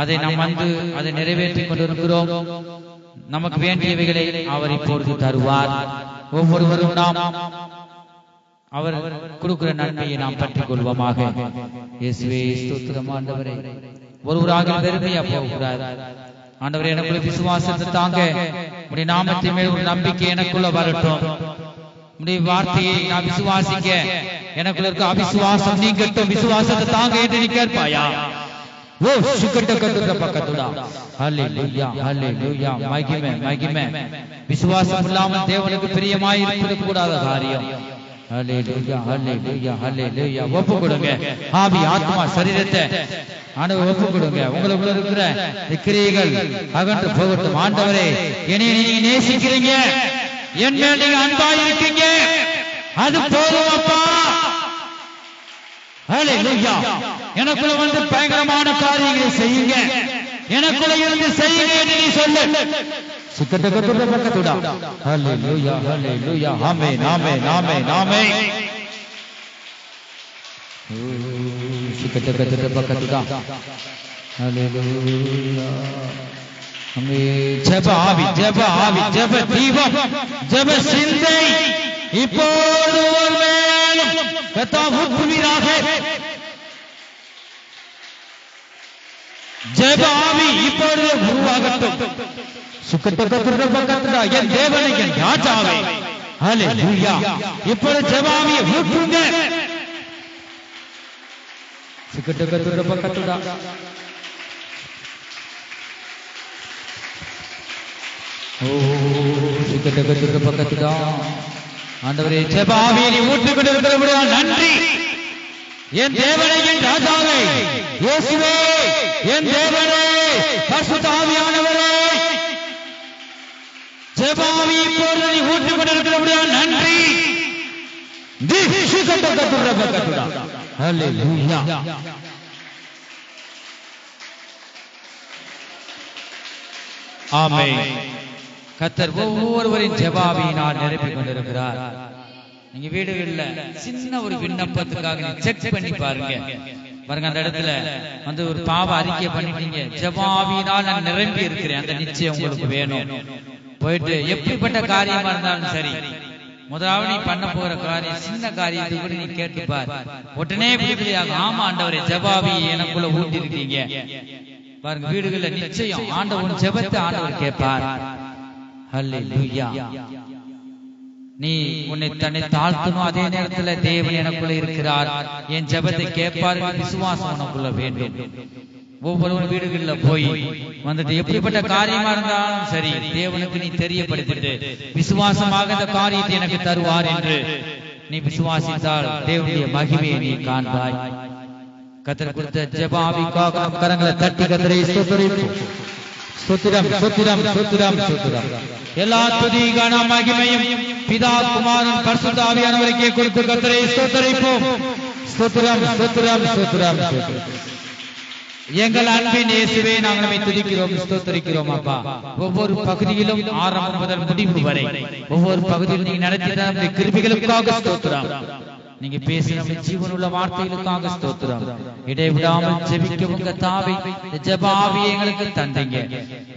[SPEAKER 1] அதை நாம் வந்து அதை நிறைவேற்றிக் கொண்டிருக்கிறோம். நமக்கு வேண்டியவைகளை அவர் இப்பொழுது தருவார். ஒவ்வொருவரும் நாம் அவர் கொடுக்கிற நன்மையை நாம் பற்றிக் கொள்வோமாக. இயேசுவே ஸ்தோத்திரம் ஆண்டவரே. ஒருவராக பெருமையா போகக்கூடாது ஆண்டவரே. எனக்குள்ள விசுவாசத்தை தாங்க, உடைய நாமத்தின் மேல் ஒரு நம்பிக்கை எனக்குள்ள வரட்டும். உடைய வார்த்தையை நான் விசுவாசிக்க எனக்குள்ள இருக்க அவிசுவாசம் நீங்கட்டும். விசுவாசத்தை தாங்க என்று நீ கேட்பாயா? ஓ சுக்கட்ட கட்டுற பக்கத்துடா. ஹல்லேலூயா, ஹல்லேலூயா. மகிமை, மகிமை. விசுவாசம் இல்லாமல் தேவனுக்கு பிரியமாய் இருப்பது கூடாத காரியம். ஹல்லேலூயா, ஹல்லேலூயா, ஹல்லேலூயா. ஒப்பு கொடுங்க. ஆவி, ஆத்மா, சரீரத்தை ஆண்டவர் ஒப்பு கொடுங்க. உங்களுக்குள்ள இருக்கிற கிரியைகள் அகன்று போகட்டும். ஆண்டவரே, என்னை நீங்க நேசிக்கிறீங்க, என் மேல் நீங்க அன்பா இருக்கீங்க, அது போதும் அப்பா. ஹல்லேலூயா. எனக்குள்ள வந்து பயங்கரமான காரியங்களை செய்யுங்க, எனக்குள்ள இருந்து செய்யுங்க என்று நீ சொல்லு. சுக்கட்ட கட்டுற பக்கத்துடா. ஹல்லேலூயா, ஹல்லேலூயா. ஆமென், ஆமென், ஆமென், ஆமென். சுக்கட்ட கட்டுற பக்கத்துடா. ஹல்லேலூயா. ஆமென். ஜெப ஆவி, ஜெப ஆவி, ஜெப தீபம், ஜெப சிந்தை இப்போது ஒருவேளும் கர்த்தாவே ஊற்றுவீராக. ஜெப ஆவி இப்பொழுது உருவாகட்டும். சுக்கட்டக்கத்துடா. என் தேவனை, என் ராஜாவே. ஹல்லேலூயா. இப்பொழுது ஜெப ஆவியை ஊற்றுங்க. சுக்கட்டக்கத்துடா. ஓ சுக்கட்டக்கத்துடா. ஆண்டவரே, ஜெப ஆவியை நீ ஊற்றிக் கொண்டிருக்கிறபடியால் நன்றி. என் தேவனை, என் ராஜாவே, இயேசுவே, என் தேவனே, பரிசுத்த ஆவியானவரே, ஜெப ஆவி இப்பொழுது நீ ஊற்றிக் கொண்டிருக்கிறபடியால் நன்றி. ஹல்லேலூயா. ஆமென். கர்த்தர் ஒவ்வொருவரின் ஜெப ஆவியினால் நிரப்பிக் கொண்டிருக்கிறார். நீங்க வீடுகள்ல சின்ன ஒரு விண்ணப்பத்துக்காக நீ செக் பண்ணி பாருங்க. பாருங்க, அந்த இடத்துல வந்து ஒரு பாவ அறிக்கை பண்ணிட்டீங்க, ஜெப ஆவியினால் நான் நிரம்பி இருக்கிறேன், அந்த நிச்சயம் உங்களுக்கு வேணும். போயிட்டு எப்படிப்பட்ட காரியமா இருந்தாலும் சரி, முதலாவது நீ பண்ண போற காரியம் சின்ன காரியத்தை கூட நீ கேட்டுப்பார். உடனே விடுதலையாக, ஆமா ஆண்டவரே, ஜெப ஆவியை எனக்குள்ள ஊட்டி இருக்கீங்க. பாருங்க, வீடுகள்ல நிச்சயம் ஆண்டவன் ஜெபத்தை ஆண்டவர் கேட்பார். ஹல்லேலூயா. நீ உன்னை தன்னை தாழ்த்தணும், அதே நேரத்துல தேவன் எனக்குள்ள இருக்கிறார், என் ஜெபத்தை கேட்பார், விசுவாசம் உனக்குள்ள வேண்டும். ஒவ்வொரு வீடுகள்ல போய் வந்துட்டு எப்படிப்பட்ட காரியமா இருந்தாலும் சரி, தேவனுக்கு நீ தெரியப்படுத்திட்டு விசுவாசமாக இந்த காரியத்தை எனக்கு தருவார் என்று நீ விசுவாசித்தால் தேவனுடைய மகிமையை நீ காண்பாய். கர்த்தர் கொடுத்த ஜெப ஆவிக்காக கரங்களை தட்டி கர்த்தரை ஸ்தோத்திரிப்போம். ஸ்தோத்திரம் ஸ்தோத்திரம் ஸ்தோத்திரம் ஸ்தோத்திரம். எல்லா துதி கன மகிமையும் பிதா குமாரன் பரிசுத்த ஆவியானவருக்கே கொடுத்து கர்த்தரை ஸ்தோத்திரிப்போம். ஸ்தோத்திரம் ஸ்தோத்திரம் ஸ்தோத்திரம் ஸ்தோத்திரம். எங்கள் அன்பின் இயேசுவே நாங்கள் நம்மை துதிக்கிறோம் ஸ்தோத்திரிக்கிறோம் அப்பா. ஒவ்வொரு பகுதியிலும் ஆரம்பம் முதல் முடிவு வரை ஒவ்வொரு பகுதியிலும் நீங்க நடத்தின நம்முடைய கிருபைகளுக்காக ஸ்தோத்திரம். நீங்க பேசின ஜீவனுள்ள வார்த்தைகளுக்காக ஸ்தோத்திரம். இடைவிடாமல் ஜெபிக்க உங்க தாவை ஜெபாவியை எங்களுக்கு தந்தீங்க.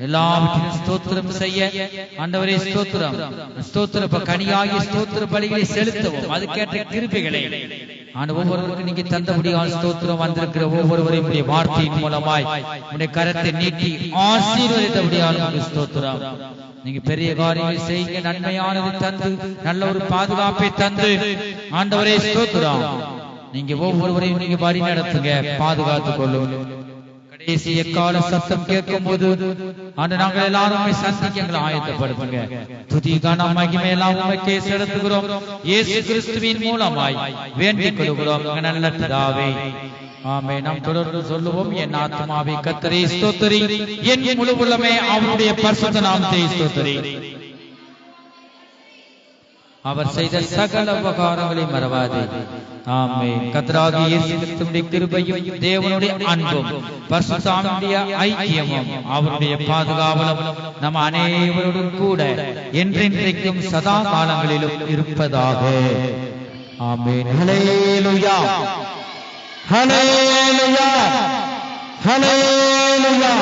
[SPEAKER 1] எல்லாவற்றையும் ஸ்தோத்திரம் செய்ய ஆண்டவரே ஸ்தோத்திரம் ஸ்தோத்திர கனியாகிய ஸ்தோத்திர பலிகளை செலுத்தவும் அதுக்கேற்ற கிருபைகளை ஒவ்வொருவருக்கும் நீங்க தந்தபடியால் ஸ்தோத்திரம். வந்திருக்கிற ஒவ்வொருவரையும் வார்த்தையின் மூலமாய் உடைய கரத்தை நீட்டி ஆசீர்வதித்தபடியால் ஸ்தோத்திரம். நீங்க பெரிய காரியங்களை செய்யுங்க, நன்மையானதை தந்து நல்ல ஒரு பாதுகாப்பை தந்து ஆண்டவரே ஸ்தோத்திரம். நீங்க ஒவ்வொருவரையும் நீங்க வழி நடத்துங்க, பாதுகாத்துக் கொள்ளும். கடைசி எக்கால சத்தம் கேட்கும் போது நாங்கள் எல்லாருமே சந்திக்க எங்களை ஆயத்தப்படுத்துங்க. துதி கன மகிமை எல்லாம் உமக்கே செலுத்துகிறோம். இயேசு கிறிஸ்துவின் மூலமாய் வேண்டிக் கொள்கிறோம் நல்ல பிதாவே, ஆமென். நாம் தொடர்ந்து சொல்லுவோம். என் ஆத்துமாவே கர்த்தரை ஸ்தோத்திரி, என் முழு உள்ளமே அவருடைய பரிசுத்த நாமத்தை ஸ்தோத்திரி. அவர் செய்த சகல உபகாரங்களை மறவாதே. ஆமென். கர்த்தராகிய இயேசு கிறிஸ்துவின் கிருபையும் தேவனுடைய அன்பும் பரிசுத்த ஆவியுடைய ஐக்கியமும் அவருடைய பாதுகாவலும் நம் அனைவரோடும் கூட என்றென்றைக்கும் சதா காலங்களிலும் இருப்பதாக. ஆமென். ஹல்லேலூயா ஹல்லேலூயா ஹல்லேலூயா.